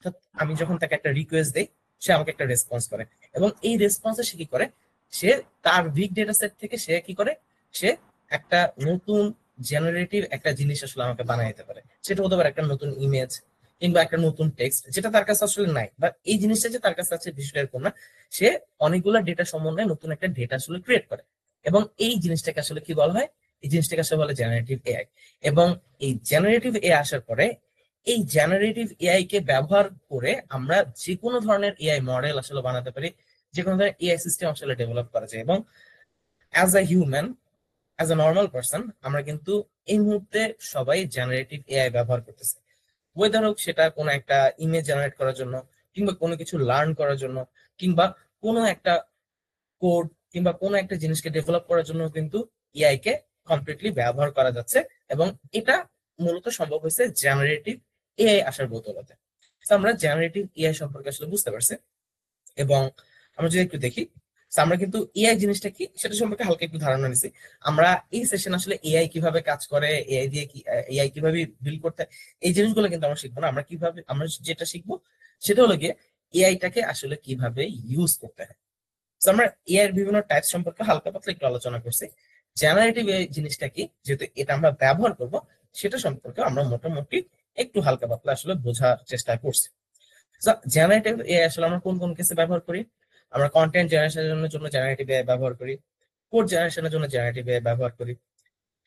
অর্থাৎ আমি যখন তাকে একটা রিকোয়েস্ট দেই, সে আমাকে একটা রেসপন্স করে, এবং এই রেসপন্সে সে কি করে, সে তার বিগ ডেটা সেট থেকে সে কি করে, সে একটা নতুন জেনারেটিভ একটা জিনিস আসলে আমাকে বানিয়ে দিতে পারে। সেটা হতে পারে একটা নতুন ইমেজ কিংবা একটা নতুন টেক্সট, যেটা তার কাছে আসলে নাই, বা এই জিনিসটা যে তার কাছে আছে বিষয়টা এরকম না। সে অনেকগুলো ডেটা সমন্বয়ে নতুন একটা ডেটা আসলে ক্রিয়েট করে, এবং এই জিনিসটাকে আসলে কি বলা হয়, এই জিনিসটাকে আসলে বলে জেনারেটিভ এআই। এবং এই জেনারেটিভ এআই আসার পরে, এই জেনারেটিভ এআই কে ব্যবহার করে আমরা যে কোনো ধরনের এআই মডেল আসলে বানাতে পারি, যে কোনো ধরনের এআই সিস্টেম আসলে ডেভেলপ করা যায়। এবং as a human, as a normal person, আমরা কিন্তু এই মুহূর্তে সবাই জেনারেটিভ এআই ব্যবহার করতেছি। ওয়েদার হোক সেটা কোনো একটা ইমেজ জেনারেট করার জন্য, কিংবা কোনো কিছু লার্ন করার জন্য, কিংবা কোনো একটা কোড, কিংবা কোনো একটা জিনিসকে ডেভেলপ করার জন্য কিন্তু এআই কে কমপ্লিটলি ব্যবহার করা যাচ্ছে। এবং এটা মূলত সম্ভব হয়েছে জেনারেটিভ এআই আসার বদৌলতে। তো আমরা জেনারেটিভ এআই সম্পর্কে আসলে বুঝতে পারছি। এবং আমরা যদি একটু দেখি, তো আমরা কিন্তু এআই জিনিসটা কি সেটা সম্পর্কে হালকা একটু ধারণা নিছি। আমরা এই সেশন আসলে এআই কিভাবে কাজ করে, এআই দিয়ে কি, এআই কিভাবে বিল্ড করতে হয়, এই জিনিসগুলো কিন্তু আমরা শিখবো না। আমরা কিভাবে, আমরা যেটা শিখবো সেটা হলো গিয়ে এআইটাকে আসলে কিভাবে ইউজ করতে হয়। তো আমরা এআই এর বিভিন্ন টাইপ সম্পর্কে হালকা পাতলা একটু আলোচনা করছি। জেনারেটিভ এআই জিনিসটা কি, যেহেতু এটা আমরা ব্যবহার করব, সেটা সম্পর্কে আমরা মোটামুটি একটু হালকা পাতলা আসলে বোঝার চেষ্টা করছি। জেনারেটিভ এআই আসলে আমরা কোন কোন কেসে ব্যবহার করি? আমরা কন্টেন্ট জেনারেশনের জন্য জেনারেটিভ এআই ব্যবহার করি, কোড জেনারেশনের জন্য জেনারেটিভ এআই ব্যবহার করি,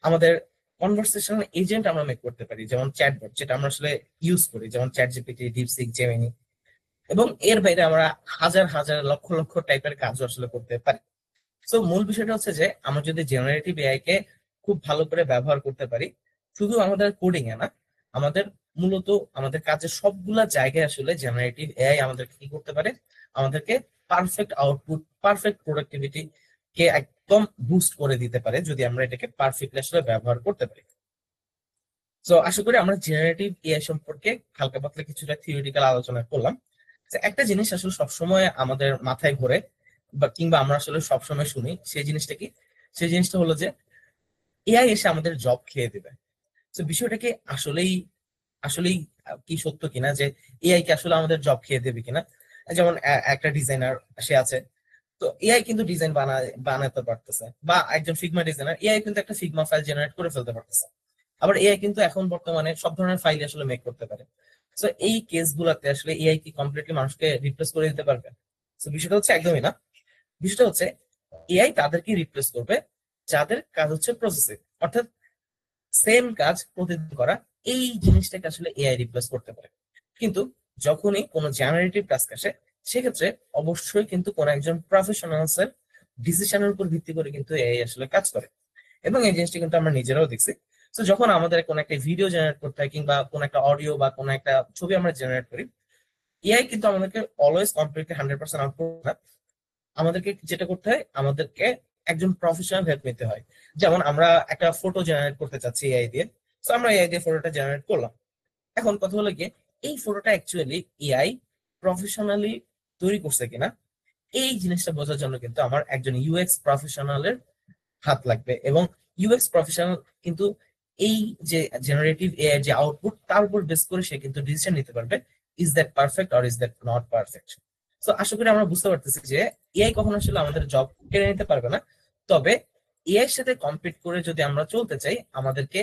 আমাদের কনভারসেশনাল এজেন্ট আমরা মেক করতে পারি, যেমন চ্যাটবট, যেটা আমরা আসলে ইউজ করি, যেমন চ্যাট জিপিটি, ডিপসিক, জেমিনি। এবং এর বাইরে আমরা হাজার হাজার লক্ষ লক্ষ টাইপের কাজও আসলে করতে পারি। তো মূল বিষয়টা হচ্ছে যে আমরা যদি জেনারেটিভ এআই কে খুব ভালো করে ব্যবহার করতে পারি, শুধু আমাদের কোডিং এ না, আমাদের মূলত আমাদের কাজের সবগুলা জায়গায় আসলে জেনারেটিভ এআই আমাদেরকে কি করতে পারে, আমাদেরকে পারফেক্ট আউটপুট, পারফেক্ট প্রোডাক্টিভিটি কে একদম বুস্ট করে দিতে পারে, যদি আমরা এটাকে পারফেক্টলি আসলে ব্যবহার করতে পারি। তো আশা করি আমরা জেনারেটিভ এআই সম্পর্কে হালকা পাতলা কিছুটা থিওরিটিক্যাল আলোচনা করলাম। তো একটা জিনিস আসলে সবসময় আমাদের মাথায় ঘোরে, বা কিংবা আমরা আসলে সবসময় শুনি, সেই জিনিসটা কি, সেই জিনিসটা হলো যে এআই এসে আমাদের জব খেয়ে দেবে। তো বিষয়টা কি আসলেই, আসলেই কি সত্য কিনা যে এআই কি আসলে আমাদের জব খেয়ে দেবে কিনা? যেমন একটা ডিজাইনার সে আছে, তো এআই কিন্তু ডিজাইন বানাতে পারতেছে, বা একজন ফিগমা ডিজাইনার, এআই কিন্তু একটা ফিগমা ফাইল জেনারেট করে ফেলতে পারতেছে। আবার এআই কিন্তু এখন বর্তমানে সব ধরনের ফাইল আসলে মেক করতে পারে। তো এই কেস গুলাতে আসলে এআই কি কমপ্লিটলি মানুষকে রিপ্লেস করে দিতে পারবে? তো বিষয়টা হচ্ছে একদমই না। বিষয়টা হচ্ছে এআই তাদেরকে রিপ্লেস করবে যাদের কাজ হচ্ছে প্রসেসিং, অর্থাৎ সেম কাজ প্রতিদিন করা, এই জিনিসটাকে আসলে এআই রিপ্লেস করতে পারে। কিন্তু যখনই কোনো জেনারেটিভ টাস্ক আসে, সেক্ষেত্রে অবশ্যই কিন্তু কোনো একজন প্রফেশনালস এর ডিসিশনের উপর ভিত্তি করে কিন্তু এআই আসলে কাজ করে। এবং এই জিনিসটা কিন্তু আমরা নিজেরাও দেখছি। তো যখন আমাদের কোনো একটা ভিডিও জেনারেট করতে হয়, কিংবা কোনো একটা অডিও বা কোনো একটা ছবি আমরা জেনারেট করি, এআই কিন্তু আমাদেরকে অলওয়েজ কমপ্লিটলি 100% আউটপুট না, আমাদেরকে যেটা করতে হয়, আমাদেরকে একজন প্রফেশনাল হেল্প নিতে হয়। যেমন আমরা একটা ফটো জেনারেট করতে চাচ্ছি এআই দিয়ে, তো আমরা এআই দিয়ে ফটোটা জেনারেট করলাম। এখন কথা হলো গিয়ে, এই ফটোটা অ্যাকচুয়ালি এআই প্রফেশনালি তৈরি করছে কিনা, এই জিনিসটা বোঝার জন্য কিন্তু আমার একজন ইউএক্স প্রফেশনালের হাত লাগবে। এবং ইউএক্স প্রফেশনাল কিন্তু এই যে জেনারেটিভ এআই যে আউটপুট, তার উপর বেস করে সে কিন্তু ডিসিশন নিতে পারবে, is that perfect or is that not perfect. তো আশা করি আমরা বুঝতে পারতেছি যে এআই কখনো আসলে আমাদের জব কেড়ে নিতে পারবে না। তবে এআই এর সাথে কম্পিট করে যদি আমরা চলতে চাই, আমাদেরকে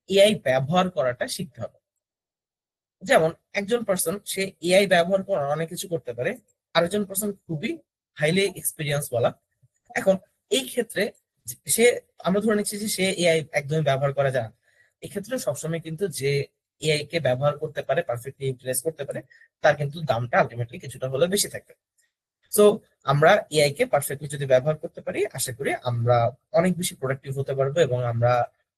এআই ব্যবহার করাটা শিখতে হবে। যেমন একজন পার্সন সে এআই ব্যবহার করে অনেক কিছু করতে পারে, আরেকজন পার্সন খুবই হাইলি এক্সপিরিয়েন্স বলা। এখন এই ক্ষেত্রে সে, আমরা ধরে নিচ্ছি যে সে এআই একদমই ব্যবহার করা যায় না। এক্ষেত্রে সবসময় কিন্তু যে এআই কে ব্যবহার করতে পারে, পারফেক্টলি ইউটিলাইজ করতে পারে, তার কিন্তু দামটা আলটিমেটলি কিছুটা হলে বেশি থাকবে। সো আমরা এআই কে পারফেক্টলি যদি ব্যবহার করতে পারি, আশা করি আমরা অনেক বেশি প্রোডাক্টিভ হতে পারবো, এবং আমরা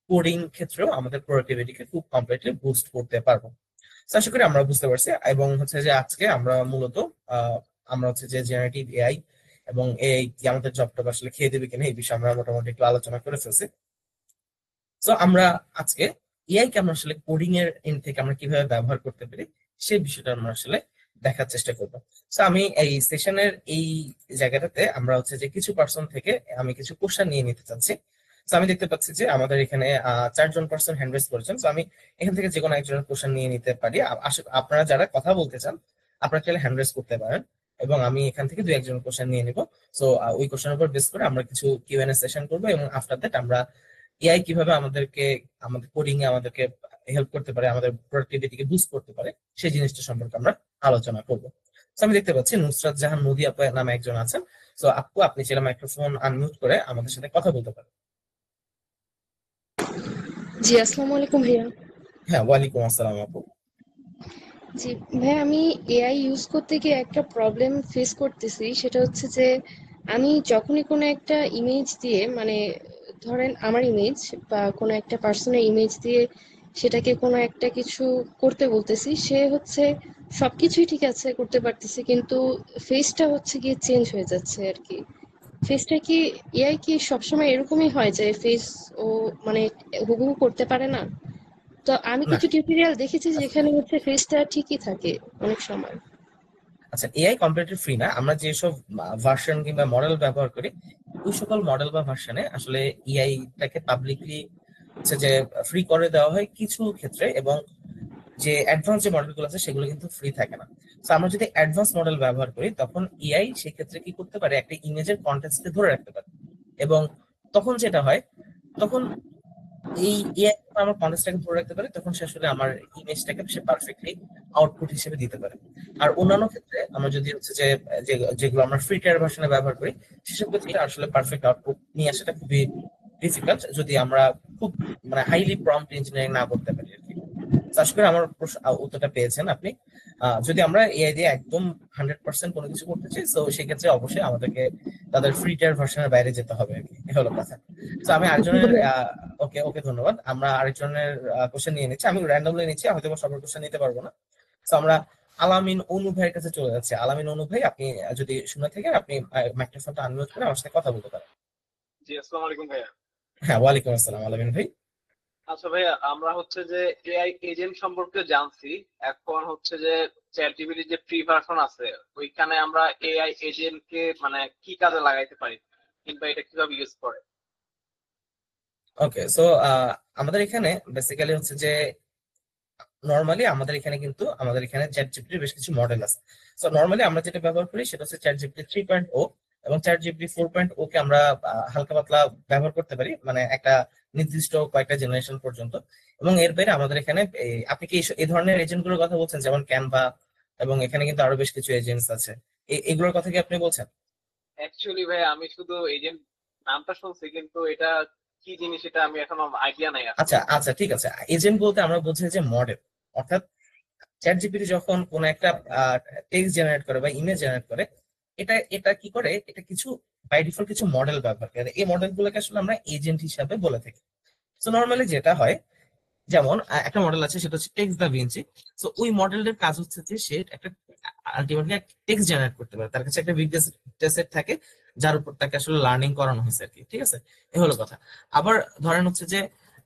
কোডিং ক্ষেত্রেও আমাদের প্রোডাক্টিভিটিকে খুব কমপ্লিটলি বুস্ট করতে পারবো। তো আশা করি আমরা বুঝতে পারছি। এবং হচ্ছে যে আজকে আমরা মূলত আহ আমরা হচ্ছে যে জেনারেটিভ এআই এবং এআই কি আমাদের জবটা আসলে খেয়ে দেবে কিনা, এই বিষয়ে আমরা মোটামুটি একটু আলোচনা করে ফেলছি। তো আমরা আজকে এআই কে আমরা আসলে কোডিং এর এন্ড থেকে আমরা কিভাবে ব্যবহার করতে পারি, সেই বিষয়টা আমরা আসলে দেখার চেষ্টা করবো। তো আমি এই সেশনের এই জায়গাটাতে আমরা হচ্ছে যে কিছু পার্সন থেকে আমি কিছু কোশ্চেন নিয়ে নিতে চাচ্ছি। তো আমি দেখতে পাচ্ছি যে আমাদের এখানে 4জন পার্সন হ্যান্ড রেজ করেছেন। তো আমি এখান থেকে যে কোনো একজনের কোশ্চেন নিয়ে নিতে পারি। আপনারা যারা কথা বলতে চান, আপনারা চাইলে হ্যান্ড রেজ করতে পারেন, এবং আমি এখান থেকে দুই একজন কোশ্চেন নিয়ে নিব। সো ওই কোশ্চেনের উপর বেস করে আমরা কিছু কিউএনএ সেশন করবো, এবং আফটার দ্যাট আমরা এআই কিভাবে আমাদেরকে আমাদের কোডিং এ আমাদেরকে হেল্প করতে পারে, আমাদের প্রোডাক্টিভিটিকে বুস্ট করতে পারে, সেই জিনিসটা সম্পর্কে আমরা আলোচনা করবো। তো আমি দেখতে পাচ্ছি নুসরাত জাহান নদী আপু নামে একজন আছেন। তো আপু, আপনি চাইলে মাইক্রোফোন আনমিউট করে আমাদের সাথে কথা বলতে পারেন। জি, আসসালামু আলাইকুম ভাইয়া। হ্যাঁ, ওয়ালাইকুম আসসালাম আপু। জি ভাইয়া, আমি এআই ইউজ করতে গিয়ে একটা প্রবলেম ফেস করতেছি। সেটা হচ্ছে যে আমি যখনই কোনো একটা ইমেজ দিয়ে, মানে ধরেন আমার ইমেজ বা কোনো একটা পার্সনের ইমেজ দিয়ে সেটাকে কোনো একটা কিছু করতে বলতেছি, সে হচ্ছে সবকিছুই ঠিক আছে, করতে পারতেছে, কিন্তু ফেসটা হচ্ছে গিয়ে চেঞ্জ হয়ে যাচ্ছে আর কি। ফেসটা কি, এআই কি সবসময় এরকমই হয় যে ফেস ও মানে হুবহু করতে পারে না? তো আমি না, কিছু টিউটোরিয়াল দেখেছি আচ্ছা যেখানে হচ্ছে ফেসটা ঠিকই থাকে অনেক সময়। আচ্ছা, এআই কমপ্লিটলি ফ্রি না। আমরা যেসব ভার্সন কিংবা মডেল ব্যবহার করি, ওই সকল মডেল বা ভার্সনে আসলে এআই টাকে পাবলিকলি হচ্ছে যে ফ্রি করে দেওয়া হয় কিছু ক্ষেত্রে, এবং যে অ্যাডভান্স যে মডেলগুলো আছে সেগুলো কিন্তু ফ্রি থাকে না। তো আমরা যদি অ্যাডভান্স মডেল ব্যবহার করি, তখন এআই সেক্ষেত্রে কি করতে পারে, একটা ইমেজের কন্টেক্সটকে ধরে রাখতে পারে, এবং তখন যেটা হয়, তখন এই এআই আমার কন্টেক্সটটাকে ধরে রাখতে পারে, তখন সে আসলে আমার ইমেজটাকে সে পারফেক্টলি আউটপুট হিসেবে দিতে পারে। আর অন্যান্য ক্ষেত্রে আমরা যদি হচ্ছে যে যেগুলো আমরা ফ্রি টায়ার ভার্সনে ব্যবহার করি, সেসব ক্ষেত্রে আসলে পারফেক্ট আউটপুট নিয়ে আসাটা খুবই ডিফিকাল্ট, যদি আমরা খুব মানে হাইলি প্রম্পট ইঞ্জিনিয়ারিং না করতে পারি আর কি। তো আশা করি আমার উত্তরটা পেয়েছেন আপনি। যদি আমরা এআই দিয়ে একদম 100% কোনো কিছু করতে চাই, তো সেক্ষেত্রে অবশ্যই আমাদেরকে তাদের ফ্রি টায়ার ভার্সনের বাইরে যেতে হবে আর কি, এ হলো কথা। তো আমি আরেকজনের ওকে ওকে, ধন্যবাদ। আমরা আরেকজনের কোশ্চেন নিয়ে নিচ্ছি, আমি র্যান্ডমলি নিচ্ছি, হয়তো বা সবার কোশ্চেন নিতে পারবো না। তো আমরা আলামিন অনু ভাইয়ের কাছে চলে যাচ্ছি। আলামিন অনু ভাই, আপনি যদি শুনে থাকেন, আপনি মাইক্রোফোনটা আনমিউট করে আমার সাথে কথা বলতে পারেন। জি, আসসালামু আলাইকুম ভাইয়া। হ্যাঁ, ওয়ালাইকুম আসসালাম আলামিন ভাই। আচ্ছা ভাইয়া, আমরা হচ্ছে যে এআই এজেন্ট সম্পর্কে জানছি। এখন হচ্ছে যে চ্যাট জিপিটি যে ফ্রি ভার্সন আছে, ওইখানে আমরা এআই এজেন্ট কে মানে কি কাজে লাগাইতে পারি, কিংবা এটা কিভাবে ইউজ করে? ওকে, সো আমাদের এখানে বেসিক্যালি হচ্ছে যে নর্মালি আমাদের এখানে চ্যাট জিপিটির বেশ কিছু মডেল আছে। সো নর্মালি আমরা যেটা ব্যবহার করি সেটা হচ্ছে চ্যাট জিপিটি 3.0, এবং চ্যাট জিপিটি 4.0 কে আমরা হালকা পাতলা ব্যবহার করতে পারি, মানে একটা নির্দিষ্ট কয়েকটা জেনারেশন পর্যন্ত। এবং এর বাইরে আমাদের এখানে আপনি কি এই ধরনের এজেন্ট গুলোর কথা বলছেন, যেমন ক্যানভা, এবং এখানে কিন্তু আরো বেশ কিছু এজেন্টস আছে, এগুলোর কথা কি আপনি বলছেন? অ্যাকচুয়ালি ভাইয়া, আমি শুধু এজেন্ট নামটা শুনছি, কিন্তু এটা কি জিনিস এটা আমি এখনো আইডিয়া নাই আচ্ছা আসলে। আচ্ছা, ঠিক আছে। এজেন্ট বলতে আমরা বলছি যে মডেল, অর্থাৎ চ্যাট জিপিটি যখন কোন একটা টেক্সট জেনারেট করে বা ইমেজ জেনারেট করে, এটা এটা কি করে, এটা কিছু বাই ডিফল্ট কিছু মডেল ব্যবহার করে, এই মডেল গুলোকে আসলে আমরা এজেন্ট হিসাবে বলে থাকি। তো নর্মালি যেটা হয়, যেমন একটা মডেল আছে সেটা হচ্ছে টেক্সট দা ভিঞ্চি। তো ওই মডেলের কাজ হচ্ছে যে সে একটা আলটিমেটলি টেক্সট জেনারেট করতে পারে, তার কাছে একটা বিগ ডেটা সেট থাকে যার উপর তাকে আসলে লার্নিং করানো হয়েছে আর কি, ঠিক আছে? এ হলো কথা। আবার ধরেন হচ্ছে যে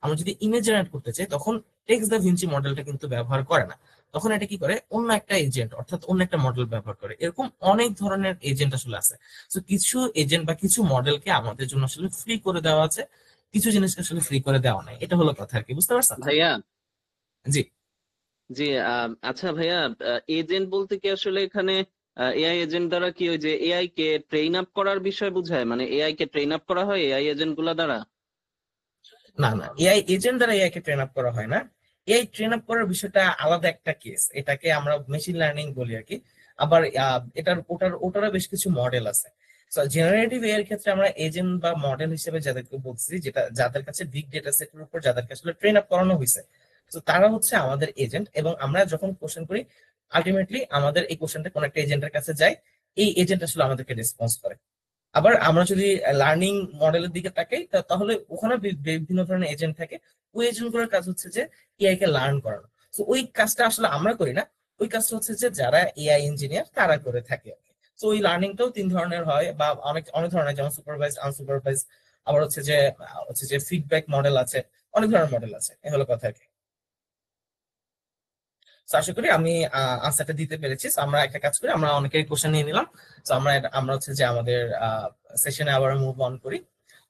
আমরা যদি ইমেজ জেনারেট করতে চাই, তখন টেক্সট দা ভিঞ্চি মডেলটা কিন্তু ব্যবহার করে না, তখন এটা কি করে, অন্য একটা এজেন্ট অর্থাৎ অন্য একটা মডেল ব্যবহার করে। এরকম অনেক ধরনের এজেন্ট আসলে আছে। তো কিছু এজেন্ট বা কিছু মডেলকে আমাদের জন্য আসলে ফ্রি করে দেওয়া আছে, কিছু জিনিসকে আসলে ফ্রি করে দেওয়া নাই, এটা হলো কথা আর কি, বুঝতে পারছেন? ভাইয়া, জি। জি, আচ্ছা ভাইয়া, এজেন্ট বলতে কি আসলে এখানে এআই এজেন্ট দ্বারা কি ওই যে এআই কে ট্রেন আপ করার বিষয় বোঝায়, মানে এআই কে ট্রেন আপ করা হয় এআই এজেন্ট গুলা দ্বারা? না না, এআই এজেন্ট দ্বারা এআই কে ট্রেন আপ করা হয় না। এআই ট্রেন আপ করার বিষয়টা আলাদা একটা কেস, এটাকে আমরা মেশিন লার্নিং বলি আর কি। আবার ওটারও বেশ কিছু মডেল আছে। জেনারেটিভ এআই এর ক্ষেত্রে আমরা এজেন্ট বা মডেল হিসেবে যাদেরকে বলছি, যেটা যাদের কাছে বিগ ডেটা সেটের উপর যাদেরকে আসলে ট্রেন আপ করানো হয়েছে, তো তারা হচ্ছে আমাদের এজেন্ট। এবং আমরা যখন কোশ্চেন করি, আলটিমেটলি আমাদের এই কোশ্চেনটা কোন একটা এজেন্টের কাছে যায়, এই এজেন্ট আসলে আমাদেরকে রেসপন্স করে। আবার আমরা যদি লার্নিং মডেলের দিকে তাকাই, তাহলে ওখানে বিভিন্ন ধরনের এজেন্ট থাকে। ওই এজেন্ট গুলোর কাজ হচ্ছে যে এআই কে লার্ন করানো। তো ওই কাজটা আসলে আমরা করি না, ওই কাজটা হচ্ছে যে যারা এআই ইঞ্জিনিয়ার তারা করে থাকে। তো ওই লার্নিংটাও তিন ধরনের হয়, বা অনেক অনেক ধরনের, যেমন সুপারভাইজ, আনসুপারভাইজ, আবার হচ্ছে যে ফিডব্যাক মডেল আছে, অনেক ধরনের মডেল আছে, এ হলো কথা আর কি। তো আশা করি আমি আনসারটা দিতে পেরেছি। So, আমরা একটা কাজ করি, আমরা অনেকের কোশ্চেন নিয়ে নিলাম। তো আমরা হচ্ছে যে আমাদের সেশনে আবার মুভ অন করি।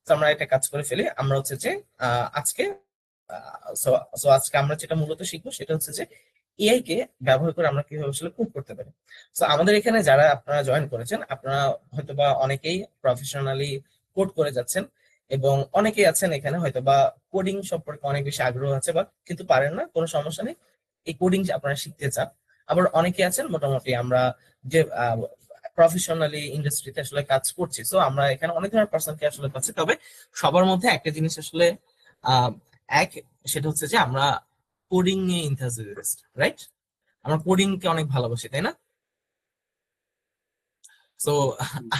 তো আমরা একটা কাজ করে ফেলি, আমরা হচ্ছে যে আজকে আজকে আমরা যেটা মূলত শিখবো সেটা হচ্ছে যে এআই কে ব্যবহার করে আমরা কিভাবে আসলে কোড করতে পারি। তো আমাদের এখানে যারা আপনারা জয়েন করেছেন, আপনারা হয়তোবা অনেকেই প্রফেশনালি কোড করে যাচ্ছেন, এবং অনেকেই আছেন এখানে হয়তোবা কোডিং সম্পর্কে অনেক বেশি আগ্রহ আছে, বা কিন্তু পারেন না, কোনো সমস্যা নেই, এই কোডিং আপনারা শিখতে চান। আবার অনেকে আছেন মোটামুটি আমরা যে প্রফেশনালি ইন্ডাস্ট্রিতে আসলে কাজ করছি, তো আমরা এখানে অনেক ধরনের পার্সনকে আসলে পাচ্ছি। তবে সবার মধ্যে একটা জিনিস আসলে আহ এক, সেটা হচ্ছে যে আমরা কোডিং নিয়ে ইন্টারেস্ট, রাইট? আমরা কোডিং কে অনেক ভালোবাসি, তাই না? তো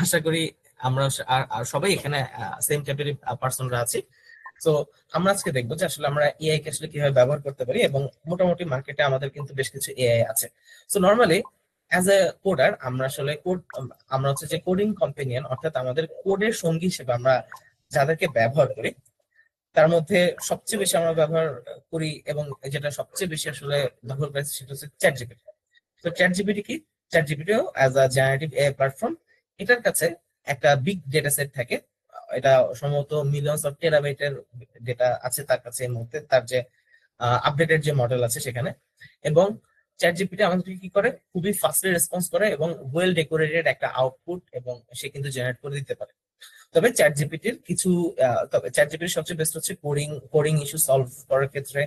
আশা করি আমরা আর সবাই এখানে সেম টাইপের পার্সনরা আছি। তো আমরা আজকে দেখবো যে আসলে আমরা এআই কে আসলে কিভাবে ব্যবহার করতে পারি, এবং মোটামুটি মার্কেটে আমাদের কিন্তু বেশ কিছু এআই আছে। তো নর্মালি অ্যাজ এ কোডার আমরা আসলে আমরা হচ্ছে যে কোডিং কম্পেনিয়ন, অর্থাৎ আমাদের কোডের সঙ্গী হিসেবে আমরা যাদেরকে ব্যবহার করি, তার মধ্যে সবচেয়ে বেশি আমরা ব্যবহার করি এবং যেটা সবচেয়ে বেশি আসলে দখল করেছে সেটা হচ্ছে চ্যাট জিপিটি। তো চ্যাট জিপিটি কি? চ্যাট জিপিটিও as a generative AI platform, এটার কাছে একটা বিগ ডেটা সেট থাকে। এটা সম্ভবত মিলিয়নস অফ টেরাবাইটের ডেটা আছে তার কাছে এই মুহূর্তে, তার যে আপডেটেড যে মডেল আছে সেখানে। এবং চ্যাট জিপিটি আমাদেরকে কি করে, খুবই ফাস্টলি রেসপন্স করে এবং ওয়েল ডেকোরেটেড একটা আউটপুট এবং সে কিন্তু জেনারেট করে দিতে পারে। তবে চ্যাট জিপিটির কিছু তবে চ্যাট জিপিটির সবচেয়ে বেস্ট হচ্ছে কোডিং ইস্যু সলভ করার ক্ষেত্রে,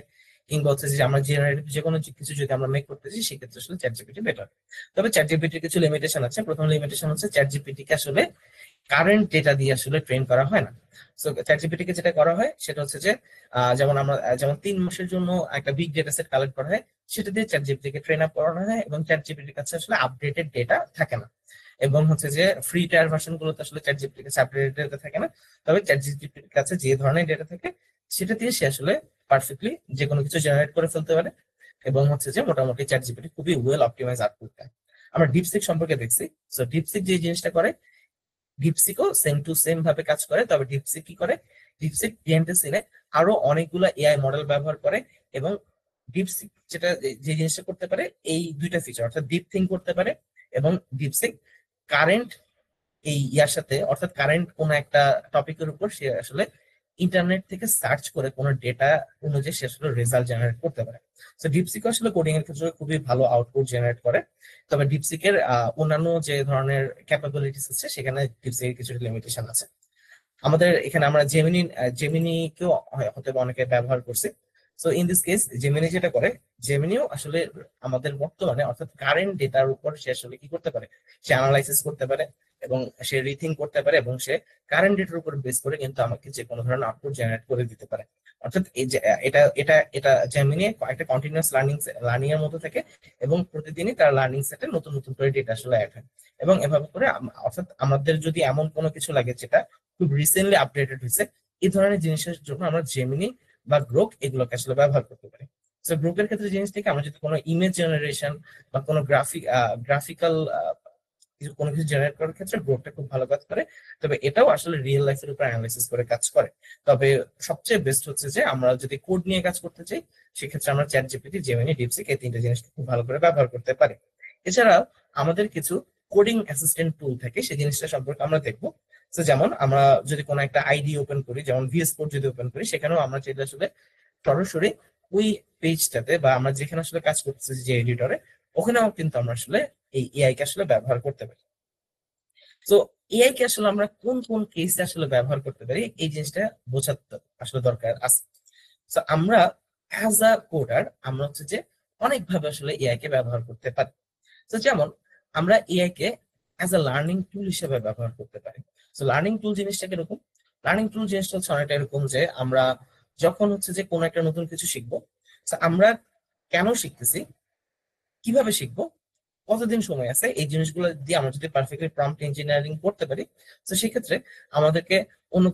কিংবা হচ্ছে যে আমরা জেনারেটিভ যে কোনো কিছু যদি আমরা মেক করতে চাই সেক্ষেত্রে আসলে চ্যাট জিপিটি বেটার। তবে চ্যাট জিপিটির কিছু লিমিটেশন আছে। প্রথম লিমিটেশন হচ্ছে চ্যাট জিপিটি কে আসলে কারেন্ট ডেটা দিয়ে আসলে ট্রেন করা হয় না। সো চ্যাট জিপিটি কে যেটা করা হয় সেটা হচ্ছে যে যেমন আমরা যেমন 3 মাসের জন্য একটা বিগ ডেটা সেট কালেক্ট করা হয়, সেটা দিয়ে চ্যাট জিপিটি কে ট্রেন আপ করানো হয়, এবং চ্যাট জিপিটির কাছে আসলে আপডেটেড ডেটা থাকে না। এবং হচ্ছে যে ফ্রি টায়ার ভার্সন গুলোতে আসলে চ্যাট জিপিটির কাছে আপডেটেড ডেটা থাকে না। তবে চ্যাট জিপিটির কাছে যে ধরনের ডেটা থাকে সেটা দিয়ে সে আসলে পারফেক্টলি যে কোনো কিছু জেনারেট করে ফেলতে পারে, এবং হচ্ছে যে মোটামুটি চ্যাট জিপিটি খুবই ওয়েল অপটিমাইজ আউটপুট দেয়। আমরা ডিপসিক সম্পর্কে দেখছি। সো ডিপসিক যে জিনিসটা করে, ডিপসিকও সেম টু সেম ভাবে কাজ করে। তবে ডিপসিক কি করে, ডিপসিক বিহাইন্ড দ্য সিনে আরো অনেকগুলো এআই মডেল ব্যবহার করে, এবং ডিপসিক যেটা যে জিনিসটা করতে পারে, এই দুইটা ফিচার, অর্থাৎ ডিপ থিঙ্ক করতে পারে, এবং ডিপসিক কারেন্ট এই ইয়ার সাথে, অর্থাৎ কারেন্ট কোন একটা টপিকের উপর সে আসলে ইন্টারনেট থেকে সার্চ করে কোন ডেটা অনুযায়ী সে আসলে রেজাল্ট জেনারেট করতে পারে। তো ডিপসিক আসলে কোডিং এর ক্ষেত্রে খুবই ভালো আউটপুট জেনারেট করে। তবে ডিপসিকের অন্যান্য যে ধরনের ক্যাপাবিলিটিস আছে সেখানে ডিপসিকের কিছু লিমিটেশন আছে। আমাদের এখানে আমরা জেমিনিকেও হয়তো অনেকে ব্যবহার করছি। So in this case Gemini যেটা করে, জেমিনিও আসলে আমাদের বর্তমানে অর্থাৎ কারেন্ট ডেটার উপর সে আসলে কি করতে পারে, সে অ্যানালাইসিস করতে পারে, এবং সে রিথিঙ্ক করতে পারে, এবং সে কারেন্ট ডেটার উপর বেস করে কিন্তু আমাকে যে কোনো ধরনের আউটপুট জেনারেট করে দিতে পারে। অর্থাৎ এই যে এটা এটা এটা জেমিনি একটা কন্টিনিউয়াস লার্নিং এর মধ্যে থাকে, এবং প্রতিদিনই তার লার্নিং সেটে নতুন নতুন করে ডেটা আসলে অ্যাড হয়। এবং এভাবে করে অর্থাৎ আমাদের যদি এমন কোনো কিছু লাগে যেটা খুব রিসেন্টলি আপডেটেড হয়েছে, এই ধরনের জিনিসের জন্য আমরা জেমিনি বা গ্রোক এগুলোকে আসলে ব্যবহার করতে পারি। তো গ্রোকের ক্ষেত্রে জিনিস থেকে আমরা যদি কোনো ইমেজ জেনারেশন বা কোনো গ্রাফিক্যাল কোনো কিছু জেনারেট করার ক্ষেত্রে গ্রোকটা খুব ভালো কাজ করে। তবে এটাও আসলে রিয়েল লাইফের উপর অ্যানালাইসিস করে কাজ করে। তবে সবচেয়ে বেস্ট হচ্ছে যে আমরা যদি কোড নিয়ে কাজ করতে চাই সেক্ষেত্রে আমরা চ্যাট জিপিটি, জেমিনি, ডিপসিক এই তিনটা জিনিসকে খুব ভালো করে ব্যবহার করতে পারি। এছাড়াও আমাদের কিছু কোডিং অ্যাসিস্ট্যান্ট টুল থাকে, সেই জিনিসটা সম্পর্কে আমরা দেখবো। তো যেমন আমরা যদি কোনো একটা আইডি ওপেন করি, যেমন ভিএস কোড যদি ওপেন করি, সেখানেও আমরা চাইলে আসলে সরাসরি ওই পেজটাতে বা আমরা যেখানে আসলে কাজ করতেছি যে এডিটরে, ওখানেও কিন্তু আমরা আসলে এই এআই কে আসলে ব্যবহার করতে পারি। তো এআই কে আসলে আমরা কোন কোন কেসে আসলে ব্যবহার করতে পারি এই জিনিসটা বোঝাতে আসলে দরকার আছে। তো আমরা অ্যাজ আ কোডার আমরা হচ্ছে যে অনেকভাবে আসলে এআই কে ব্যবহার করতে পারি। তো যেমন আমরা এআই কে অ্যাজ আ লার্নিং টুল হিসেবে ব্যবহার করতে পারি। তো লার্নিং টুল জিনিসটা কিরকম? লার্নিং টুল জিনিসটা হচ্ছে অনেকটা এরকম যে আমরা যখন হচ্ছে যে কোনো একটা নতুন কিছু শিখবো, তো আমরা কেন শিখতেছি, কিভাবে শিখবো, কতদিন সময় আছে, এই জিনিসগুলো দিয়ে আমরা যদি পারফেক্টলি প্রম্পট ইঞ্জিনিয়ারিং করতে পারি, তো সেক্ষেত্রে আমাদেরকে অন্য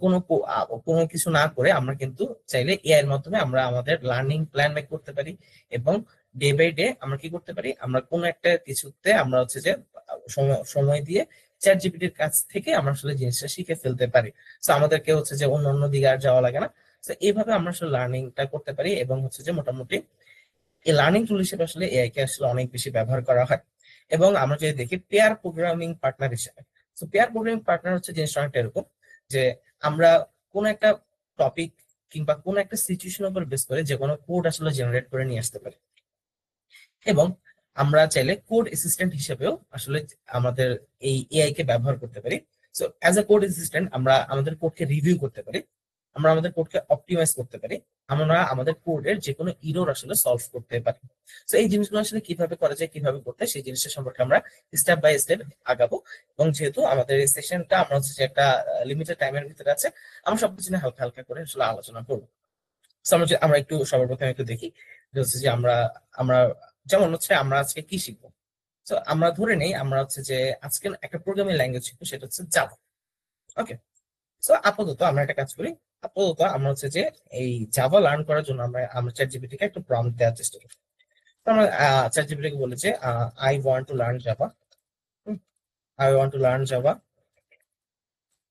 কোনো কিছু না করে আমরা কিন্তু চাইলে এআই এর মাধ্যমে আমরা আমাদের লার্নিং প্ল্যান মেক করতে পারি, এবং ডে বাই ডে আমরা কি করতে পারি, আমরা কোনো একটা কিছুতে আমরা হচ্ছে যে সময় সময় দিয়ে চ্যাট জিপিটির কাছ থেকে আমরা আসলে জিনিসটা শিখে ফেলতে পারি। তো আমাদেরকে হচ্ছে যে অন্য অন্য দিকে আর যাওয়া লাগে না। তো এইভাবে আমরা আসলে লার্নিংটা করতে পারি, এবং হচ্ছে যে মোটামুটি এই লার্নিং টুল হিসেবে আসলে এআই কে আসলে অনেক বেশি ব্যবহার করা হয়। এবং আমরা যদি দেখি পেয়ার প্রোগ্রামিং পার্টনার হিসেবে, তো পেয়ার প্রোগ্রামিং পার্টনার হচ্ছে জিনিসটা অনেকটা এরকম যে আমরা কোন একটা টপিক কিংবা কোন একটা সিচুয়েশন উপর বেস করে যে কোনো কোড আসলে জেনারেট করে নিয়ে আসতে পারি। এবং আমরা চাইলে কোড অ্যাসিস্ট্যান্ট হিসেবেও আসলে আমাদের এই এআই কে ব্যবহার করতে পারি। So as a code assistant আমরা আমাদের কোডকে রিভিউ করতে পারি, আমরা আমাদের কোডকে অপটিমাইজ করতে পারি, আমরা আমাদের কোডের যে কোনো ইরর আসলে সলভ করতে পারি। তো এই জিনিসগুলো আসলে কিভাবে করা যায়, কিভাবে করতে হয়, সেই জিনিসটা সম্পর্কে আমরা স্টেপ বাই স্টেপ আগাবো। এবং যেহেতু আমাদের এই সেশনটা আমরা হচ্ছে যে একটা লিমিটেড টাইমের ভিতরে আছে, আমরা সবকিছু নিয়ে হালকা হালকা করে আসলে আলোচনা করবো। So আমরা একটু সবার প্রথমে একটু দেখি যে হচ্ছে যে আমরা আমরা যেমন হচ্ছে আমরা আজকে কি শিখবো। তো আমরা ধরে নেই আমরা হচ্ছে যে আজকে একটা প্রোগ্রামিং ল্যাঙ্গুয়েজ শিখবো, সেটা হচ্ছে জাভা। ওকে, সো আপাতত আমরা একটা কাজ করি, আপাতত আমরা হচ্ছে যে এই জাভা লার্ন করার জন্য আমরা চ্যাট জিপিটি কে একটু প্রম্পট দেওয়ার চেষ্টা করি। তো আমরা চ্যাট জিপিটি কে বলি যে I want to learn Java, I want to learn Java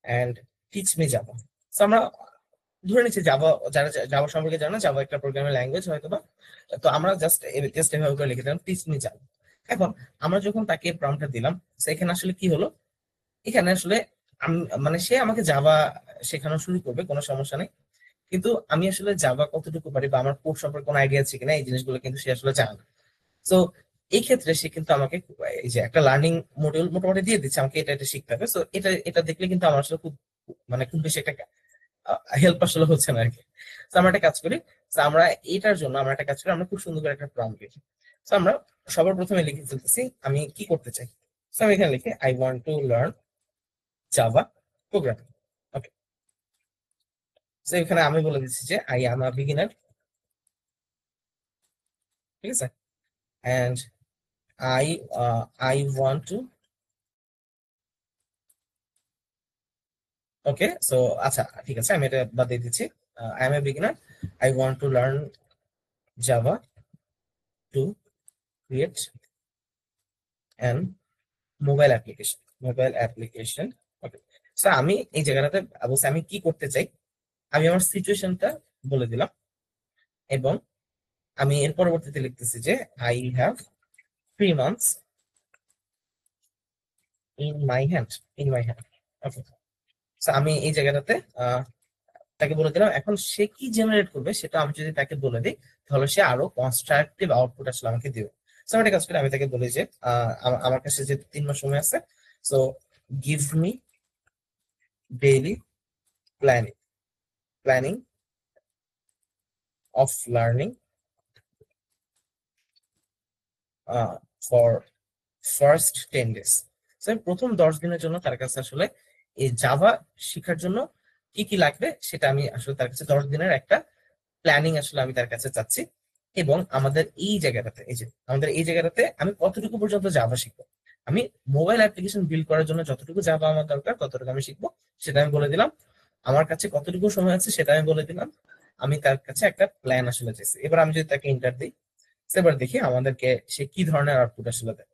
and teach me Java. তো আমরা ধরে নিচ্ছি জাভা, যারা জাভা সম্পর্কে জানো, জাভা একটা প্রোগ্রামিং ল্যাঙ্গুয়েজ হয়তো বা, তো আমরা জাস্ট এভাবে করে লিখে দিলাম টিচ মি জাভা। এখন আমরা যখন তাকে প্রম্পটটা দিলাম, সেখানে আসলে কি হলো, এখানে আসলে মানে সে আমাকে জাভা শেখানো শুরু করবে, কোনো সমস্যা নেই। কিন্তু আমি আসলে জাভা কতটুকু পারি বা আমার কোড সম্পর্কে কোনো আইডিয়া আছে কিনা, এই জিনিসগুলো কিন্তু সে আসলে জানে না। তো এই ক্ষেত্রে সে কিন্তু আমাকে এই যে একটা লার্নিং মডিউল মোটামুটি দিয়ে দিচ্ছে, আমাকে এটা এটা শিখতে হবে। তো এটা এটা দেখলে কিন্তু আমার আসলে খুব মানে খুব বেশি একটা হেল্প আসলে হচ্ছে না আরকি। তো আমরা একটা কাজ করি, তো আমরা এটার জন্য আমরা একটা কাজ করি, আমরা খুব সুন্দর করে একটা প্রম্পট লিখি। তো আমরা সবার প্রথমে লিখে ফেলতেছি আমি কি করতে চাই। তো আমি এখানে লিখি I want to learn Java programming. Okay, তো এখানে আমি বলে দিচ্ছি যে আই এম আ বিগিনার, ঠিক আছে, and I I want to, okay, so আচ্ছা ঠিক আছে, আমি এটা বাদ দিয়ে দিচ্ছি। I am a beginner, I want to learn Java to create an mobile application. Okay, so আমি এই জায়গাটাতে অবশ্যই আমি কি করতে চাই, আমি আমার সিচুয়েশনটা বলে দিলাম, এবং আমি এর পরবর্তীতে লিখতেছি যে I have 3 months in my hand. Okay, so আমি এই জায়গাটাতে তাকে বলে দিলাম। এখন সে কি জেনারেট করবে সেটা আমি যদি তাকে বলে দিই, তাহলে সে আরো কনস্ট্রাকটিভ আউটপুট আসলে আমাকে দিবে। সো আমি একটা কাজ করি, আমি তাকে বলি যে আমার কাছে যে 3 মাস সময় আছে, so give me daily planning planning of learning for first 10 days। আমি প্রথম 10 দিনের জন্য তার কাছে আসলে এই জাভা শেখার জন্য কি কি লাগবে সেটা আমি আসলে তার কাছে 10 দিনের একটা প্ল্যানিং আসলে আমি তার কাছে চাচ্ছি। এবং আমাদের এই জায়গাটাতে, এই যে আমাদের এই জায়গাটাতে আমি কতটুকু পর্যন্ত জাভা শিখবো, আমি মোবাইল অ্যাপ্লিকেশন বিল্ড করার জন্য যতটুকু জাভা আমার দরকার ততটুকু আমি শিখবো, সেটা আমি বলে দিলাম। আমার কাছে কতটুকু সময় আছে সেটা আমি বলে দিলাম। আমি তার কাছে একটা প্ল্যান আসলে চাইছি। এবার আমি যদি তাকে ইন্টার দিই, এবার দেখি আমাদেরকে সে কি ধরনের আউটপুট আসলে দেয়।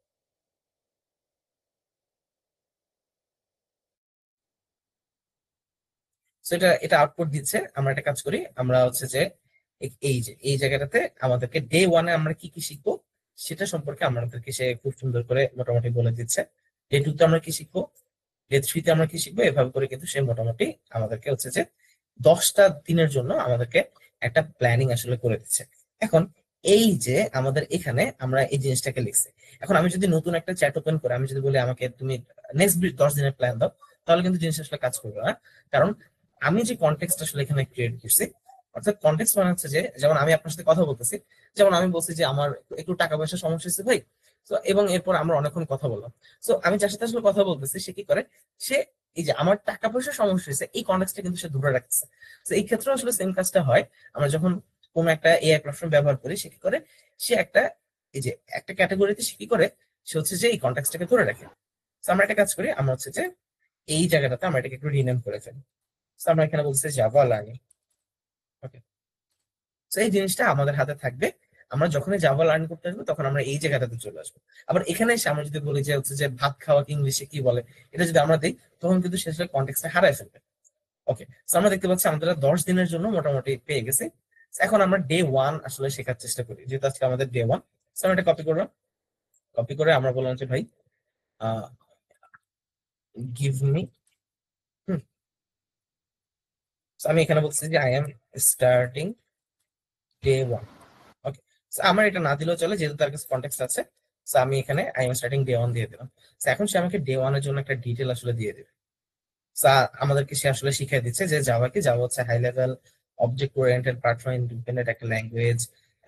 So এটা এটা আউটপুট দিচ্ছে। আমরা একটা কাজ করি, আমরা হচ্ছে যে এই যে এই জায়গাটাতে আমাদেরকে ডে 1-এ আমরা কি কি শিখবো সেটা সম্পর্কে আমাদেরকে সে খুব সুন্দর করে মোটামুটি বলে দিচ্ছে। ডে 2-তে আমরা কি শিখবো, ডে 3-তে আমরা কি শিখবো, এভাবে করে কিন্তু সে মোটামুটি আমাদেরকে হচ্ছে যে 10টা দিনের জন্য আমাদেরকে একটা প্ল্যানিং আসলে করে দিচ্ছে। এখন এই যে আমাদের এখানে আমরা এই জিনিসটাকে লিখছি, এখন আমি যদি নতুন একটা চ্যাট ওপেন করে আমি যদি বলি আমাকে তুমি নেক্সট 10 দিনের প্ল্যান দাও, তাহলে কিন্তু জিনিসটা আসলে কাজ করবে না। কারণ আমি যে কনটেক্সট আসলে এখানে ক্রিয়েট করছি, অর্থাৎ কনটেক্সট মানে হচ্ছে যে যেমন আমি আপনার সাথে কথা বলতেছি, যেমন আমি বলছি যে আমার একটু টাকা পয়সার সমস্যা হচ্ছে ভাই। তো এবং এরপর আমরা অনেকক্ষণ কথা বললাম। তো আমি যার সাথে আসলে কথা বলতেছি সে কি করে, সে এই যে আমার টাকা পয়সার সমস্যা হয়েছে এই কনটেক্সটটা কিন্তু সে ধরে রাখতেছে। তো এই ক্ষেত্রে আসলে সেম কাজটা হয়, আমরা যখন কোনো একটা এআই প্ল্যাটফর্ম ব্যবহার করি সে কি করে, সে একটা এই যে একটা ক্যাটাগরিতে সে কি করে, সে হচ্ছে যে এই কনটেক্সটটাকে ধরে রাখে। তো আমরা একটা কাজ করি, আমরা হচ্ছে যে এই জায়গাটাতে আমরা এটাকে একটু রিনেম করে ফেলি। তো আমরা এখানে বলছি জাভা লার্নিং। ওকে, তো এই জিনিসটা আমাদের হাতে থাকবে। আমরা যখনই জাভা লার্ন করতে আসবো তখন আমরা এই জায়গাটাতে চলে আসবো। আবার এখানে এসে আমরা যদি বলি যে হচ্ছে যে ভাত খাওয়াকে ইংলিশে কি বলে, এটা যদি আমরা দিই তখন কিন্তু সে আসলে কনটেক্সটটা হারায় ফেলবে। ওকে, তো আমরা দেখতে পাচ্ছি আমরা 10 দিনের জন্য মোটামুটি পেয়ে গেছি। এখন আমরা ডে 1 আসলে শেখার চেষ্টা করি, যেহেতু আজকে আমাদের ডে 1। আমরা এটা কপি করলাম, কপি করে আমরা বললাম যে ভাই গিভ মি, আমি এখানে বলছি যে I am starting day 1। Okay, So, আমার এটা না দিলেও চলে, যেহেতু তার কাছে কন্টেক্সট আছে। So, আমি এখানে আই এম স্টার্টিং ডে 1 দিয়ে দিলাম। So, এখন সে আমাকে ডে 1 এর জন্য একটা ডিটেল আসলে দিয়ে দেবে। So, আমাদেরকে সে আসলে শিখিয়ে দিচ্ছে যে জাভা হচ্ছে high level object oriented platform independent একটা ল্যাঙ্গুয়েজ।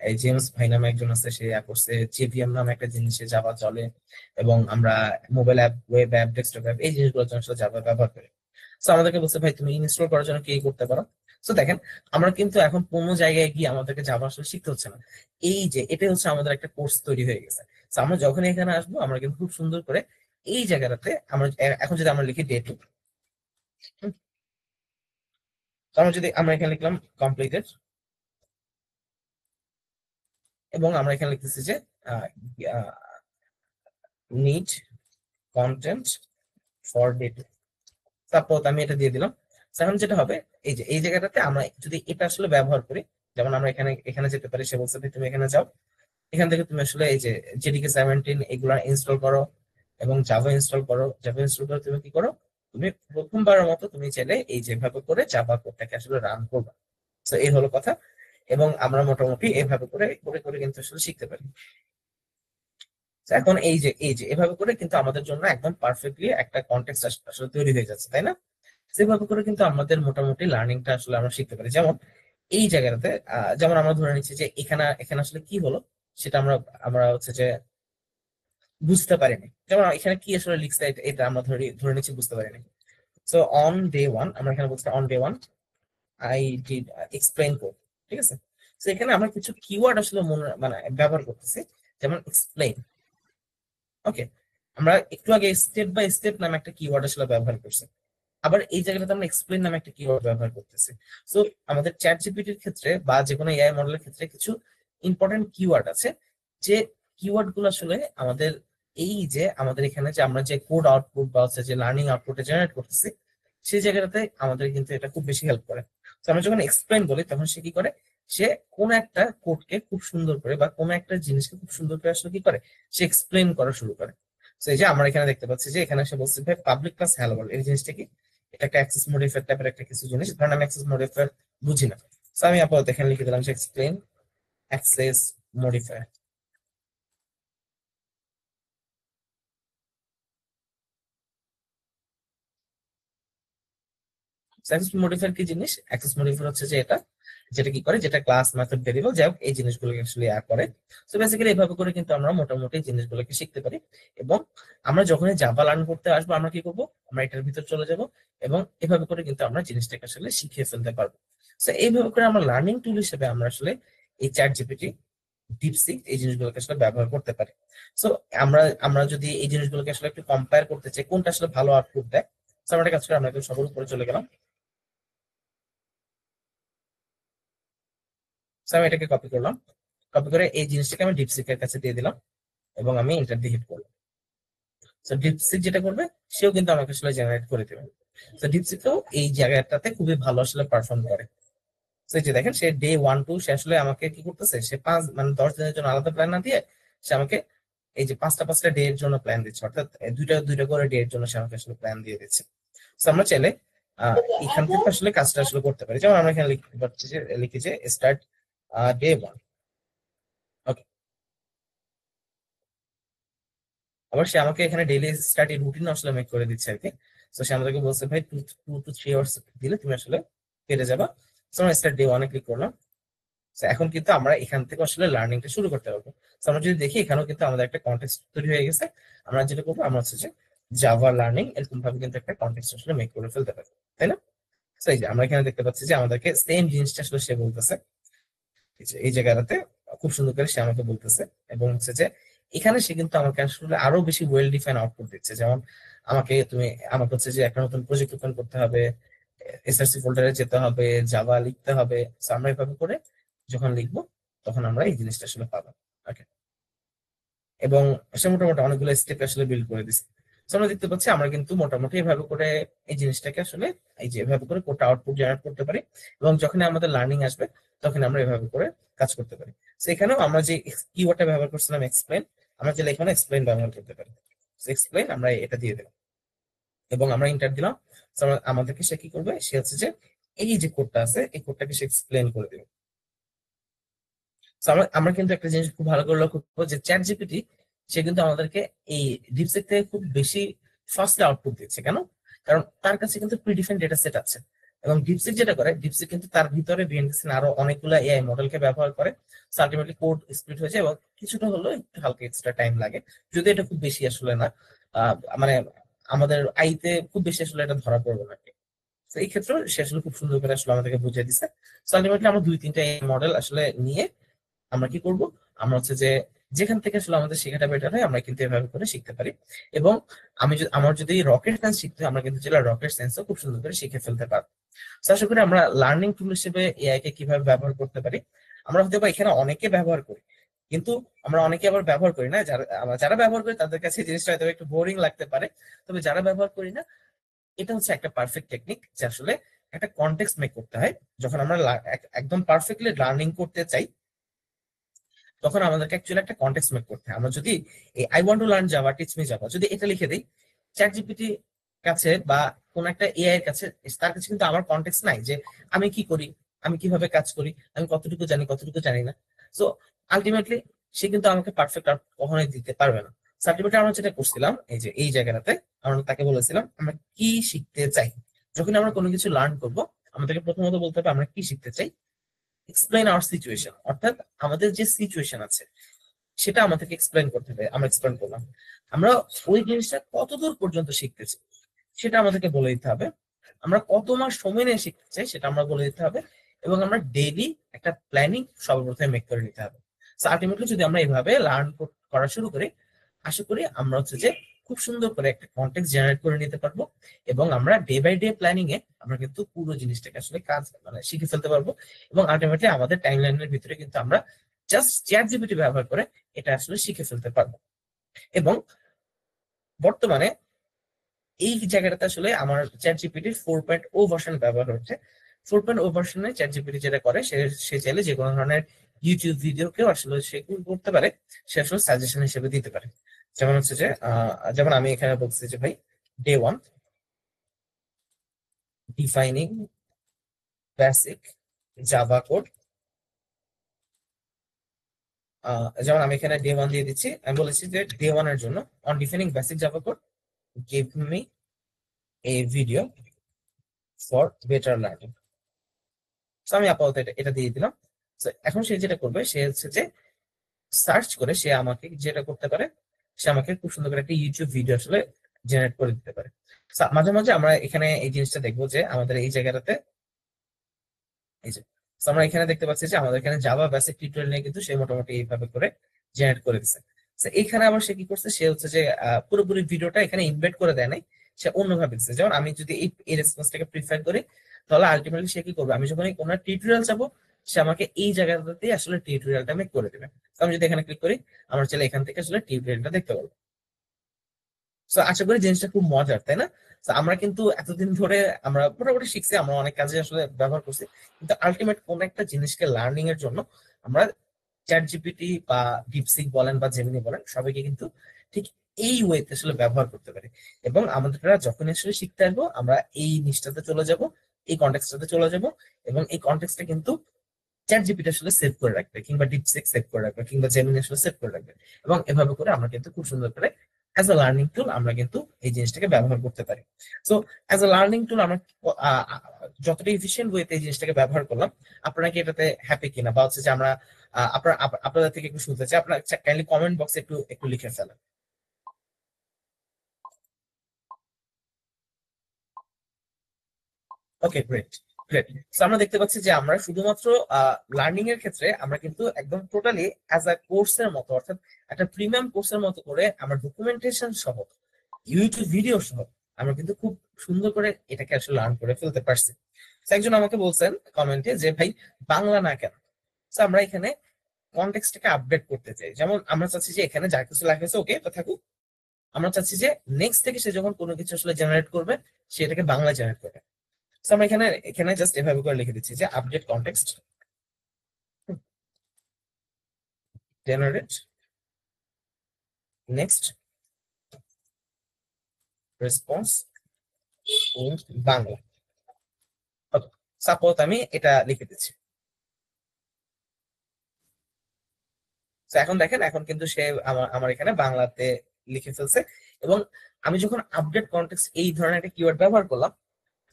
এই জেমস ভাই নামে একজন আছে, সে করছে জেভিএম নামে একটা জিনিসে জাভা চলে, এবং আমরা mobile app, web app, desktop app এই জিনিসগুলোর জন্য আসলে জাভা ব্যবহার করি। সো আমাদেরকে বলছে ভাই তুমি ইনস্টল করার জন্য কি করতে পারো। সো দেখেন, আমরা কিন্তু এখন কোনো জায়গায় গিয়ে আমাদেরকে জাভা আসলে শিখতে হচ্ছে না। এই যে এটাই হচ্ছে আমাদের একটা কোর্স তৈরি হয়ে গেছে। সো আমরা যখন এখানে আসবো, আমরা কিন্তু খুব সুন্দর করে এই জায়গাটাতে আমরা এখন যদি আমরা লিখি ডে 2, আমরা যদি আমরা এখানে লিখলাম কমপ্লিটেড, এবং আমরা এখানে লিখতেছি যে নিড কন্টেন্ট ফর ডে 2, তারপর আমি এটা দিয়ে দিলাম। So, এখন যেটা হবে, এই যে এই জায়গাটাতে আমরা যদি এটা আসলে ব্যবহার করি, যেমন আমরা এখানে এখানে যেতে পারি, সে বলছে যে তুমি এখানে যাও, এখান থেকে তুমি আসলে এই যে জেডিকে 17 এগুলা ইনস্টল করো, এবং জাভা ইনস্টল করো। জাভা ইনস্টল করে তুমি কি করো, তুমি প্রথমবারের মতো তুমি চাইলে এই যেভাবে করে জাভা কোডটাকে আসলে রান করবে। তো এই হলো কথা, এবং আমরা মোটামুটি এভাবে করে করে করে কিন্তু আসলে শিখতে পারি। তো এখন এই যে এভাবে করে কিন্তু আমাদের জন্য একদম পারফেক্টলি একটা কন্টেক্সট আসলে তৈরি হয়ে যাচ্ছে, তাই না? সেভাবে করে কিন্তু আমাদের মোটামুটি লার্নিংটা আসলে আমরা শিখতে পারি। যেমন এই জায়গাটাতে যেমন আমরা ধরে নিচ্ছি যে এখানে এখানে আসলে কি হলো, সেটা আমরা আমরা হচ্ছে যে বুঝতে পারিনি। যেমন এখানে কি আসলে লিখছে, এটা আমরা ধরে নিচ্ছি বুঝতে পারিনি। সো অন ডে 1, আমরা এখানে বলছি on day 1 I did explain code, ঠিক আছে? তো এখানে আমরা কিছু কিওয়ার্ড আসলে মানে ব্যবহার করতেছি, যেমন এক্সপ্লেইন। ওকে, আমরা একটু আগে স্টেপ বাই স্টেপ নামে একটা কিওয়ার্ড আসলে ব্যবহার করছি। আবার এই জায়গাটাতে আমরা এক্সপ্লেইন নামে একটা কিওয়ার্ড ব্যবহার করতেছি। সো আমাদের চ্যাট জিপিটির ক্ষেত্রে বা যে কোনো এআই মডেলের ক্ষেত্রে কিছু ইম্পর্টেন্ট কিওয়ার্ড আছে, যে কিওয়ার্ড গুলো আসলে আমাদের এই যে আমাদের এখানে যে আমরা যে কোড আউটপুট বা হচ্ছে যে লার্নিং আউটপুটে জেনারেট করতেছি, সেই জায়গাটাতে আমাদের কিন্তু এটা খুব বেশি হেল্প করে। তো আমরা যখন এক্সপ্লেইন বলি, তখন সে কি করে, সে কোন একটা কোডকে খুব সুন্দর করে বা কোন একটা জিনিসকে খুব সুন্দর করে আসলে কি করে, সে এক্সপ্লেইন করা শুরু করে। তো এই যে আমরা এখানে দেখতে পাচ্ছি যে এখানে সে বলছে ভাই পাবলিক ক্লাস হ্যালো ওয়ার্ল্ড, এই জিনিসটা কি, এটা একটা অ্যাক্সেস মডিফায়ার টাইপের একটা কিছু জিনিস, ধরেন আমি অ্যাক্সেস মডিফায়ার বুঝি না। তো আমি আপাতত এখানে লিখে দিলাম যে explain access modifier. Access modifier কি জিনিস? অ্যাক্সেস মডিফায়ার হচ্ছে যে এটা যেটা কি করে, যেটা ক্লাস মেথড ভেরিয়েবল যাই হোক এই জিনিসগুলোকে আসলে করে। তো বেসিক্যালি এইভাবে করে কিন্তু আমরা মোটামুটি জিনিসগুলোকে শিখতে পারি, এবং আমরা যখনই জাভা লার্ন করতে আসবো, আমরা কি করবো, আমরা এটার ভিতর চলে যাব, এবং এভাবে করে কিন্তু আমরা জিনিসটাকে আসলে শিখিয়ে ফেলতে পারবো। তো এইভাবে করে আমরা লার্নিং টুল হিসেবে আমরা আসলে এই চ্যাট জিপিটি, ডিপসিক এই জিনিসগুলোকে আসলে ব্যবহার করতে পারি। সো আমরা আমরা যদি এই জিনিসগুলোকে আসলে একটু কম্পেয়ার করতে চাই, কোনটা আসলে ভালো আউটপুট দেয়, তো আমরা একটা কাজ করে আমরা একটু সবার উপরে চলে গেলাম। So, আমি এটাকে কপি করলাম, কপি করে এই জিনিসটাকে আমি ডিপসিকের কাছে দিয়ে দিলাম, এবং আমি এন্টার দিয়ে হিট করলাম। তো ডিপসিক যেটা করবে, সেও কিন্তু আমাকে আসলে জেনারেট করে দেবে। তো ডিপসিকও এই জায়গাটাতে খুবই ভালো আসলে পারফর্ম করে। তো এই যে দেখেন, সে ডে 1 2 সে আসলে আমাকে কি করতেছে, সে 10 দিনের জন্য আলাদা প্ল্যান না দিয়ে সে আমাকে এই যে পাঁচটা ডে এর জন্য প্ল্যান দিচ্ছে, অর্থাৎ দুইটা দুইটা করে ডে এর জন্য সে আমাকে আসলে প্ল্যান দিয়ে দিচ্ছে। তো আমরা চাইলে এখান থেকে আসলে কাজটা আসলে করতে পারি। যেমন আমরা এখানে লিখতে পারছি যে লিখি যে স্টার্ট ডে 1। ওকে, আবার সে আমাকে এখানে ডেইলি স্টাডি রুটিন আসলে মেক করে দিচ্ছে আর কি। তো সে আমাদেরকে বলছে ভাই 2 to 3 আওয়ার্স দিলে তুমি আসলে পেরে যাবা। তো আমরা স্টার্ট ডে 1 ক্লিক করলাম। তো এখন কিন্তু আমরা এখান থেকে আসলে লার্নিংটা শুরু করতে পারবো। তো আমরা যদি দেখি, এখানেও কিন্তু আমাদের একটা কন্টেক্সট তৈরি হয়ে গেছে। আমরা যেটা করবো, আমরা হচ্ছে যে জাভা লার্নিং এরকম ভাবে কিন্তু একটা কন্টেক্সট আসলে মেক করে ফেলতে পারি, তাই না? তো এই যে আমরা এখানে দেখতে পাচ্ছি যে আমাদেরকে সেম জিনিসটা আসলে সে বলতেছে, এই জায়গাটাতে খুব সুন্দর করে সে আমাকে বলতেছে, এবং হচ্ছে যে এখানে সে কিন্তু আমাকে আসলে আরো বেশি ওয়েল ডিফাইন আউটপুট দিচ্ছে। যেমন আমাকে হচ্ছে যে একটা নতুন প্রজেক্ট ওপেন করতে হবে, এসআরসি ফোল্ডারে যেতে হবে, জাভা লিখতে হবে। So, আমরা এভাবে করে যখন লিখবো, তখন আমরা এই জিনিসটা আসলে পাবো। ওকে, এবং সে মোটামুটি অনেকগুলো স্টেপ আসলে বিল্ড করে দিচ্ছে। So, আমরা দেখতে পাচ্ছি আমরা কিন্তু মোটামুটি এভাবে করে এই জিনিসটাকে আসলে এই যে এভাবে করে কোডটা আউটপুট জেনারেট করতে পারি, এবং যখন আমাদের লার্নিং আসবে, তখন আমরা এভাবে করে কাজ করতে পারি। তো এখানেও আমরা যে কিওয়ার্ডটা ব্যবহার করছিলাম এক্সপ্লেন, আমরা চাইলে এখানে এক্সপ্লেন ব্যবহার করতে পারি। এক্সপ্লেন আমরা এটা দিয়ে দিলাম, এবং আমরা ইন্টার দিলাম। So, আমাদেরকে সে কি করবে, সে হচ্ছে যে এই যে কোডটা আছে, এই কোডটাকে সে এক্সপ্লেন করে দেবে। So আমরা কিন্তু একটা জিনিস খুব ভালো করে লক্ষ্য করবো যে চ্যাট জিপিটি সে কিন্তু আমাদেরকে এই ডিপসিক থেকে খুব বেশি ফাস্ট আউটপুট দিচ্ছে। কেন? কারণ তার কাছে কিন্তু প্রিডিফাইন্ড ডেটা সেট আছে, এবং ডিপসিক যেটা করে, ডিপসিক কিন্তু তার ভিতরে বিএনএসএন আরো অনেকগুলো এআই মডেলকে ব্যবহার করে। আলটিমেটলি কোড স্প্লিট হয়েছে, এবং কিছুটা হলো একটু হালকা এক্সট্রা টাইম লাগে, যদি এটা খুব বেশি আসলে না, মানে আমাদের আইতে খুব বেশি আসলে এটা ধরা পড়বে না। তো এই ক্ষেত্রে সে আসলে খুব সুন্দর করে আসলে আমাদেরকে বুঝিয়ে দিচ্ছে। আলটিমেটলি আমরা 2-3টা মডেল আসলে নিয়ে আমরা কি করব, আমরা হচ্ছে যে যেখান থেকে আসলে আমাদের শেখাটা বেটার হয় আমরা কিন্তু এভাবে করে শিখতে পারি। এবং আমার যদি রকেট সায়েন্স শিখতে হয়, আমরা কিন্তু যেটা রকেট সায়েন্সও খুব সুন্দর করে শিখে ফেলতে পারবো। তো আশা করি আমরা লার্নিং টুল হিসেবে এআই কে কিভাবে ব্যবহার করতে পারি। আমরা হয়তো বা এখানে অনেকে ব্যবহার করি, কিন্তু আমরা অনেকে আবার ব্যবহার করি না। যারা ব্যবহার করি তাদের কাছে এই জিনিসটা হয়তো একটু বোরিং লাগতে পারে, তবে যারা ব্যবহার করি না, এটা হচ্ছে একটা পারফেক্ট টেকনিক যে আসলে একটা কনটেক্সট মেক করতে হয়। যখন আমরা একদম পারফেক্টলি লার্নিং করতে চাই, তখন আমাদেরকে অ্যাকচুয়ালি একটা কনটেক্সট মেক করতে হয়। আমরা যদি এই I want to learn Java, teach me Java যদি এটা লিখে দিই চ্যাট জিপিটি কাছে বা কোন একটা এআই এর কাছে, তার কাছে কিন্তু আমার কনটেক্সট নাই যে আমি কি করি, আমি কিভাবে কাজ করি, আমি কতটুকু জানি কতটুকু জানি না। সো আলটিমেটলি সে কিন্তু আমাকে পারফেক্ট আউট কখনোই দিতে পারবে না। সার্টিফিকেট আমরা যেটা করছিলাম এই যে এই জায়গাটাতে, আমরা তাকে বলেছিলাম আমরা কি শিখতে চাই। যখন আমরা কোনো কিছু লার্ন করব, আমাদেরকে প্রথমত বলতে হবে আমরা কি শিখতে চাই। এক্সপ্লেইন আওয়ার সিচুয়েশন, অর্থাৎ আমাদের যে সিচুয়েশন আছে সেটা আমাদেরকে এক্সপ্লেইন করতে হবে। আমরা এক্সপ্লেইন করলাম আমরা ওই জিনিসটা কতদূর পর্যন্ত শিখতেছি সেটা আমাদেরকে বলে দিতে হবে। আমরা কত মাস সময় নিয়ে শিখতে চাই সেটা আমরা বলে দিতে হবে, এবং আমরা ডেইলি একটা প্ল্যানিং সর্বপ্রথমে মেক করে নিতে হবে। আলটিমেটলি যদি আমরা এইভাবে লার্ন করা শুরু করি, আশা করি আমরা হচ্ছে যে খুব সুন্দর করে একটা কন্টেক্ট জেনারেট করে নিতে পারবো, এবং আমরা ডে বাই ডে প্ল্যানিং এ আমরা কিন্তু পুরো জিনিসটাকে আসলে কাজ মানে শিখে ফেলতে পারবো। এবং আলটিমেটলি আমাদের টাইম লাইনের ভিতরে কিন্তু আমরা জাস্ট চ্যাট জিপিটি ব্যবহার করে এটা আসলে শিখে ফেলতে পারবো। এবং বর্তমানে এই জায়গাটাতে আসলে আমার চ্যাট জিপিটির 4.0 ভার্সন ব্যবহার হচ্ছে। 4.0 ভার্সনে চ্যাট জিপিটি যেটা করে, সে চাইলে যে কোনো ধরনের ইউটিউব ভিডিওকেও আসলে সে কি করতে পারে, সে আসলে সাজেশন হিসেবে দিতে পারে। যেমন হচ্ছে যে যেমন আমি এখানে বলছি যে ভাই day 1 defining basic Java code. যেমন আমি এখানে ডে 1 দিয়ে দিচ্ছি, আমি বলেছি যে ডে 1 এর জন্য on defining basic Java code give me a video for better learning. আমি আপাতত এটা দিয়ে দিলাম। So, এখন সে যেটা করবে সে হচ্ছে যে সার্চ করে সে আমাকে যেটা করতে পারে, সে আমাকে খুব সুন্দর করে একটা ইউটিউব ভিডিও আসলে জেনারেট করে দিতে পারে। মাঝে মাঝে আমরা এখানে এই জিনিসটা দেখবো যে আমাদের এই জায়গাটাতে এই যে আমরা এখানে দেখতে পাচ্ছি যে আমাদের এখানে জাভা বেসিক টিউটোরিয়াল নিয়ে কিন্তু সে মোটামুটি এইভাবে করে জেনারেট করে দিচ্ছে। এইখানে আবার সে কি করছে, সে হচ্ছে যে পুরোপুরি ভিডিওটা এখানে ইনভেট করে দেয় নাই, সে অন্যভাবে দিচ্ছে। যেমন আমি যদি এই রেসপন্সটাকে প্রিফার করি, তাহলে আলটিমেটলি সে কি করবে, আমি যখন কোনো টিউটোরিয়াল চাবো সে আমাকে এই জায়গাটাতেই আসলে টিউটোরিয়ালটা মেক করে দেবে। আমি যদি এখানে ক্লিক করি, আমরা চাইলে এখান থেকে আসলে টিউটোরিয়ালটা দেখতে পারবো। আশা করি জিনিসটা খুব মজার, তাই না? আমরা কিন্তু এতদিন ধরে আমরা মোটামুটি শিখছি, আমরা অনেক কাজে আসলে ব্যবহার করছি, কিন্তু আলটিমেট কোন একটা জিনিসকে লার্নিং এর জন্য আমরা চ্যাট জিপিটি বা ডিপসিক বলেন বা জেমিনি বলেন সবাইকে কিন্তু ঠিক এই ওয়েতে আসলে ব্যবহার করতে পারি। এবং আমাদের যখন আসলে শিখতে আসবো আমরা এই নিচটাতে চলে যাব, এই কন্টেক্সটাতে চলে যাব, এবং এই কন্টেক্সটা কিন্তু চ্যাট জিপিটি আসলে সেভ করে রাখবে, কিংবা ডিপসিক সেভ করে রাখবে, কিংবা জেমিনি আসলে সেভ করে রাখবে। এবং এভাবে করে আমরা কিন্তু খুব সুন্দর করে অ্যাজ এ লার্নিং টুল আমরা কিন্তু এই জিনিসটাকে ব্যবহার করতে পারি। সো অ্যাজ এ লার্নিং টুল আমরা যতটা ইফিসিয়েন্ট ওয়েতে এই জিনিসটাকে ব্যবহার করলাম, আপনারা কি এটাতে হ্যাপি কিনা, বা হচ্ছে যে আমরা আপনাদের থেকে একটু শুনতে চাই। আপনারা কাইন্ডলি কমেন্ট বক্সে একটু একটু লিখে ফেলেন। ওকে, গ্রেট গ্রেট। আমরা দেখতে পাচ্ছি যে আমরা শুধুমাত্র লার্নিং এর ক্ষেত্রে আমরা কিন্তু একদম টোটালি অ্যাজ আ কোর্সের মতো, অর্থাৎ একটা প্রিমিয়াম কোর্সের মতো করে আমরা ডকুমেন্টেশন সহ ইউটিউব ভিডিও সহ আমরা কিন্তু খুব সুন্দর করে এটাকে আসলে লার্ন করে ফেলতে পারছি। একজন আমাকে বলছেন কমেন্টে যে ভাই বাংলা না কেন। আমরা এখানে কনটেক্সটটাকে আপডেট করতে চাই। যেমন আমরা চাচ্ছি যে এখানে যা কিছু লেখা আছে ওকে তো থাকুক, আমরা চাচ্ছি যে নেক্সট থেকে সে যখন কোনো কিছু আসলে জেনারেট করবে সেটাকে বাংলা জেনারেট করবে। আমরা এখানে এখানে জাস্ট এভাবে করে লিখে দিচ্ছি যে update context generate next response in Bangla. Suppose আমি এটা লিখে দিচ্ছি। তো এখন দেখেন, এখন কিন্তু সে আমার আমার এখানে বাংলাতে লিখে ফেলছে। এবং আমি যখন আপডেট কনটেক্সট এই ধরনের একটা কিওয়ার্ড ব্যবহার করলাম,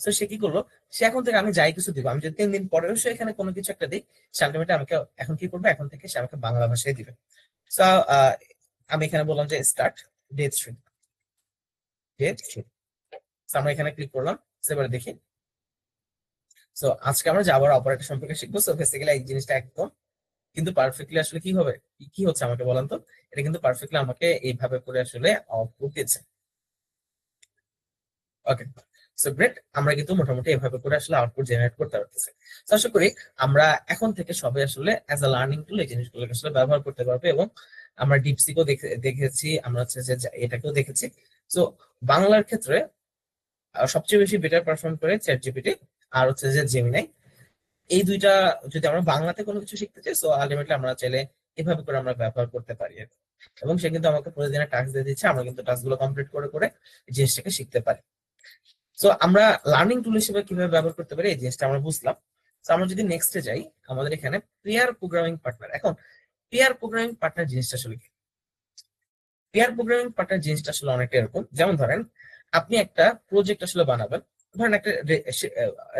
তো সে কি করলো, সে এখন থেকে আমি যাই কিছু দিব, আমি যদি 3 দিন পরেও সে এখানে কোনো কিছু একটা দিই, সে আলটিমেটলি আমাকে এখন কি করবে, এখন থেকে সে আমাকে বাংলা ভাষায় দিবে। সো আমি এখানে বললাম যে স্টার্ট ডে 3, ডে 3। আমরা এখানে ক্লিক করলাম, এবারে দেখি। সো আজকে আমরা জাভার অপারেটর সম্পর্কে শিখবো। সো বেসিক্যালি এই জিনিসটা একদম কিন্তু পারফেক্টলি আসলে কি হবে, কি হচ্ছে আমাকে বলেন তো। এটা কিন্তু পারফেক্টলি আমাকে এইভাবে করে আসলে আউটপুট দিচ্ছে। ওকে, সো গ্রেট, আমরা কিন্তু মোটামুটি এভাবে করে আসলে আউটপুট জেনারেট করতে পারতেছি। তো আশা করি আমরা এখন থেকে সবাই আসলে অ্যাজ আ লার্নিং টুল এই জিনিসগুলোকে আসলে ব্যবহার করতে পারবে। এবং আমরা ডিপসিকও দেখেছি, আমরা হচ্ছে যে এটাকেও দেখেছি। তো বাংলার ক্ষেত্রে সবচেয়ে বেশি বেটার পারফর্ম করে চ্যাট জিপিটি আর হচ্ছে যে জেমিনাই। এই দুইটা যদি আমরা বাংলাতে কোনো কিছু শিখতে চাই, সো আলটিমেটলি আমরা চাইলে এভাবে করে আমরা ব্যবহার করতে পারি আর কি। এবং সে কিন্তু আমাকে প্রতিদিনের টাস্ক দিয়ে দিচ্ছে, আমরা কিন্তু টাস্ক গুলো কমপ্লিট করে করে এই জিনিসটাকে শিখতে পারি। সো আমরা লার্নিং টুল হিসেবে কিভাবে ব্যবহার করতে পারি এই জিনিসটা আমরা বুঝলাম। তো আমরা যদি নেক্সটে যাই, আমাদের এখানে পেয়ার প্রোগ্রামিং পার্টনার। এখন পেয়ার প্রোগ্রামিং পার্টনার জিনিসটা আসলে কি? পেয়ার প্রোগ্রামিং পার্টনার জিনিসটা আসলে অনেকটা এরকম, যেমন ধরেন আপনি একটা প্রজেক্ট আসলে বানাবেন, ধরেন একটা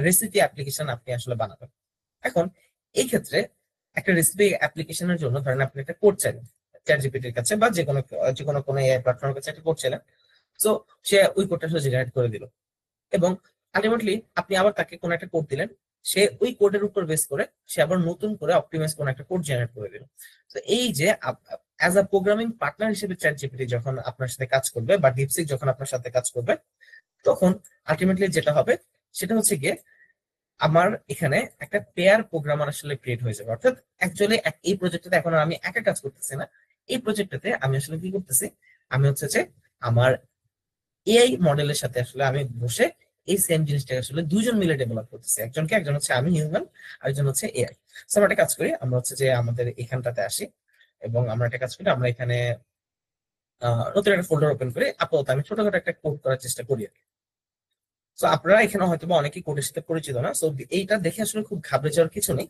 রেসিপি অ্যাপ্লিকেশন আপনি আসলে বানাবেন। এখন এই ক্ষেত্রে একটা রেসিপি অ্যাপ্লিকেশনের জন্য ধরেন আপনি একটা কোড চাইলেন চ্যাট জিপিটির কাছে বা যে কোনো কোনো এআই প্ল্যাটফর্মের কাছে একটা কোড চাইলেন। সো সে ওই কোডটা আসলে জেনারেট করে দিল। এবং আলটিমেটলি আপনি আবার তাকে কোনো একটা কোড দিলেন, সে ওই কোডের উপর বেস করে সে আবার নতুন করে অপটিমাইজ কোনো একটা কোড জেনারেট করে দিল। তো এই যে অ্যাজ আ প্রোগ্রামিং পার্টনার হিসেবে চ্যাট জিপিটি যখন আপনার সাথে কাজ করবে বা ডিপসিক যখন আপনার সাথে কাজ করবে, তখন আলটিমেটলি যেটা হবে সেটা হচ্ছে গিয়ে আমার এখানে একটা পেয়ার প্রোগ্রামার আসলে ক্রিয়েট হয়ে যাবে। অর্থাৎ অ্যাকচুয়ালি এই প্রজেক্টটাতে এখন আর আমি একা কাজ করতেছি না, এই প্রজেক্টটাতে আমি আসলে কি করতেছি, আমি হচ্ছে যে আমার এআই মডেলের সাথে আসলে আমি বসে এই সেম জিনিসটাকে আসলে দুজন মিলে ডেভেলপ করতেছি। একজন হচ্ছে আমি হিউম্যান, আরেকজন হচ্ছে এআই। সো আমরা একটা কাজ করি, আমরা হচ্ছে যে আমাদের এখানটাতে আসি এবং আমরা একটা কাজ করি, আমরা এখানে নতুন একটা ফোল্ডার ওপেন করে আপাতত আমি ছোটখাটো একটা কোড করার চেষ্টা করি আর কি। তো আপনারা এখানে হয়তো বা অনেকেই কোডের সাথে পরিচিত না, সো এইটা দেখে আসলে খুব ঘাবড়ে যাওয়ার কিছু নেই।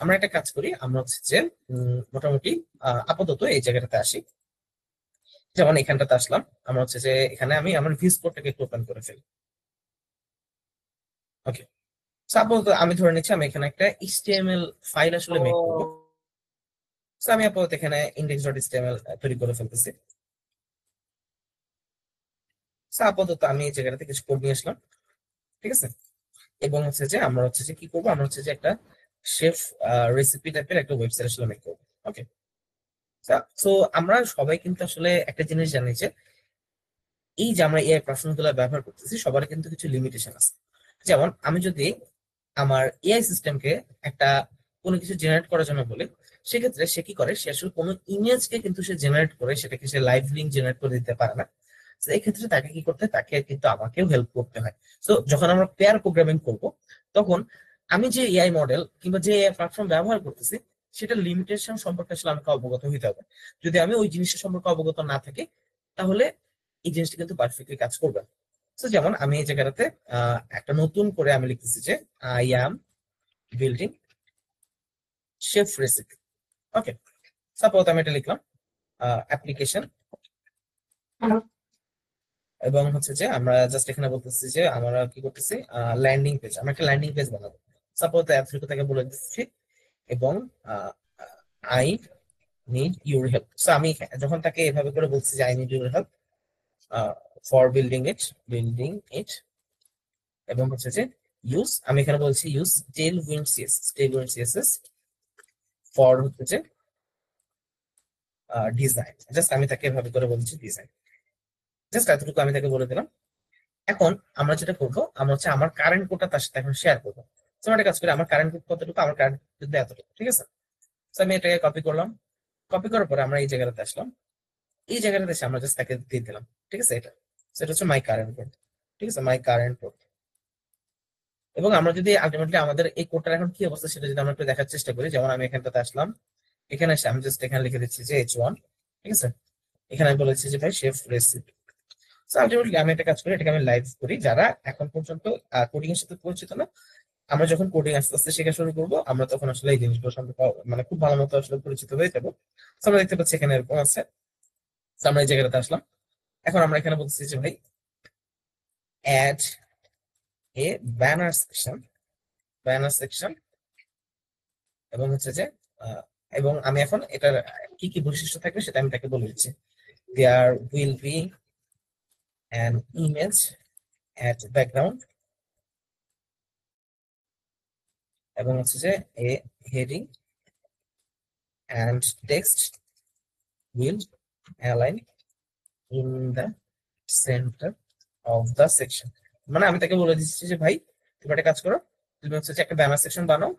আমরা একটা কাজ করি, আমরা হচ্ছে যে মোটামুটি আপাতত এই জায়গাটাতে আসি। যেমন এখানটাতে আসলাম, আমরা হচ্ছে যে এখানে আমি আমার ভিউজ কোডটাকে একটু ওপেন করে ফেলি। ওকে, আপাতত আমি ধরে নিচ্ছি আমি এখানে একটা HTML ফাইল আসলে মেক করবো। তো আমি আপাতত এখানে index.html তৈরি করে ফেলতেছি। তো আপাতত আমি এই জায়গাটাতে কিছু কোড নিয়ে আসলাম, ঠিক আছে। এবং হচ্ছে যে আমরা হচ্ছে যে কি করবো, আমরা হচ্ছে যে একটা শেফ রেসিপি টাইপের একটা ওয়েবসাইট আসলে মেক করবো। ওকে, তো আমরা সবাই কিন্তু আসলে একটা জিনিস জানি যে এই যে আমরা এআই প্ল্যাটফর্ম গুলো ব্যবহার করতেছি সবার কিন্তু কিছু লিমিটেশন আছে। যেমন আমি যদি আমার এআই সিস্টেমকে একটা কোনো কিছু জেনারেট করার জন্য বলি, সেক্ষেত্রে সে কি করে, সে আসলে কোনো ইমেজকে কিন্তু সে জেনারেট করে সেটাকে সে লাইভ লিঙ্ক জেনারেট করে দিতে পারে না। তো এই ক্ষেত্রে তাকে কি করতে হয়, তাকে কিন্তু আমাকেও হেল্প করতে হয়। তো যখন আমরা পেয়ার প্রোগ্রামিং করব, তখন আমি যে এআই মডেল কিংবা যে এআই প্ল্যাটফর্ম ব্যবহার করতেছি সেটার লিমিটেশন সম্পর্কে আসলে আমাকে অবগত হইতে হবে। যদি আমি ওই জিনিসটা সম্পর্কে অবগত না থাকি, তাহলে এই জিনিসটা কিন্তু পারফেক্টলি কাজ করবে না। তো যেমন আমি এই জায়গাটাতে একটা নতুন করে আমি লিখতেছি যে I am building chef recipe. Okay, suppose আমি এটা লিখলাম অ্যাপ্লিকেশন, এবং হচ্ছে যে আমরা জাস্ট এখানে বলতেছি যে আমরা কি করতেছি, ল্যান্ডিং পেজ, আমরা একটা ল্যান্ডিং পেজ বানাবো। সাপোজ অ্যাথলিকো থেকে বলে দিচ্ছি এবং I need your help. So আমি যখন তাকে এভাবে করে বলছি যে I need your help for building it, এবং হচ্ছে যে ইউজ, আমি এখানে বলছি ইউজ টেলউইন্ড সিএসএস ফর হচ্ছে যে ডিজাইন। জাস্ট আমি তাকে এভাবে করে বলছি ডিজাইন, জাস্ট এতটুকু আমি তাকে বলে দিলাম। এখন আমরা যেটা করবো, আমরা হচ্ছে আমার কারেন্ট কোডটা তার সাথে এখন শেয়ার করবো। তো আমরা একটা কাজ করি, আমার কারেন্ট কোড কতটুকু, আমার কারেন্ট কোড এতটুকু, ঠিক আছে। তো আমি এটাকে কপি করলাম, কপি করার পরে আমরা এই জায়গাটাতে আসলাম, এই জায়গাটাতে এসে আমরা জাস্ট তাকে দিয়ে দিলাম, ঠিক আছে। এটা সেটা হচ্ছে মাই কারেন্ট কোড, ঠিক আছে, মাই কারেন্ট কোড। এবং আমরা যদি আলটিমেটলি আমাদের এই কোডটার এখন কি অবস্থা সেটা যদি আমরা একটু দেখার চেষ্টা করি, যেমন আমি এখানটাতে আসলাম, এখানে এসে আমি জাস্ট এখানে লিখে দিচ্ছি যে H1, ঠিক আছে। এখানে আমি বলেছি যে ভাই শেফ রেসিপি। সো আলটিমেটলি আমি একটা কাজ করি, এটাকে আমি লাইভ করি। যারা এখন পর্যন্ত কোডিং এর সাথে পরিচিত না, আমরা যখন কোডিং আস্তে আস্তে শেখা শুরু করবো, আমরা তখন আসলে এই জিনিসগুলো সম্পর্কে মানে খুব ভালো মতো আসলে পরিচিত হয়ে যাবো। তো আমরা দেখতে পাচ্ছি এখানে এরকম আছে। তো আমরা এই জায়গাটাতে আসলাম। এখন আমরা এখানে বলতেছি যে ভাই অ্যাড এ ব্যানার সেকশন, এবং হচ্ছে যে এবং আমি এখন এটার কি কি বৈশিষ্ট্য থাকবে সেটা আমি তাকে বলে দিচ্ছি। There will be an image at background, এবং হচ্ছে যে a heading and text will align in the centre of the section. মানে আমি তাকে বলে দিচ্ছি যে ভাই তুমি একটা কাজ করো, তুমি হচ্ছে যে একটা ব্যানার সেকশন বানাও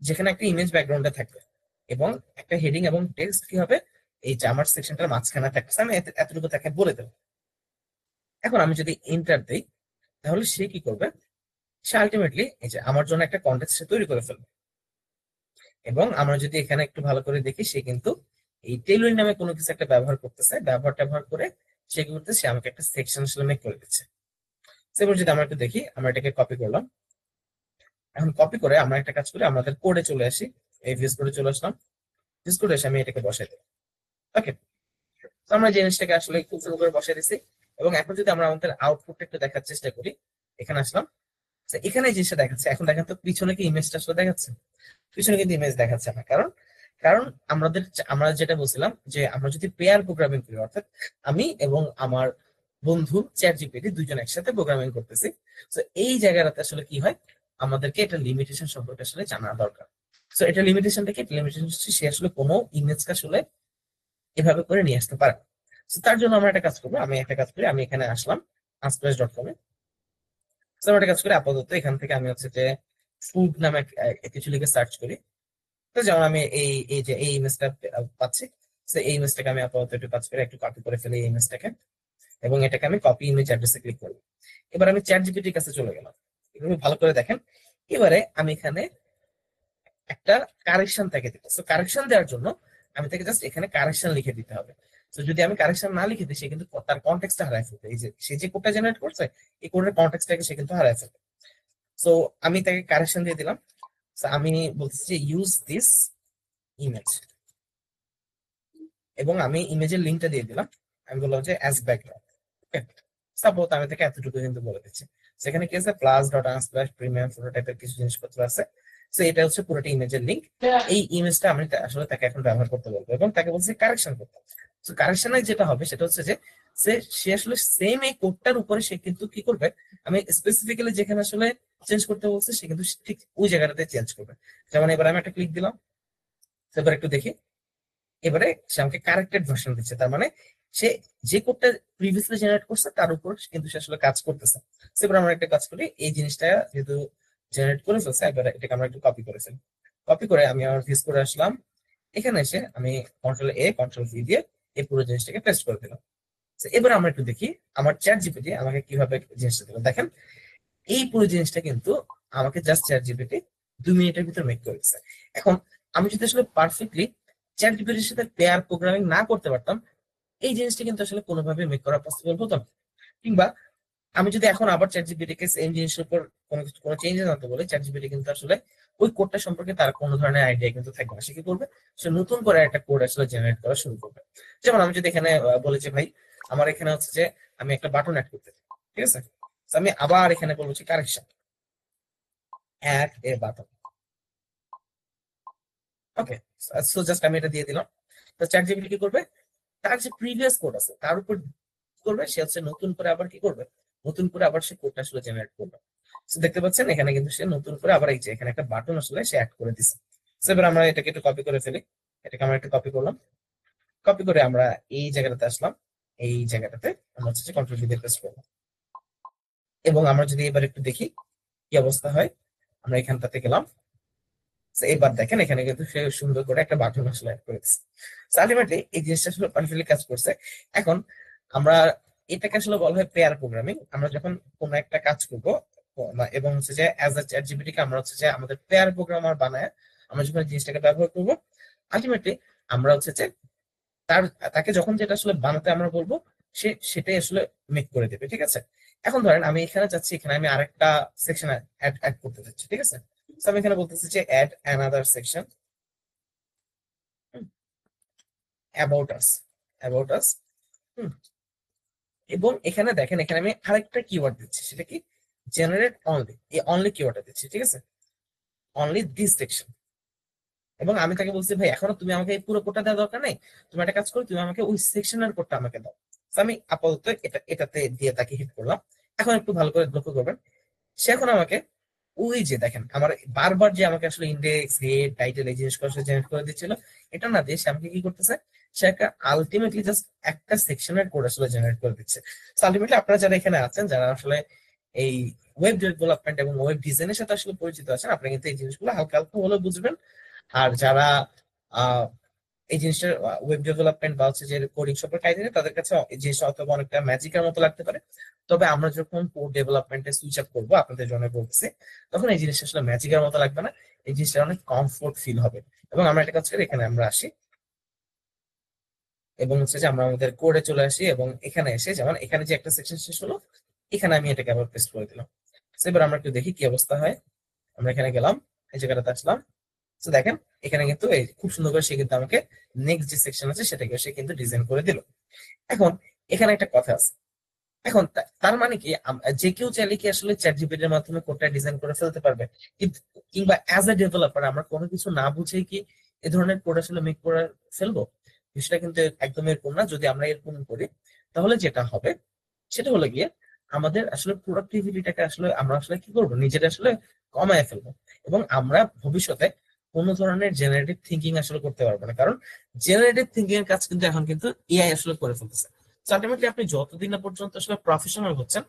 যেখানে একটা ইমেজ ব্যাকগ্রাউন্ডে থাকবে এবং একটা হেডিং এবং টেক্সট কি হবে এই যে আমার সেকশনটার মাঝখানে থাকছে। আমি এতটুকু তাকে বলে দেবো। এখন আমি যদি এন্টার দিই তাহলে সে কি করবে, সে আলটিমেটলি এই যে আমার জন্য একটা কন্টেন্ট সে তৈরি করে ফেলবে। এবং আমরা যদি এখানে একটু ভালো করে দেখি, সে কিন্তু এই টেইলরিং নামে কোনো কিছু একটা ব্যবহার করতেছে, ব্যবহার করে সে কি করতেছে, সে আমাকে একটা সেকশন আসলে মেক করে দিচ্ছে। সেবার যদি আমরা একটু দেখি, আমরা এটাকে কপি করলাম। এখন কপি করে আমরা একটা কাজ করি, আমাদের কোডে চলে আসি, এই ভিএস কোডে চলে আসলাম। ভিএস কোডে এসে আমি এটাকে বসাই দিই। ওকে, তো আমরা জিনিসটাকে আসলে খুব সুন্দর করে বসাই দিছি। এবং এখন যদি আমরা আমাদের আউটপুটটা একটু দেখার চেষ্টা করি, এখানে আসলাম। তো এখানে এই জিনিসটা দেখাচ্ছে। এখন দেখেন তো পিছনে কি ইমেজটা আসলে দেখাচ্ছে? পিছনে কিন্তু ইমেজ দেখাচ্ছে না। কারণ কারণ আমরা যেটা বলছিলাম যে আমরা যদি পেয়ার প্রোগ্রামিং করি, অর্থাৎ আমি এবং আমার বন্ধু চ্যাট জিপিটি দুইজন একসাথে প্রোগ্রামিং করতেছি, তো এই জায়গাটাতে আসলে কি হয়, আমাদেরকে এটা লিমিটেশন সম্পর্কে আসলে জানা দরকার। তো এটা লিমিটেশনটা কি? লিমিটেশন হচ্ছে সে আসলে কোনো ইমেজকে আসলে এভাবে করে নিয়ে আসতে পারে। তো তার জন্য আমরা একটা কাজ করবো, আমি একটা কাজ করি, আমি এখানে আসলাম unsplash.com-এ। তো আমরা একটা কাজ করি, আপাতত এখান থেকে আমি হচ্ছে যে ফুড নামে কিছু লিখে সার্চ করি। তো যেমন আমি এই এই যে এই ইমেজটা পাচ্ছি, তো এই ইমেজটাকে আমি আপাতত একটু কাজ করে একটু কপি করে ফেলি এই ইমেজটাকে, এবং এটাকে আমি কপি ইমেজ অ্যাড্রেসে ক্লিক করবো। এবার আমি চ্যাট জিপিটির কাছে চলে গেলাম। এভাবে ভালো করে দেখেন। এবারে আমি এখানে একটা কারেকশন তাকে দিতে, তো কারেকশন দেওয়ার জন্য আমি তাকে জাস্ট এখানে কারেকশন লিখে দিতে হবে। তো যদি আমি কারেকশন না লিখে দিই, সে কিন্তু তার কনটেক্সটটা হারায় ফেলবে। এই যে সে যে কোডটা জেনারেট করছে, এই কোডের কনটেক্সটটাকে সে কিন্তু হারায় ফেলবে। সো আমি তাকে কারেকশন দিয়ে দিলাম। তো আমি বলতেছি যে ইউজ দিস ইমেজ, এবং আমি ইমেজের লিঙ্কটা দিয়ে দিলাম। আমি বললাম যে অ্যাজ ব্যাকগ্রাউন্ড। ওকে, সাপোজ আমি তাকে এতটুকু কিন্তু বলে দিচ্ছি। সেখানে কি আছে, plus dot Unsplash premium photo টাইপের কিছু জিনিসপত্র আছে। তো এটা হচ্ছে পুরোটা ইমেজের লিঙ্ক। এই ইমেজটা আমি আসলে তাকে এখন ব্যবহার করতে বলবো, এবং তাকে বলছি কারেকশন করতে। তো কারেকশনে যেটা হবে সেটা হচ্ছে যে সে আসলে সেম এই কোডটার উপরে সে কিন্তু কি করবে, আমি স্পেসিফিক্যালি যেখানে আসলে চেঞ্জ করতে বলছি সে কিন্তু ঠিক ওই জায়গাটাতে চেঞ্জ করবে। যেমন এবার আমি একটা ক্লিক দিলাম। এবার একটু দেখি, এবারে সে আমাকে কারেক্টেড ভার্সন দিচ্ছে। তার মানে সে যে কোডটা প্রিভিয়াসলি জেনারেট করছে তার উপর কিন্তু সে আসলে কাজ করতেছে। তো এবার আমরা একটা কাজ করি, এই জিনিসটা যেহেতু জেনারেট করে ফেলছে, এবার এটাকে আমরা একটু কপি করে ফেলি। কপি করে আমি আমার ভিস করে আসলাম। এখানে এসে আমি কন্ট্রোল ভি দিয়ে এই পুরো জিনিসটাকে পেস্ট করে দিলাম। তো এবার আমরা একটু দেখি আমার চ্যাট জিপিটি আমাকে কিভাবে জিনিসটা দিল। দেখেন এই পুরো জিনিসটা কিন্তু আমাকে জাস্ট চ্যাট জিপিটি 2 মিনিটের ভিতর মেক করে দিচ্ছে। এখন আমি যদি আসলে পারফেক্টলি চ্যাট জিপিটির সাথে পেয়ার প্রোগ্রামিং না করতে পারতাম, এই জিনিসটা কিন্তু আসলে কোনোভাবে মেক করা পসিবল হতো না। কিংবা আমি যদি এখন আবার চ্যাট জিপিটি কে সেম জিনিসের উপর কোনো চেঞ্জেস আনতে বলে, চ্যাট জিপিটি কিন্তু আসলে ওই কোডটা সম্পর্কে তার কোনো ধরনের আইডিয়া কিন্তু থাকবে না। সে কি করবে, সে নতুন করে একটা কোড আসলে জেনারেট করা শুরু করবে। যেমন আমি যদি এখানে বলি যে ভাই আমার এখানে হচ্ছে যে আমি একটা বাটন অ্যাড করতে চাই, ঠিক আছে? তো আমি আবার এখানে বলছি correction add a button. Okay, so just আমি এটা দিয়ে দিলাম। তো চ্যাট জিপিটি কি করবে, তার যে প্রিভিয়াস কোড আছে তার উপর করবে, সে হচ্ছে নতুন করে আবার কি করবে, নতুন করে আবার সে কোডটা আসলে জেনারেট করবে। তো দেখতে পাচ্ছেন এখানে কিন্তু সে নতুন করে আবার এই যে এখানে একটা বাটন আসলে সে অ্যাড করে দিছে। তো এবার আমরা এটাকে একটু কপি করে ফেলি। এটাকে আমরা একটু কপি করলাম। কপি করে আমরা এই জায়গাটাতে আসলাম। এই জায়গাটাতে আমরা হচ্ছে কন্ট্রোল ভি দিয়ে পেস্ট করলাম। এবং আমরা যদি এবার একটু দেখি কি অবস্থা হয়, আমরা এখানটাতে গেলাম। তো এবার দেখেন এখানে কিন্তু সে সুন্দর করে একটা বাটন আসলে অ্যাড করে দিচ্ছে। আলটিমেটলি এই জিনিসটা আসলে পারফেক্টলি কাজ করছে। এখন আমরা এটাকে আসলে বলা হয় পেয়ার প্রোগ্রামিং। আমরা যখন কোনো একটা কাজ করব এবং হচ্ছে যে অ্যাজ আ চ্যাট জিপিটি কে আমরা হচ্ছে যে আমাদের পেয়ার প্রোগ্রামার বানায় আমরা যখন এই জিনিসটাকে ব্যবহার করব, আলটিমেটলি আমরা হচ্ছে যে তাকে যখন যেটা আসলে বানাতে আমরা বলবো সে সেটাই আসলে মেক করে দেবে, ঠিক আছে। এখন ধরেন আমি এখানে যাচ্ছি, এখানে আমি আরেকটা সেকশন অ্যাড করতে যাচ্ছি, ঠিক আছে। তো আমি এখানে বলতেছি যে add another section about us, about us. এবং এখানে দেখেন, এখানে আমি আরেকটা কিওয়ার্ড দিচ্ছি, সেটা কি জেনারেট অনলি, এই অনলি কিওয়ার্ডটা দিচ্ছি, ঠিক আছে, অনলি দিস সেকশন। এবং আমি তাকে বলছি ভাই এখনো তুমি আমাকে এই পুরো কোডটা দেওয়ার দরকার নেই, তুমি একটা কাজ করো, তুমি আমাকে ওই সেকশনের কোডটা আমাকে দাও। তো আমি আপাতত এটাতে দিয়ে তাকে হিট করলাম। এখন একটু ভালো করে লক্ষ্য করবেন, সে এখন আমাকে ওই যে দেখেন আমার বারবার যে আমাকে আসলে ইন্ডেক্স, হেড, টাইটেল এই জিনিসগুলো জেনারেট করে দিচ্ছিল, এটা না দিয়ে সে আমাকে কি করতেছে, সে একটা আলটিমেটলি জাস্ট একটা সেকশনের কোড আসলে জেনারেট করে দিচ্ছে। আলটিমেটলি আপনারা যারা এখানে আছেন, যারা আসলে এই ওয়েব ডেভেলপমেন্ট এবং ওয়েব ডিজাইনের সাথে আসলে পরিচিত আছেন, আপনারা কিন্তু এই জিনিসগুলো হালকা হালকা হলেও বুঝবেন। আর যারা আহ এই জিনিসটা ওয়েব ডেভেলপমেন্ট বা হচ্ছে যে কোডিং সম্পর্কে আইডিয়া, তাদের কাছে এই জিনিসটা অথবা অনেকটা ম্যাজিকের মতো লাগতে পারে। তবে আমরা যখন কোড ডেভেলপমেন্টে সুইচ আপ করবো, আপনাদের জন্য বলতেছি, তখন এই জিনিসটা আসলে ম্যাজিকের মতো লাগবে না, এই জিনিসটা অনেক কমফোর্ট ফিল হবে। এবং আমরা একটা কাজ করি, এখানে আমরা আসি এবং হচ্ছে যে আমরা আমাদের কোডে চলে আসি, এবং এখানে এসে যেমন এখানে যে একটা সেকশন শেষ হলো, এখানে আমি এটাকে আবার পেস্ট করে দিলাম। তো এবার আমরা একটু দেখি কি অবস্থা হয়। আমরা এখানে গেলাম, এই জায়গাটাতে আসলাম। তো দেখেন এখানে কিন্তু এই খুব সুন্দর করে সে কিন্তু আমাকে নেক্সট যে সেকশন আছে সেটাকে সে কিন্তু ডিজাইন করে দিল। এখন এখানে একটা কথা আছে, এখন তার মানে কি যে কেউ চাইলে কি আসলে চ্যাট জিপিটি এর মাধ্যমে কোডটা ডিজাইন করে ফেলতে পারবে? কিংবা অ্যাজ এ ডেভেলপার আমরা কোনো কিছু না বুঝেই কি এ ধরনের কোড আসলে মেক করে ফেলবো? বিষয়টা কিন্তু একদম এরকম না। যদি আমরা এরকম করি, তাহলে যেটা হবে সেটা হলো গিয়ে আমাদের আসলে প্রোডাক্টিভিটিটাকে আসলে আমরা আসলে কি করবো, নিজেরা আসলে কমায় ফেলবো। এবং আমরা ভবিষ্যতে কোনো ধরনের জেনারেটিভ থিঙ্কিং আসলে করতে পারবো না, কারণ জেনারেটিভ থিঙ্কিং এর কাজ কিন্তু এখন কিন্তু এআই আসলে করে ফেলতেছে। আলটিমেটলি আপনি যতদিন না পর্যন্ত আসলে প্রফেশনাল হচ্ছেন,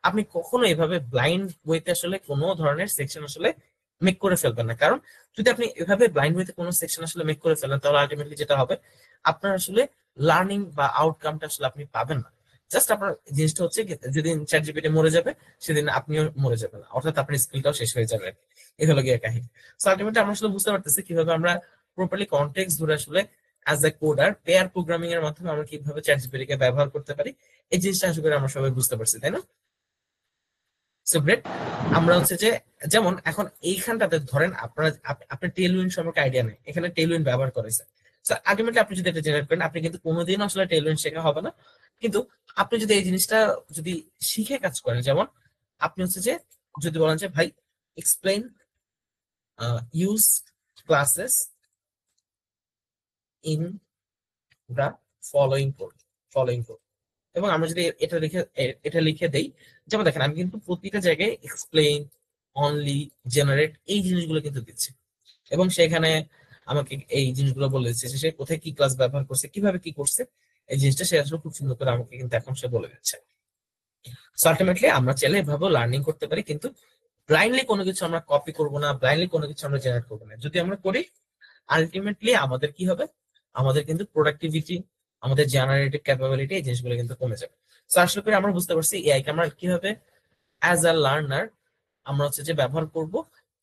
আপনি কখনো এভাবে ব্লাইন্ড ওয়েতে আসলে কোনো ধরনের সেকশন আসলে মেক করে ফেলবেন না। কারণ যদি আপনি এভাবে ব্লাইন্ড ওয়েতে কোনো সেকশন আসলে মেক করে ফেলেন, তাহলে আলটিমেটলি যেটা হবে, আপনার আসলে লার্নিং বা আউটকামটা আসলে আপনি পাবেন না। জাস্ট আপনার জিনিসটা হচ্ছে কি, যেদিন চ্যাট জিপিটি মরে যাবে, সেদিন আপনিও মরে যাবেন, অর্থাৎ আপনার স্কিলটাও শেষ হয়ে যাবে। এই হলো গিয়ে কাহিনী। সো আলটিমেটলি আমরা আসলে বুঝতে পারতেছি কিভাবে আমরা প্রপারলি কন্টেক্সট ধরে আসলে as a coder pair programming এর মাধ্যমে আমরা কিভাবে চ্যাট জিপিটি কে ব্যবহার করতে পারি। এই জিনিসটা আশা করি আমরা সবাই বুঝতে পারছি, তাই না? So great. আমরা হচ্ছে যে যেমন এখন এইখানটাতে ধরেন আপনারা আপনার টেলউইন সম্পর্কে আইডিয়া নেই, এখানে টেলউইন ব্যবহার করেছে। সো আলটিমেটলি আপনি যদি এটা জেনারেট করেন, আপনি কিন্তু কোনোদিনও আসলে টেলউইন শেখা হবে না। কিন্তু আপনি যদি এই জিনিসটা যদি শিখে কাজ করেন, যেমন আপনি হচ্ছে যে যদি বলেন যে ভাই explain use classes in the following code, following code, এবং আমরা যদি এটা লিখে দেই, যেমন দেখেন আমি কিন্তু প্রতিটা জায়গায় এক্সপ্লেইন, অনলি, জেনারেট এই জিনিসগুলো কিন্তু দিচ্ছি। এবং সেখানে আমাকে এই জিনিসগুলো বলে দিচ্ছে যে সে কোথায় কি ক্লাস ব্যবহার করছে, কিভাবে কি করছে, এই জিনিসটা সে আসলে খুব সুন্দর করে আমাকে কিন্তু এখন সে বলে দিচ্ছে। সো আলটিমেটলি আমরা চাইলে এভাবে লার্নিং করতে পারি, কিন্তু ব্লাইন্ডলি কোনো কিছু আমরা কপি করবো না, ব্লাইন্ডলি কোনো কিছু আমরা জেনারেট করবো না। যদি আমরা করি, আলটিমেটলি আমাদের কি হবে, আমাদের কিন্তু প্রোডাক্টিভিটি, আমাদের জেনারেটিভ ক্যাপাবিলিটি, এই জিনিসগুলো কিন্তু কমে যাবে। তো আসলে করে আমরা বুঝতে পারছি এআই কে আমরা কিভাবে অ্যাজ আ লার্নার আমরা হচ্ছে যে ব্যবহার করব,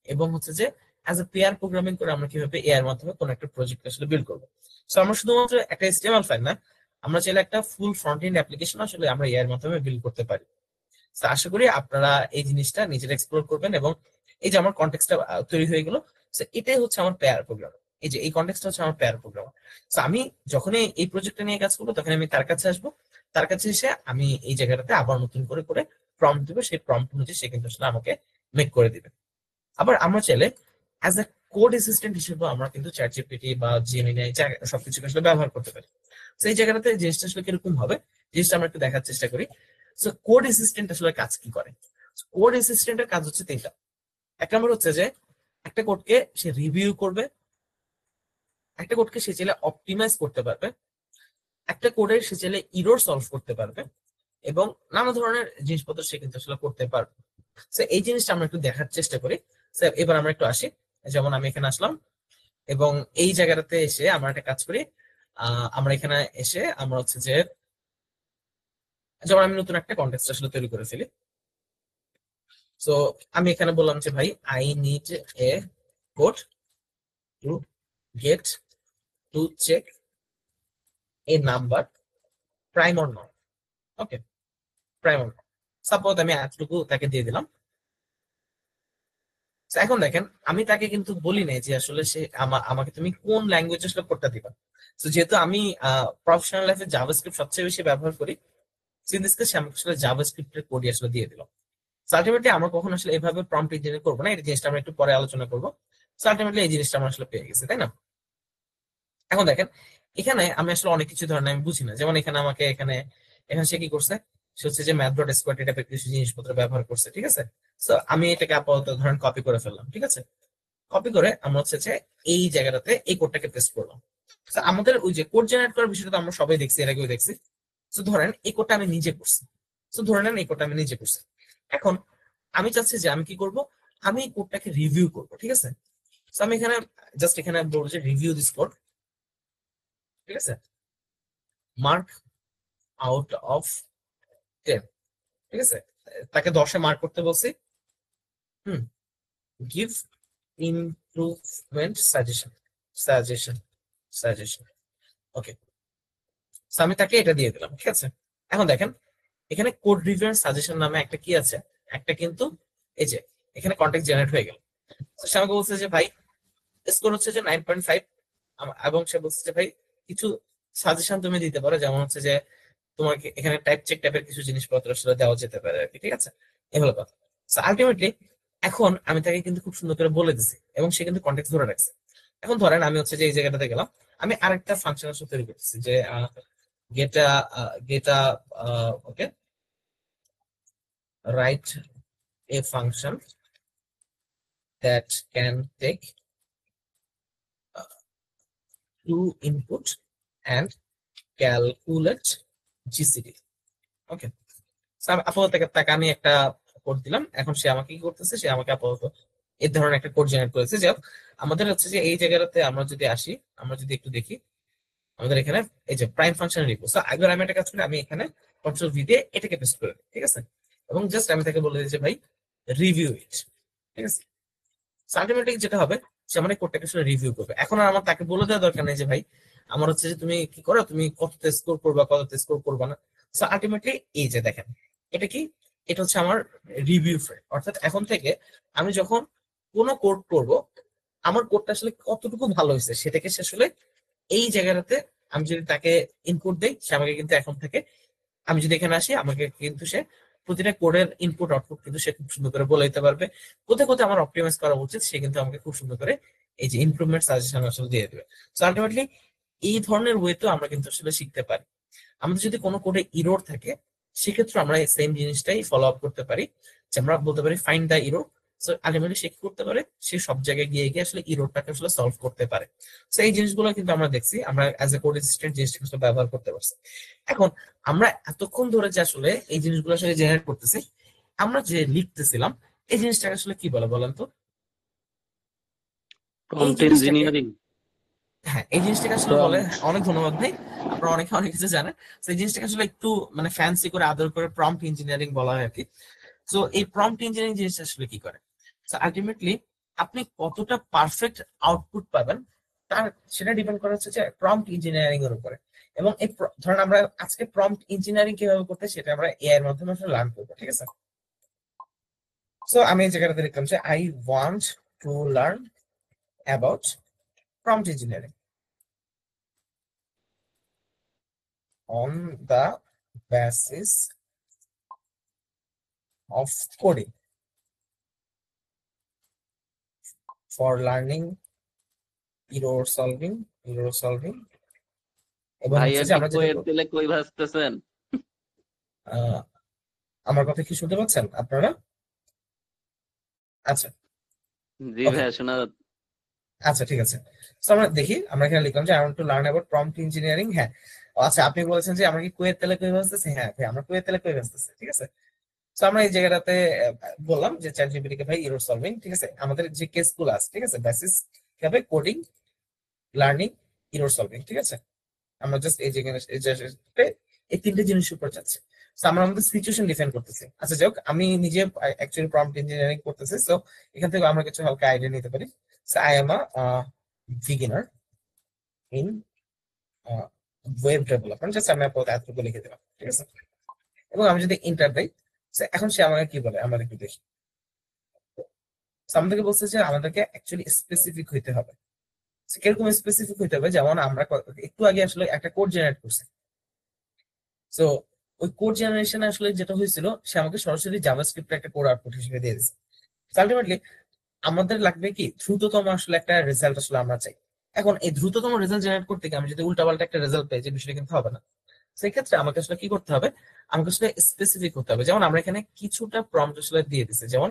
এবং হচ্ছে যে অ্যাজ এ পেয়ার প্রোগ্রামিং করে আমরা কিভাবে এআই এর মাধ্যমে কোনো একটা প্রজেক্ট আসলে বিল্ড করবো। সো আমরা শুধুমাত্র একটা HTML ফাইল না, আমরা চাইলে একটা ফুল ফ্রন্ট এন্ড অ্যাপ্লিকেশন আসলে আমরা এআই এর মাধ্যমে বিল্ড করতে পারি। তো আশা করি আপনারা এই জিনিসটা নিজেরা এক্সপ্লোর করবেন। এবং এই যে আমার কন্টেক্সটটা তৈরি হয়ে গেল, এটাই হচ্ছে আমার পেয়ার প্রোগ্রাম। এই যে এই কন্টেক্সটটা হচ্ছে আমার পেয়ার প্রোগ্রাম। তো আমি যখনই এই প্রজেক্টটা নিয়ে কাজ করবো, তখন আমি তার কাছে আসবো, তার কাছে এসে আমি এই জায়গাটাতে আবার নতুন করে করে প্রম্পট দিব, সেই প্রম্পট অনুযায়ী সে কিন্তু আসলে আমাকে মেক করে দিবে। আবার আমরা চাইলে অ্যাজ এ কোড অ্যাসিস্ট্যান্ট হিসেবে আমরা কিন্তু চ্যাট জিপিটি বা জেমিনাই সবকিছু আসলে ব্যবহার করতে পারি। তো এই জায়গাটাতে জিনিসটা আসলে কিরকম হবে, জিনিসটা আমরা একটু দেখার চেষ্টা করি। সো কোড অ্যাসিস্ট্যান্ট আসলে কাজ কি করে? কোড অ্যাসিস্ট্যান্টের কাজ হচ্ছে তিনটা। এক নম্বর হচ্ছে যে একটা কোডকে সে রিভিউ করবে, একটা কোডকে সে চাইলে অপটিমাইজ করতে পারবে, একটা কোডের সে চাইলে ইরর সলভ করতে পারবে, এবং নানা ধরনের জিনিসপত্র সে কিন্তু আসলে করতে পারবে। তো এই জিনিসটা আমরা একটু দেখার চেষ্টা করি। স্যার এবার আমরা একটু আসি, যেমন আমি এখানে আসলাম, এবং এই জায়গাটাতে এসে আমরা একটা কাজ করি। আমরা এখানে এসে আমরা হচ্ছে যে যেমন আমি নতুন একটা কন্টেক্সট আসলে তৈরি করে ফেলি। সো আমি এখানে বললাম যে ভাই I need a code to get to check a number prime or not. Okay, primary suppose আমি এতটুকু তাকে দিয়ে দিলাম। So, এখন দেখেন আমি তাকে কিন্তু বলি নাই যে আসলে সে আমাকে তুমি কোন ল্যাঙ্গুয়েজ আসলে কোডটা দিবা। তো যেহেতু আমি প্রফেশনাল লাইফে জাভাস্ক্রিপ্ট সবচেয়ে বেশি ব্যবহার করি, ইন দিস কেস আমাকে আসলে জাভাস্ক্রিপ্টের কোডই আসলে দিয়ে দিল। সো আলটিমেটলি আমরা কখন আসলে এভাবে প্রম্পট ইঞ্জিনিয়ারিং করবো না, এই জিনিসটা আমরা একটু পরে আলোচনা করবো। সো আলটিমেটলি এই জিনিসটা আমরা আসলে পেয়ে গেছি, তাই না? এখন দেখেন এখানে আমি আসলে অনেক কিছু ধরনের আমি বুঝি না, যেমন এখানে আমাকে এখানে এখানে সে কি করছে, সে হচ্ছে যে ম্যাথ ডট স্কোয়ার টাইপের কিছু জিনিসপত্র ব্যবহার করছে, ঠিক আছে। সো আমি এটাকে আপাতত ধরেন কপি করে ফেললাম, ঠিক আছে। কপি করে আমরা হচ্ছে যে এই জায়গাটাতে এই কোডটাকে পেস্ট করলাম। তো আমাদের ওই যে কোড জেনারেট করার বিষয়টা তো আমরা সবাই দেখছি, এর আগেও দেখছি। তো ধরেন এই কোডটা আমি নিজে করছি। তো ধরে নেন এই কোডটা আমি নিজে করছি। এখন আমি চাচ্ছি যে আমি কি করব, আমি এই কোডটাকে রিভিউ করব, ঠিক আছে। তো আমি এখানে জাস্ট এখানে বলবো যে রিভিউ দিস কোড, ঠিক আছে, মার্ক আউট অফ 10, ঠিক আছে। তাকে 10-এ মার্ক করতে বলছি। Hmm, give improvement suggestion, suggestion, suggestion. Okay, আমি তাকে এটা দিয়ে দিলাম, ঠিক আছে। এখন দেখেন এখানে কোড রিভিউ সাজেশন নামে একটা কি আছে, একটা কিন্তু এই যে এখানে কন্টেক্ট জেনারেট হয়ে গেল। তো সে আমাকে বলছে যে ভাই স্কোর হচ্ছে যে 9.5, এবং সে বলছে যে ভাই কিছু সাজেশন তুমি দিতে পারো, যেমন হচ্ছে যে তোমাকে এখানে টাইপ চেক টাইপের কিছু জিনিসপত্র আসলে দেওয়া যেতে পারে আর কি, ঠিক আছে। এই হলো কথা। আলটিমেটলি এখন আমি তাকে কিন্তু খুব সুন্দর করে বলে দিছি এবং সে কিন্তু কন্টেক্ট ধরে রাখছে। এখন ধরেন আমি হচ্ছে যে এই জায়গাটাতে গেলাম, আমি আরেকটা ফাংশন আসলে তৈরি করতেছি যে গেটা গেটা ওকে, write a function that can take two input and calculate GCD. ওকে, আপাতত তাকে আমি একটা কোড দিলাম। এখন সে আমাকে কি করতেছে, সে আমাকে আপাতত এই ধরনের একটা কোড জেনারেট করেছে। যাই হোক, আমাদের হচ্ছে যে এই জায়গাটাতে আমরা যদি আসি, আমরা যদি একটু দেখি আমাদের এখানে এই যে প্রাইম ফাংশন রিপোর্ট। একবার আমি একটা কাজ করি, আমি এখানে কন্ট্রোল ভি দিয়ে এটাকে পেস্ট করে দিই, ঠিক আছে। এবং জাস্ট আমি তাকে বলে দিই যে ভাই রিভিউ ইট, ঠিক আছে। আলটিমেটলি যেটা হবে, সে আমার কোডটাকে আসলে রিভিউ করবে। এখন আর আমার তাকে বলে দেওয়া দরকার নেই যে ভাই আমার হচ্ছে যে তুমি কি করো, তুমি কততে স্কোর করবা, কততে স্কোর করবা না। সো আলটিমেটলি এই যে দেখেন এটা কি, এটা হচ্ছে আমার রিভিউ ফ্রেম। অর্থাৎ এখন থেকে আমি যখন কোনো কোড করব, আমার কোডটা আসলে কতটুকু ভালো হয়েছে সেটাকে সে আসলে এই জায়গাটাতে আমি যদি তাকে ইনপুট দেই, সে আমাকে কিন্তু এখন থেকে, আমি যদি এখানে আসি আমাকে কিন্তু সে প্রতিটা কোডের ইনপুট আউটপুট কিন্তু সে খুব সুন্দর করে বলে দিতে পারবে। কোথায় কোথায় আমার অপটিমাইজ করা উচিত সে কিন্তু আমাকে খুব সুন্দর করে এই যে ইমপ্রুভমেন্ট সাজেশন আসলে দিয়ে দেবে। সো আলটিমেটলি এই ধরনের ওয়েতেও আমরা কিন্তু আসলে শিখতে পারি। আমাদের যদি কোনো কোডে ইরোর থাকে, সেক্ষেত্রে আমরা এই সেম জিনিসটাই ফলো আপ করতে পারি, যে আমরা বলতে পারি find the error. So ultimately সে কি করতে পারে, সে সব জায়গায় গিয়ে গিয়ে আসলে ইরোরটাকে আসলে সলভ করতে পারে। সো এই জিনিসগুলো কিন্তু আমরা দেখছি, আমরা অ্যাজ এ কোড অ্যাসিস্ট্যান্ট জিনিসটা আসলে ব্যবহার করতে পারছি। এখন আমরা এতক্ষণ ধরে যে আসলে এই জিনিসগুলো আসলে জেনারেট করতেছি, আমরা যে লিখতেছিলাম এই জিনিসটাকে আসলে কি বলে বলেন তো? এই প্রম্পট জিনিসটাকে, ইঞ্জিনিয়ারিং। হ্যাঁ এই জিনিসটাকে আসলে বলে, প্রম্পট। অনেক ধন্যবাদ ভাই, আপনারা অনেকে অনেক কিছু জানেন। তো এই জিনিসটাকে আসলে একটু মানে ফ্যান্সি করে আদর করে প্রম্পট ইঞ্জিনিয়ারিং বলা হয় আর কি। তো এই প্রম্পট ইঞ্জিনিয়ারিং জিনিসটা আসলে কি করে, তো আলটিমেটলি আপনি কতটা পারফেক্ট আউটপুট পাবেন তার, সেটা ডিপেন্ড করা হচ্ছে যে প্রম্পট ইঞ্জিনিয়ারিং এর উপরে। এবং এই ধরেন আমরা আজকে প্রম্পট ইঞ্জিনিয়ারিং কিভাবে করতে সেটা আমরা এআই এর মাধ্যমে আসলে লার্ন করবো, ঠিক আছে। সো আমি এই জায়গাটাতে লিখলাম যে I want to learn about prompt engineering on the basis of coding for learning error solving এবং হচ্ছে ভাইয়া যে কি আমরা যেটা কইয়ের তেলে কই ভাজতেছেন? আহ, আমার কথা কি শুনতে পাচ্ছেন আপনারা? আচ্ছা, জি ওকে, ভাইয়া, শোনা যাচ্ছে। আচ্ছা ঠিক আছে। তো আমরা দেখি, আমরা এখানে লিখলাম যে I want to learn about prompt engineering. হ্যাঁ, আচ্ছা আপনি বলেছেন যে আমরা কি কুয়েত তেলে কই ভাজতেছি, হ্যাঁ ভাই আমরা কুয়েত তেলে কই ভাজতেছি, ঠিক আছে। তো আমরা এই জায়গাটাতে বললাম যে চ্যাট জিপিটি কে ভাই এরর সলভিং, ঠিক আছে, আমাদের যে কেস গুলো আছে, ঠিক আছে, বেসিস কি হবে, কোডিং, লার্নিং, এরর সলভিং, ঠিক আছে। আমরা জাস্ট এই জায়গায় এই তিনটে জিনিসের উপর যাচ্ছি। তো আমরা আমাদের সিচুয়েশন ডিফাইন করতেছি। আচ্ছা যাই হোক, আমি নিজে অ্যাকচুয়ালি প্রম্পট ইঞ্জিনিয়ারিং করতেছি, সো এখান থেকে আমরা কিছু হালকা আইডিয়া নিতে পারি। So I am a beginner in web development, just আমি আপনাকে এতটুকু লিখে দিলাম, ঠিক আছে। এবং আমি যদি ইন্টার দেই, এখন সে আমাকে কি বলে আমরা একটু দেখি। So, আমাদেরকে বলছে যে আমাদেরকে অ্যাকচুয়ালি স্পেসিফিক হইতে হবে। So, কিরকম স্পেসিফিক হইতে হবে, যেমন আমরা একটু আগে আসলে একটা কোড জেনারেট করছি। সো ওই কোড জেনারেশনে আসলে যেটা হয়েছিল, সে আমাকে সরাসরি জাভাস্ক্রিপ্ট একটা কোড আউটপুট হিসেবে দিয়ে দিয়েছে। আলটিমেটলি আমাদের লাগবে কি দ্রুততম আসলে একটা রেজাল্ট আসলে আমরা চাই। এখন এই দ্রুততম রেজাল্ট জেনারেট করতে গিয়ে আমি যদি উল্টাপাল্টা একটা রেজাল্ট পাই, যে বিষয়টা কিন্তু হবে না। সেই ক্ষেত্রে আমাকে আসলে কি করতে হবে, আমাকে আসলে স্পেসিফিক হতে হবে। যেমন আমরা এখানে কিছুটা প্রম্পট আসলে দিয়ে দিচ্ছি। যেমন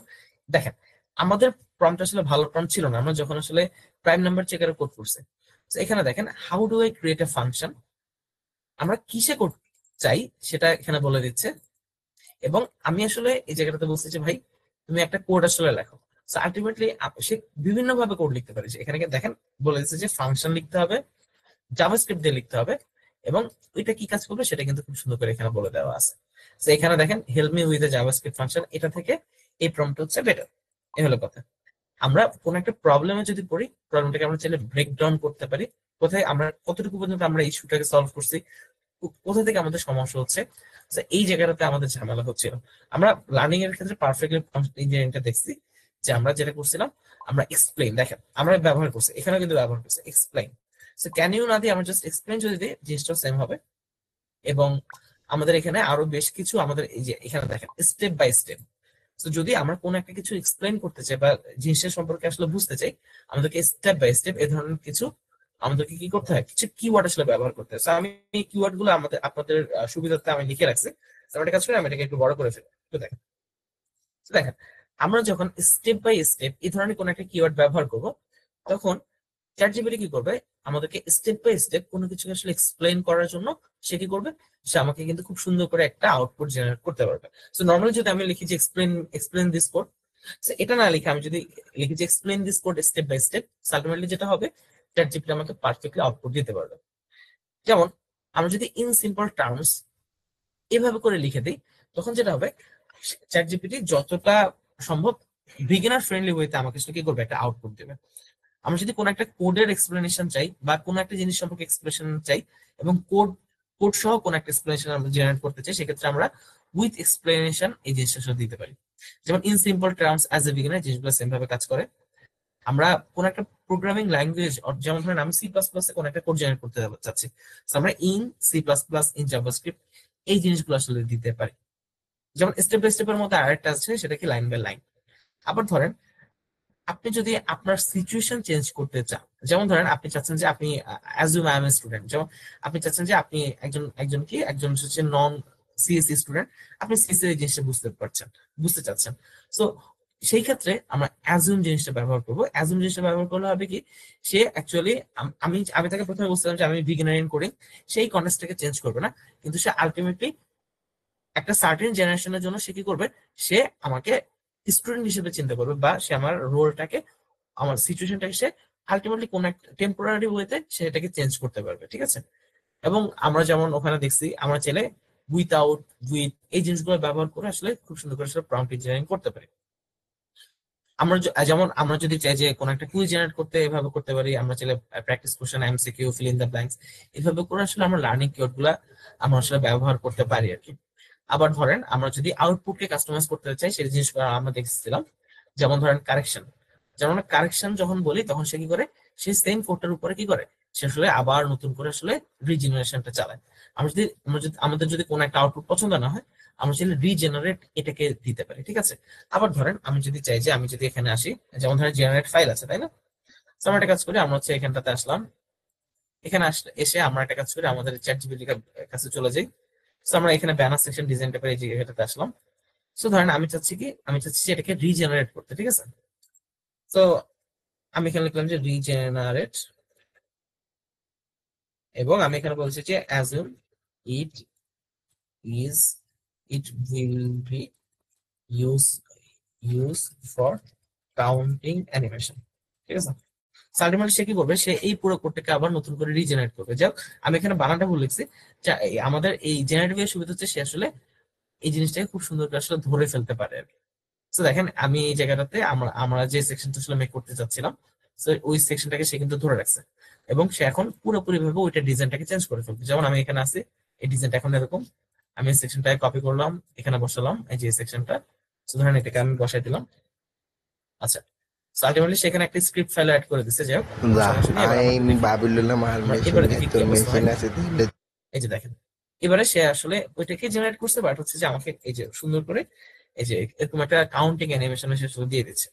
দেখেন, আমাদের প্রম্পট আসলে ভালো প্রম্পট ছিল না আমরা যখন আসলে প্রাইম নাম্বার চেকারে কোড করছি। তো এখানে দেখেন, how do I create a function, আমরা কিসে কোড চাই সেটা এখানে বলে দিচ্ছে। এবং আমি আসলে এই জায়গাটাতে বলছি যে ভাই তুমি একটা কোড আসলে লেখো। সো আলটিমেটলি সে বিভিন্ন ভাবে কোড লিখতে পারে। এখানে দেখেন বলে দিচ্ছে যে ফাংশন লিখতে হবে, জাভাস্ক্রিপ্ট দিয়ে লিখতে হবে, এবং ওইটা কি কাজ করবে সেটা কিন্তু খুব সুন্দর করে এখানে বলে দেওয়া আছে। তো এখানে দেখেন, help me with a JavaScript function, এটা থেকে এই প্রম্পট হচ্ছে বেটার। এই হলো কথা। আমরা কোন একটা প্রবলেমে যদি পড়ি, প্রবলেমটাকে আমরা চাইলে ব্রেক ডাউন করতে পারি, কোথায় আমরা কতটুকু পর্যন্ত আমরা ইস্যুটাকে সলভ করছি, কোথা থেকে আমাদের সমস্যা হচ্ছে। তো এই জায়গাটাতে আমাদের ঝামেলা হচ্ছিল। আমরা লার্নিং এর ক্ষেত্রে পারফেক্টলি ইঞ্জিনিয়ারিংটা দেখছি, যে আমরা যেটা করছিলাম, আমরা এক্সপ্লেইন, দেখেন আমরা ব্যবহার করছি, এখানে কিন্তু ব্যবহার করছি এক্সপ্লেইন। সো ক্যান ইউ না দিয়ে আমরা জাস্ট এক্সপ্লেইন যদি দিই, জিনিসটা সেম হবে। এবং আমাদের এখানে আরো বেশ কিছু আমাদের এই যে এখানে দেখেন স্টেপ বাই স্টেপ। তো যদি আমরা কোনো একটা কিছু এক্সপ্লেইন করতে চাই বা জিনিসের সম্পর্কে আসলে বুঝতে চাই, আমাদেরকে স্টেপ বাই স্টেপ এ ধরনের কিছু আমাদেরকে কি করতে হয়, কিছু কিওয়ার্ড আসলে ব্যবহার করতে হয়। So, আমি এই কিওয়ার্ড গুলো আমাদের আপনাদের সুবিধার্থে আমি লিখে রাখছি। So, আমরা একটা কাজ করি, আমি এটাকে একটু বড় করে ফেলি, একটু দেখেন। So, দেখেন, আমরা যখন স্টেপ বাই স্টেপ এই ধরনের কোনো একটা কিওয়ার্ড ব্যবহার করব, তখন চ্যাটজিপিটি কি করবে, আমাদেরকে স্টেপ বাই স্টেপ কোনো কিছু আসলে এক্সপ্লেইন করার জন্য সে কি করবে, সে আমাকে কিন্তু খুব সুন্দর করে একটা আউটপুট জেনারেট করতে পারবে। সো নর্মালি যদি আমি লিখি যে এক্সপ্লেইন এক্সপ্লেইন দিস কোড, এটা না লিখে আমি যদি লিখি যে explain this code step by step, ultimately যেটা হবে, চ্যাটজিপিটি আমাকে পারফেক্টলি আউটপুট দিতে পারবে। যেমন আমরা যদি ইন সিম্পল টার্মস এভাবে করে লিখে দিই, তখন যেটা হবে, চ্যাটজিপিটি যতটা সম্ভব বিগিনার ফ্রেন্ডলি ওয়েতে আমাকে সেটা কি করবে, একটা আউটপুট দেবে। আমরা যদি কোনো একটা কোডের এক্সপ্লেনেশন চাই বা কোনো একটা জিনিস সম্পর্কে এক্সপ্লেনেশন চাই, এবং কোড কোড সহ কোনো একটা এক্সপ্লেনেশন আমরা জেনারেট করতে চাই, সেক্ষেত্রে আমরা উইথ এক্সপ্লেনেশন এই জিনিসটা আসলে দিতে পারি। যেমন in simple terms as a beginner, জিনিসগুলো সেম ভাবে কাজ করে। আমরা কোনো একটা প্রোগ্রামিং ল্যাঙ্গুয়েজ, যেমন ধরেন আমি সি প্লাস প্লাস কোনো একটা কোড জেনারেট করতে চাচ্ছি, So, আমরা in C plus plus in JavaScript এই জিনিসগুলো আসলে দিতে পারি। যেমন স্টেপ বাই স্টেপের মধ্যে আরেকটা আছে, সেটা কি লাইন বাই লাইন। আবার ধরেন, আপনি যদি আপনার সিচুয়েশন চেঞ্জ করতে চান, যেমন ধরেন আপনি চাচ্ছেন যে আপনি অ্যাজুম আই এম স্টুডেন্ট, যেমন আপনি চাচ্ছেন যে আপনি একজন হচ্ছে নন সিএসসি স্টুডেন্ট, আপনি সিএসসি এই জিনিসটা বুঝতে চাচ্ছেন। সো সেই ক্ষেত্রে আমরা অ্যাজুম জিনিসটা ব্যবহার করবো। অ্যাজুম জিনিসটা ব্যবহার করলে হবে কি, সে অ্যাকচুয়ালি, আমি আমি তাকে প্রথমে বলছিলাম যে আমি বিগিনার ইন কোডিং, সেই কনটেক্সটটাকে চেঞ্জ করবে না, কিন্তু সে আলটিমেটলি একটা সার্টেন জেনারেশনের জন্য সে কি করবে, সে আমাকে স্টুডেন্ট হিসেবে চিন্তা করবে, বা সে আমার রোলটাকে, আমার সিচুয়েশনটাকে সে আলটিমেটলি কোন একটা টেম্পোরারি ওয়েতে সেটাকে চেঞ্জ করতে পারবে। ঠিক আছে। এবং আমরা যেমন ওখানে দেখছি, আমরা চাইলে উইথআউট, উইথ এই জিনিসগুলো ব্যবহার করে আসলে খুব সুন্দর করে আসলে প্রম্পট ইঞ্জিনিয়ারিং করতে পারি। আমরা যেমন আমরা যদি চাই যে কোনো একটা কুইজ জেনারেট করতে, এভাবে করতে পারি। আমরা চাইলে practice question, MCQ, fill in the blanks, এভাবে করে আসলে আমরা লার্নিং কিওয়ার্ড গুলা আমরা আসলে ব্যবহার করতে পারি আর কি। আবার ধরেন আমরা যদি আউটপুটকে কাস্টমাইজ করতে চাই, সেই জিনিসগুলো আমরা দেখছিলাম। যেমন ধরেন কারেকশন, যেমন কারেকশন যখন বলি, তখন সে কি করে, সে সেম কোডটার উপরে কি করে, সে আসলে আবার নতুন করে আসলে রিজেনারেশনটা চালায়। আমাদের যদি কোনো একটা আউটপুট পছন্দ না হয়, আমরা চাইলে রিজেনারেট এটাকে দিতে পারি। ঠিক আছে। আবার ধরেন আমি যদি চাই যে আমি যদি এখানে আসি, যেমন ধরেন জেনারেট ফাইল আছে, তাই না। তো আমরা একটা কাজ করি, আমরা হচ্ছে এখানটাতে আসলাম, এখানে এসে আমরা একটা কাজ করি, আমাদের চ্যাটজিপিটি কাছে চলে যাই। তো আমরা এখানে ব্যানার সেকশন ডিজাইন পেপার এই জায়গাটাতে আসলাম। সো ধরেন আমি চাচ্ছি যে এটাকে রিজেনারেট করতে। ঠিক আছে। তো আমি এখানে লিখলাম যে রিজেনারেট, এবং আমি এখানে বলছি যে assume it is it will be use for counting animation. ঠিক আছে। আলটিমেটলি সে কি করবে, সে এই পুরো কোডটাকে আবার নতুন করে রিজেনারেট করবে। যাক, আমি এখানে বানানটা ভুল লিখছি। আমাদের এই জেনারেটিভ সুবিধা হচ্ছে সে আসলে এই জিনিসটাকে খুব সুন্দর করে আসলে ধরে ফেলতে পারে আর কি। তো দেখেন, আমি এই জায়গাটাতে আমরা যে সেকশনটা আসলে মেক করতে চাচ্ছিলাম, তো ওই সেকশনটাকে সে কিন্তু ধরে রাখছে, এবং সে এখন পুরোপুরি ভাবে ওইটা ডিজাইনটাকে চেঞ্জ করে ফেলবে। যেমন আমি এখানে আছি, এই ডিজাইনটা এখন এরকম, আমি এই সেকশনটায় কপি করলাম, এখানে বসালাম, এই যে সেকশনটা, ধরেন এটাকে আমি বসাই দিলাম। আচ্ছা, আলটিমেটলি সেখানে একটা স্ক্রিপ্ট ফাইল অ্যাড করে দিচ্ছে, যাই হোক কোনো যা সমস্যা নেই। এবার আমরা আই একটু দেখি, ভাবিলাম আর আমরা এবারে মেশিনে দেখি কি তোর অবস্থা মেশিন হয়। আছে তাহলে এই যে দেখেন, এবারে সে আসলে ওইটাকে জেনারেট করছে, বাট হচ্ছে যে আমাকে এই যে সুন্দর করে এই যে এরকম একটা কাউন্টিং অ্যানিমেশন সে শুধু দিয়ে দিচ্ছে।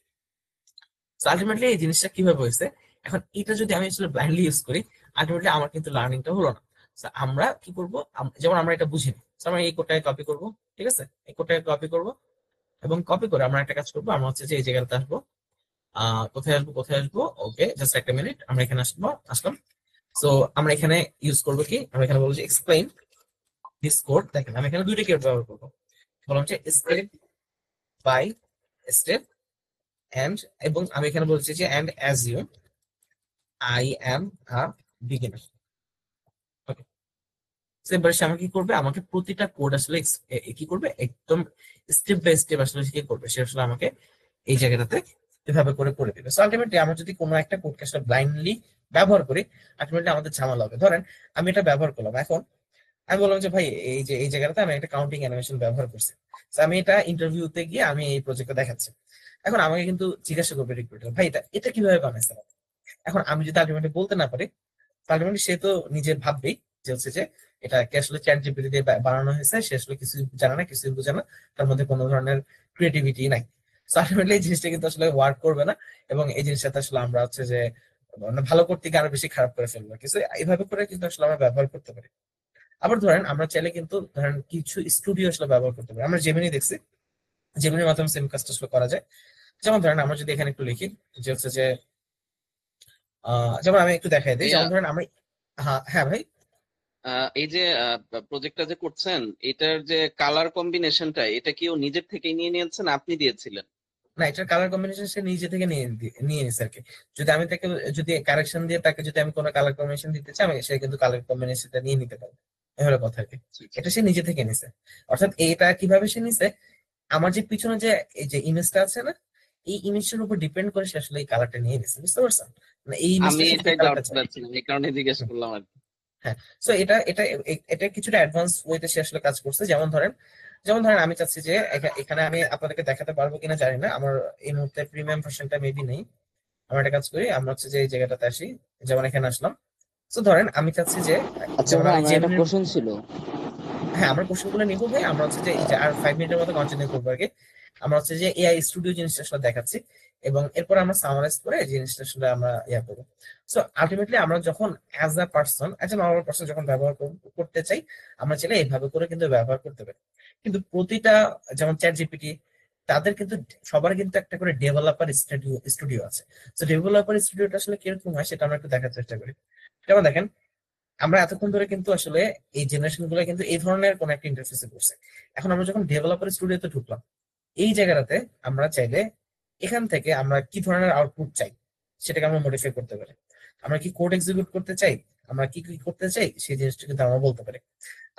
আলটিমেটলি এই জিনিসটা কিভাবে হয়েছে, এখন এটা যদি আমি আসলে ব্লাইন্ডলি ইউজ করি, আলটিমেটলি আমার কিন্তু লার্নিংটা হলো না। So, আমরা কি করবো, যেমন আমরা এটা বুঝিনি, So, আমরা এই কোডটাকে কপি করব, ঠিক আছে, এই কোডটাকে কপি করব, এবং কপি করে আমরা একটা কাজ করবো, আমরা হচ্ছে যে এই জায়গাতে আসবো, কোথায় আসবো, ওকে, জাস্ট একটা মিনিট, আমরা এখানে আসলাম। সো আমরা এখানে ইউজ করবো কি, আমরা এখানে বলবো যে এক্সপ্লেইন দিস কোড। দেখেন আমি এখানে দুইটা কিওয়ার্ড ব্যবহার করবো, বললাম যে স্টেপ বাই স্টেপ, এন্ড, এবং আমি এখানে বলছি যে and as you I am a beginner. Okay, এবার সে আমাকে কি করবে, আমাকে প্রতিটা কোড আসলে কি করবে, একদম স্টেপ বাই স্টেপ আসলে সে কি করবে, সে আসলে আমাকে এই জায়গাটাতে এভাবে করে দিবে। সো আলটিমেটলি আমরা যদি কোনো একটা কোডকে আসলে ব্লাইন্ডলি ব্যবহার করি, আলটিমেটলি আমাদের ঝামেলা হবে। ধরেন আমি এটা ব্যবহার করলাম, এখন আমি বললাম যে ভাই এই যে এই জায়গাটাতে আমি একটা কাউন্টিং অ্যানিমেশন ব্যবহার করছি। So, আমি এটা ইন্টারভিউতে গিয়ে আমি এই প্রজেক্টটা দেখাচ্ছি। এখন আমাকে কিন্তু জিজ্ঞাসা করবে রিক্রুটার, ভাই এটা এটা কিভাবে বানাইছে। এখন আমি যদি আলটিমেটলি বলতে না পারি, আলটিমেটলি সে তো নিজে ভাববেই যে হচ্ছে যে এটাকে আসলে চ্যাট জিপিটি দিয়ে বানানো হয়েছে, সে আসলে কিছু জানে না, কিছু বুঝে না, তার মধ্যে কোনো ধরনের ক্রিয়েটিভিটি নাই। সো আলটিমেটলি এই জিনিসটা কিন্তু আসলে ওয়ার্ক করবে না, এবং এই জিনিসটাতে আসলে আমরা হচ্ছে যে মানে ভালো করতে গিয়ে আরো বেশি খারাপ করে ফেলবো কিছু, এইভাবে করে কিন্তু আসলে আমরা ব্যবহার করতে পারি। আবার ধরেন আমরা চাইলে কিন্তু ধরেন কিছু স্টুডিও আসলে ব্যবহার করতে পারি। আমরা জেমিনি দেখছি, জেমিনির মাধ্যমে সেম কাজটা আসলে করা যায়। যেমন ধরেন আমরা যদি এখানে একটু লিখি যে হচ্ছে যে যেমন আমি একটু দেখাই দিই, ভাইয়া, যেমন ধরেন আমি, হ্যাঁ হ্যাঁ ভাই, এই যে প্রজেক্টটা যে করছেন, এটার যে কালার কম্বিনেশনটা, এটা কি ও নিজের থেকে নিয়ে নিয়েছেন, আপনি দিয়েছিলেন? না, এটার কালার কম্বিনেশন সে নিজে থেকে নিয়ে নিছে আর কি। যদি আমি তাকে যদি কারেকশন দিয়ে তাকে যদি আমি কোনো কালার কম্বিনেশন দিতে চাই, আমি সে কিন্তু কালার কম্বিনেশনটা নিয়ে নিতে পারবে, এই হলো কথা আর কি। এটা সে নিজে থেকে নিছে। অর্থাৎ এটা কিভাবে সে নিছে, আমার যে পিছনে যে এই যে ইমেজটা আছে না, এই ইমেজটার উপর ডিপেন্ড করে সে আসলে এই কালারটা নিয়ে নিছে, বুঝতে পারছেন, মানে এই আমি ইমেজটা সে যে এটাই ডাউট কালারটা চায়। পাচ্ছিলাম, এই কারণে জিজ্ঞেস করলাম আর কি। হ্যাঁ, সো এটা এটা এটা কিছুটা অ্যাডভান্স ওয়েতে সে আসলে কাজ করছে। যেমন ধরেন আমি চাচ্ছি যে এখানে আমি আপনাদেরকে দেখাতে পারবো কিনা জানি না, আমার এই মুহূর্তে প্রিমিয়াম ভার্সনটা মেবি নেই। আমরা একটা কাজ করি, আমরা হচ্ছে যে এই জায়গাটাতে আসি, যেমন এখানে আসলাম। তো ধরেন আমি চাচ্ছি যে আচ্ছা যেমন ভাই, আমি আমার একটা জেমিনির, কোশ্চেন ছিল। হ্যাঁ আমরা কোশ্চেন গুলো নিবো ভাই, আমরা হচ্ছে যে এই যে আর 5 মিনিটের মতো কন্টিনিউ করবো আর কি। আমরা হচ্ছে যে এআই স্টুডিও জিনিসটা আসলে দেখাচ্ছি, এবং এরপর আমরা সামারাইজ করে এই জিনিসটা আসলে আমরা করবো। সো আলটিমেটলি আমরা যখন অ্যাজ আ পার্সন, একজন নর্মাল পার্সন যখন ব্যবহার করতে চাই, আমরা চাইলে এইভাবে করে কিন্তু ব্যবহার করতে পারি। কিন্তু প্রতিটা, যেমন চ্যাট জিপিটি, তাদের কিন্তু সবার কিন্তু একটা করে ডেভেলপার স্টুডিও আছে। তো ডেভেলপার স্টুডিওটা আসলে কিরকম হয় সেটা আমরা একটু দেখার চেষ্টা করি। যেমন দেখেন, আমরা এতক্ষণ ধরে কিন্তু আসলে এই জেনারেশন গুলো কিন্তু এই ধরনের কোন একটা ইন্টারফেসে করছে। এখন আমরা যখন ডেভেলপার স্টুডিওতে ঢুকলাম, এই জায়গাটাতে আমরা চাইলে এখান থেকে আমরা কি ধরনের আউটপুট চাই সেটাকে আমরা মডিফাই করতে পারি। আমরা কি কোড এক্সিকিউট করতে চাই, আমরা কি কি করতে চাই, সেই জিনিসটা কিন্তু আমরা বলতে পারি।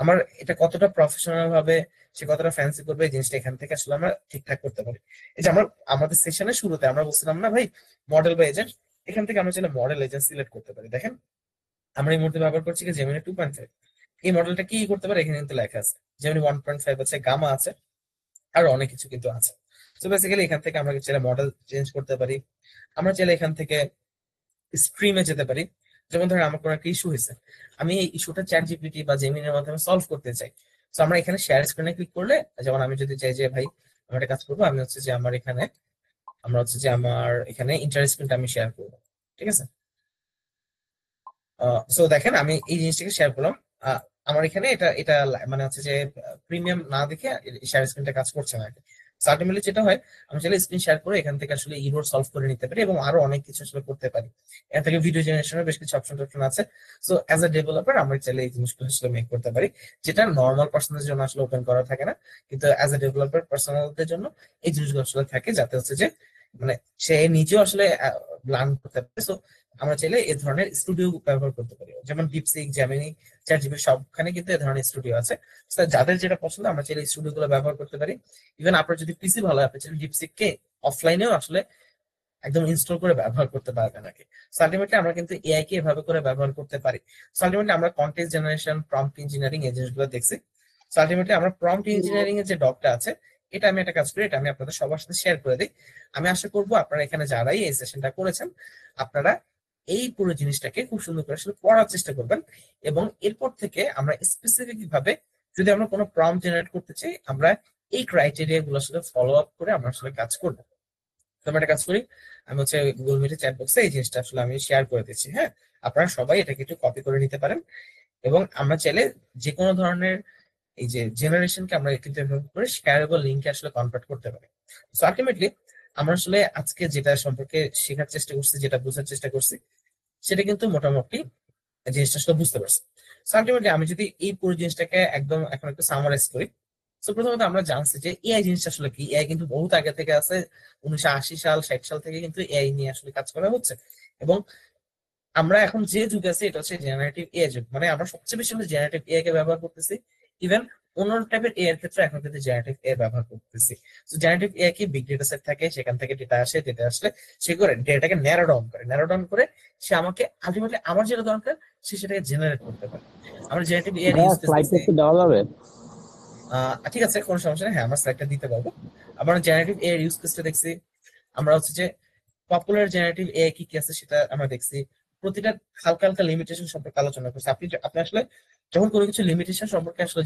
আমার এটা কতটা প্রফেশনাল ভাবে, সে কতটা ফ্যান্সি করবে, এই জিনিসটা এখান থেকে আসলে আমরা ঠিকঠাক করতে পারি। এই যে আমরা আমাদের সেশনের শুরুতে আমরা বলছিলাম না ভাই, মডেল বা এজেন্ট, এখান থেকে আমরা চাইলে মডেল এজেন্ট সিলেক্ট করতে পারি। দেখেন আমরা এই মুহূর্তে ব্যবহার করছি কি জেমিনি 2.5। এই মডেলটা কি করতে পারে এখানে কিন্তু লেখা আছে, জেমিনি 1.5 আছে, গামা আছে, আর অনেক কিছু কিন্তু আছে। তো বেসিক্যালি এখান থেকে আমরা চাইলে মডেল চেঞ্জ করতে পারি। আমরা চাইলে এখান থেকে স্ট্রিমে যেতে পারি। যেমন ধরেন আমার কোনো একটা ইস্যু হয়েছে, আমি এই ইস্যুটা চ্যাট জিপিটি বা জেমিনির মাধ্যমে সলভ করতে চাই। তো আমরা এখানে শেয়ার স্ক্রিনে ক্লিক করলে, যেমন আমি যদি চাই যে ভাই আমি একটা কাজ করবো, আমি হচ্ছে যে আমার এখানে ইন্টার স্ক্রিনটা আমি শেয়ার করবো, ঠিক আছে। সো দেখেন আমি এই জিনিসটাকে শেয়ার করলাম। আহ, আমার এখানে এটা এটা মানে হচ্ছে যে প্রিমিয়াম না দেখে শেয়ার স্ক্রিনটা কাজ করছে না। আলটিমেটলি যেটা হয়, আমি চাইলে স্ক্রিন শেয়ার করে এখান থেকে আসলে ইরোর সলভ করে নিতে পারি, এবং আরো অনেক কিছু আসলে করতে পারি। এখান থেকে ভিডিও জেনারেশনের বেশ কিছু অপশন টপশন আছে। সো অ্যাজ এ ডেভেলপার আমরা চাইলে এই জিনিসগুলো আসলে মেক করতে পারি, যেটা নর্মাল পার্সনের জন্য আসলে ওপেন করা থাকে না। কিন্তু অ্যাজ এ ডেভেলপার পার্সোনালদের জন্য এই জিনিসগুলো আসলে থাকে, যাতে হচ্ছে যে মানে সে নিজেও আসলে লার্ন করতে পারে। সো আমরা চাইলে এই ধরনের স্টুডিও ব্যবহার করতে পারি, যেমন ডিপসিক, জেমিনি, চ্যাটজিপিটি, সবখানে কিন্তু এই ধরনের স্টুডিও আছে। So, যাদের যেটা পছন্দ আমরা চাইলে স্টুডিও গুলো ব্যবহার করতে পারি। ইভেন আপনার যদি পিসি ভালো হয়, আপনি চাইলে ডিপসিক কে অফলাইনেও আসলে একদম ইনস্টল করে ব্যবহার করতে পারবেন নাকি। আলটিমেটলি আমরা কিন্তু এআই কে এভাবে করে ব্যবহার করতে পারি। আলটিমেটলি আমরা কন্টেন্ট জেনারেশন, প্রম্পট ইঞ্জিনিয়ারিং, এই জিনিসগুলো দেখছি। সো আলটিমেটলি আমরা প্রম্পট ইঞ্জিনিয়ারিং এর যে ডকটা আছে, এটা আমি একটা কাজ করি, এটা আমি আপনাদের সবার সাথে শেয়ার করে দিই। আমি আশা করবো আপনারা এখানে যারাই এই সেশনটা করেছেন, আপনারা এই পুরো জিনিসটাকে খুব সুন্দর করে আসলে পড়ার চেষ্টা করবেন, এবং এরপর থেকে আমরা স্পেসিফিক ভাবে যদি আমরা কোনো প্রম্পট জেনারেট করতে চাই, আমরা এই ক্রাইটেরিয়া গুলো আসলে ফলো আপ করে আমরা আসলে কাজ করবো। তো আমরা একটা কাজ করি, আমি হচ্ছে গুগল মিটে চ্যাট বক্সে এই জিনিসটা আসলে আমি শেয়ার করে দিচ্ছি। হ্যাঁ, আপনারা সবাই এটাকে একটু কপি করে নিতে পারেন, এবং আমরা চাইলে যে কোনো ধরনের এই যে জেনারেশনকে আমরা কিন্তু এভাবে করে শেয়ারেবল লিঙ্কে আসলে কনভার্ট করতে পারি। সো আলটিমেটলি আমরা আসলে আজকে যেটা সম্পর্কে শেখার চেষ্টা করছি, যেটা বোঝার চেষ্টা করছি, সেটা কিন্তু মোটামুটি জিনিসটা আসলে বুঝতে পারছি। সো আলটিমেটলি আমি যদি এই পুরো জিনিসটাকে একদম এখন একটু সামারাইজ করি, তো প্রথমত আমরা জানছি যে এআই জিনিসটা আসলে কি। এআই কিন্তু বহুত আগে থেকে আছে, 1980 সাল 60 সাল থেকে কিন্তু এআই নিয়ে আসলে কাজ করা হচ্ছে, এবং আমরা এখন যে যুগে আছি এটা হচ্ছে জেনারেটিভ এআই যুগ। মানে আমরা সবচেয়ে বেশি জেনারেটিভ এআই কে ব্যবহার করতেছি, ইভেন অন্য টাইপের এআই এর ক্ষেত্রে এখন কিন্তু জেনারেটিভ এআই ব্যবহার করতেছি। তো জেনারেটিভ এআই কি বিগ ডেটা সেট থাকে, সেখান থেকে ডেটা আসে, ডেটা আসলে সে করে ডেটাটাকে ন্যারো ডাউন করে সে আমাকে আলটিমেটলি আমার যেটা দরকার সে সেটাকে জেনারেট করতে পারে। আমরা জেনারেটিভ এআই ইউজ স্লাইডটা করতেছি। একটু দেওয়া যাবে? ঠিক আছে, কোনো সমস্যা নেই, হ্যাঁ আমরা স্লাইডটা দিতে পারবো। আমরা জেনারেটিভ এআই ইউজ কেসটা দেখছি, আমরা হচ্ছে যে পপুলার জেনারেটিভ এআই কি কি আছে সেটা আমরা দেখছি, প্রতিটা হালকা হালকা লিমিটেশন সম্পর্কে আলোচনা করছি। আপনি আসলে যখন কোনো কিছু লিমিটেশন সম্পর্কে আসলে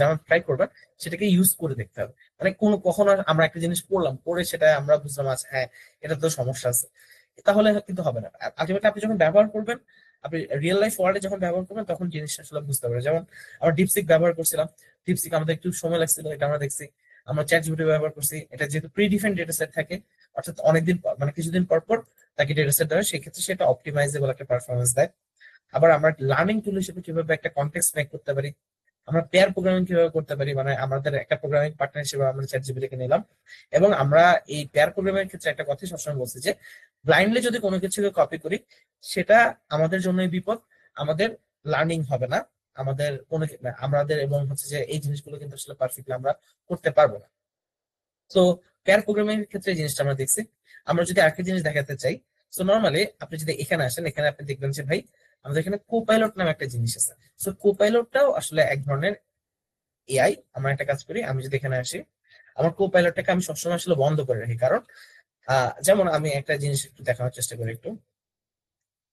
জানার ট্রাই করবেন, সেটাকে ইউজ করে দেখতে হবে। মানে কখনো আমরা একটা জিনিস পড়লাম, পড়ে সেটা আমরা বুঝলাম আচ্ছা হ্যাঁ এটা তো সমস্যা আছে, তাহলে কিন্তু হবে না। আলটিমেটলি আপনি যখন ব্যবহার করবেন, আপনি রিয়েল লাইফ ওয়ার্ল্ডে যখন ব্যবহার করবেন, তখন জিনিসটা আসলে বুঝতে পারবেন। যেমন আমরা ডিপসিক ব্যবহার করছিলাম, ডিপসিক আমাদের একটু সময় লাগছিল, এটা আমরা দেখছি। আমরা চ্যাট জিপিটি ব্যবহার করছি, এটা যেহেতু প্রি ডিফাইন্ড ডেটা সেট থাকে, অর্থাৎ অনেকদিন মানে কিছুদিন পর পর তাকে ডেটা সেট দেওয়া হয়, সেক্ষেত্রে সেটা অপটিমাইজেবল একটা পারফরমেন্স দেয়। আবার আমরা লার্নিং টুল হিসেবে কিভাবে একটা কনটেক্সট মেক করতে পারি, আমরা পেয়ার প্রোগ্রামিং কিভাবে করতে পারি, মানে আমাদের একটা প্রোগ্রামিং পার্টনার হিসেবে আমরা চ্যাট জিপিটিকে নিলাম। এবং আমরা এই পেয়ার প্রোগ্রামিং এর ক্ষেত্রে একটা কথা সবসময় বলছি যে ব্লাইন্ডলি যদি কোনো কিছুকে কপি করি, সেটা আমাদের জন্যই বিপদ, আমাদের লার্নিং হবে না, আমাদের আমাদের এবং হচ্ছে যে এই জিনিসগুলো কিন্তু আসলে পারফেক্টলি আমরা করতে পারবো না। তো পেয়ার প্রোগ্রামিং এর ক্ষেত্রে এই জিনিসটা আমরা দেখছি। আমরা যদি আরেকটা জিনিস দেখাতে চাই, তো নর্মালি আপনি যদি এখানে আসেন, এখানে আপনি দেখবেন যে ভাই আমাদের এখানে কোপাইলট নামে একটা জিনিস আছে। সো কোপাইলটটাও আসলে এক ধরনের এআই। আমরা একটা কাজ করি, আমি যদি এখানে আসি, আমার কোপাইলটটাকে আমি সবসময় আসলে বন্ধ করে রাখি, কারণ যেমন আমি একটা জিনিস একটু দেখানোর চেষ্টা করি একটু।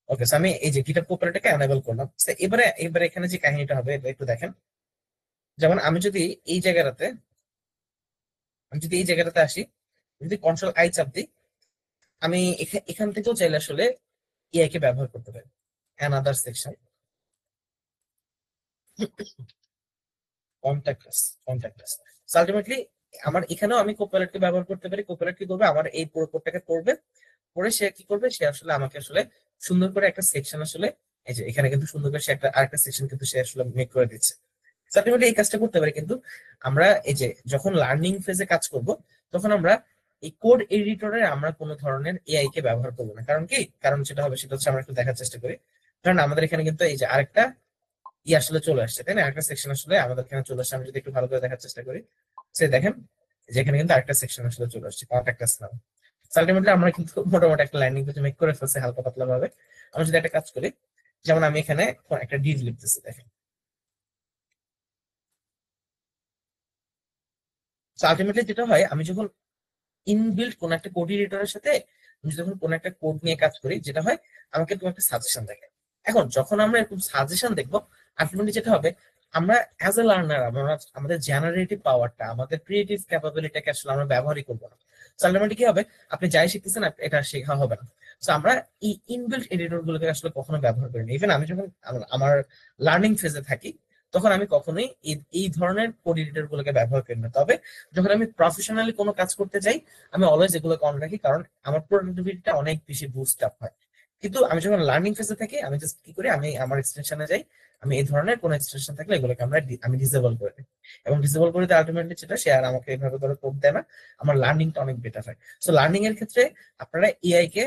ওকে, আমি এই যে গিটহাব কোপাইলটটাকে এনেবল করলাম। এবারে এবারে এখানে যে কাহিনীটা হবে এটা একটু দেখেন। যেমন আমি যদি এই জায়গাটাতে আসি, যদি কন্ট্রোল আই চাপ দিই, আমি এখান থেকেও চাইলে আসলে এআই কে ব্যবহার করতে পারি। Another section, contact us. Ultimately আমার এখানেও আমি কোপাইলট কে ব্যবহার করতে পারি। কোপাইলট কি করবে, আমার এই পুরো কোডটাকে পড়বে, পড়ে সে কি করবে, সে আসলে আমাকে আসলে সুন্দর করে একটা সেকশন আসলে এই যে এখানে কিন্তু সুন্দর করে সে একটা আরেকটা সেকশন কিন্তু সে আসলে মেক করে দিচ্ছে। আলটিমেটলি এই কাজটা করতে পারি। কিন্তু আমরা এই যে যখন লার্নিং ফেজে কাজ করব, তখন আমরা এই কোড এডিটরে আমরা কোনো ধরনের এআই কে ব্যবহার করবো না। কারণ কি, কারণ যেটা হবে সেটা হচ্ছে আমরা একটু দেখার চেষ্টা করি। কারণ আমাদের এখানে কিন্তু এই যে আরেকটা আসলে চলে আসছে, তাই না, আরেকটা সেকশন আসলে আমাদের এখানে চলে আসছে। আমি যদি একটু ভালো করে দেখার চেষ্টা করি, সে দেখেন যেখানে কিন্তু আরেকটা সেকশন আসলে চলে আসছে, কন্ট্যাক্ট আস নাও। আলটিমেটলি আমরা কিন্তু মোটামুটি একটা লাইনিং কিন্তু মেক করে ফেলছি হালকা পাতলা ভাবে। আমরা যদি একটা কাজ করি, যেমন আমি এখানে একটা ডিড লিখতেছি, দেখেন। আলটিমেটলি যেটা হয়, আমি যখন ইনবিল্ট কোন একটা কোড এডিটরের সাথে আমি যখন কোন একটা কোড নিয়ে কাজ করি, যেটা হয় আমাকে এরকম একটা সাজেশন দেখে। এখন যখন আমরা এরকম সাজেশন দেখবো, আলটিমেটলি যেটা হবে, আমরা অ্যাজ এ লার্নার আমরা আমাদের জেনারেটিভ পাওয়ারটা, আমাদের ক্রিয়েটিভ ক্যাপাবিলিটিকে আসলে আমরা ব্যবহারই করবো না। আলটিমেটলি কি হবে, আপনি যাই শিখতেছেন এটা শেখা হবে না। তো আমরা এই ইনবিল্ট এডিটর গুলোকে আসলে কখনো ব্যবহার করি না। ইভেন আমি যখন আমার লার্নিং ফেজে থাকি, তখন আমি কখনোই এই ধরনের কোড এডিটর গুলোকে ব্যবহার করি না। তবে যখন আমি প্রফেশনালি কোনো কাজ করতে যাই, আমি অলওয়েজ এগুলো অন রাখি, কারণ আমার প্রোডাক্টিভিটিটা অনেক বেশি বুস্ট আপ হয়। কিন্তু আমি যখন লার্নিং ফেজে থাকি, আমি জাস্ট কি করি, আমি আমার এক্সটেনশনে যাই, আমি এই ধরনের কোনো এক্সটেনশন থাকলে এগুলোকে আমি ডিসেবল করে দিই। এবং ডিসেবল করে দিই আলটিমেটলি যেটা, সে আর আমাকে এইভাবে করে কোড দেয় না, আমার লার্নিংটা অনেক বেটার হয়। সো লার্নিং এর ক্ষেত্রে আপনারা এআই কে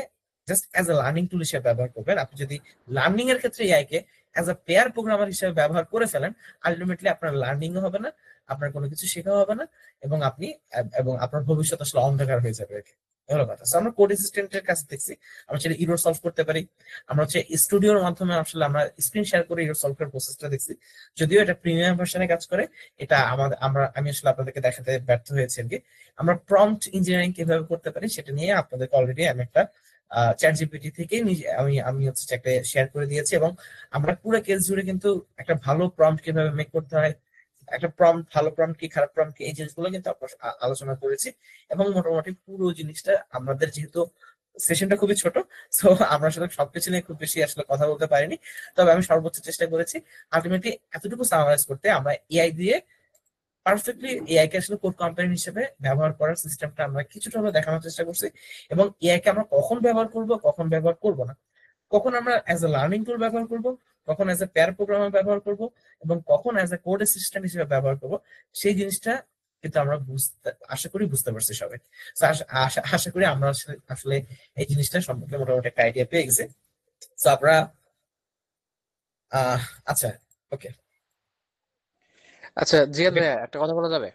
just as a learning tool হিসেবে ব্যবহার করবেন। আপনি যদি লার্নিং এর ক্ষেত্রে এআই কে অ্যাজ এ পেয়ার প্রোগ্রামার হিসেবে ব্যবহার করে ফেলেন, আলটিমেটলি আপনার লার্নিংও হবে না, আপনার কোনো কিছু শেখা হবে না, এবং আপনার ভবিষ্যৎ আসলে অন্ধকার হয়ে যাবে। হলো কথা। So, আমরা কোড অ্যাসিস্ট্যান্টের কাছে দেখছি আমরা সেটা ইরর সলভ করতে পারি। আমরা হচ্ছে স্টুডিওর মাধ্যমে আসলে আমরা স্ক্রিন শেয়ার করে ইরর সলভ করার প্রসেসটা দেখছি, যদিও এটা প্রিমিয়াম ভার্সনে কাজ করে। এটা আমি আসলে আপনাদেরকে দেখাতে ব্যর্থ হয়েছি আর কি। আমরা প্রম্পট ইঞ্জিনিয়ারিং কিভাবে করতে পারি সেটা নিয়ে আপনাদেরকে অলরেডি আমি একটা চ্যাট জিপিটি থেকে আমি হচ্ছে যে একটা শেয়ার করে দিয়েছি, এবং আমরা পুরো কেস জুড়ে কিন্তু একটা ভালো প্রম্পট কিভাবে মেক করতে হয়, একটা প্রম্পট, ভালো প্রম্পট কি খারাপ প্রম্পট কি, এই জিনিসগুলো কিন্তু আমরা আলোচনা করেছি। এবং মোটামুটি পুরো জিনিসটা আমাদের যেহেতু সেশনটা খুবই ছোট, সো আমরা আসলে সবকিছু নিয়ে খুব বেশি আসলে কথা বলতে পারিনি। তবে আমি সর্বোচ্চ চেষ্টা করেছি আলটিমেটলি এতটুকু সামারাইজ করতে, আমরা এআই দিয়ে পারফেক্টলি এআই কে আসলে কোড কম্পোনেন্ট হিসেবে ব্যবহার করার সিস্টেমটা আমরা কিছুটা হলে দেখানোর চেষ্টা করছি। এবং এআই কে আমরা কখন ব্যবহার করব, কখন ব্যবহার করব না, কখন আমরা অ্যাজ এ লার্নিং টুল ব্যবহার করব, কখন অ্যাজ এ পেয়ার প্রোগ্রামার ব্যবহার করব, এবং কখন অ্যাজ এ কোড অ্যাসিস্ট্যান্ট হিসেবে ব্যবহার করব, সেই জিনিসটা কিন্তু আমরা আশা করি বুঝতে পারছি সবাই। So, আশা করি আমরা আসলে এই জিনিসটা সম্পর্কে মোটামুটি একটা আইডিয়া পেয়ে গেছি। তো আমরা আচ্ছা, ওকে। আচ্ছা জিয়াদ ভাইয়া, একটা কথা বলা যাবে?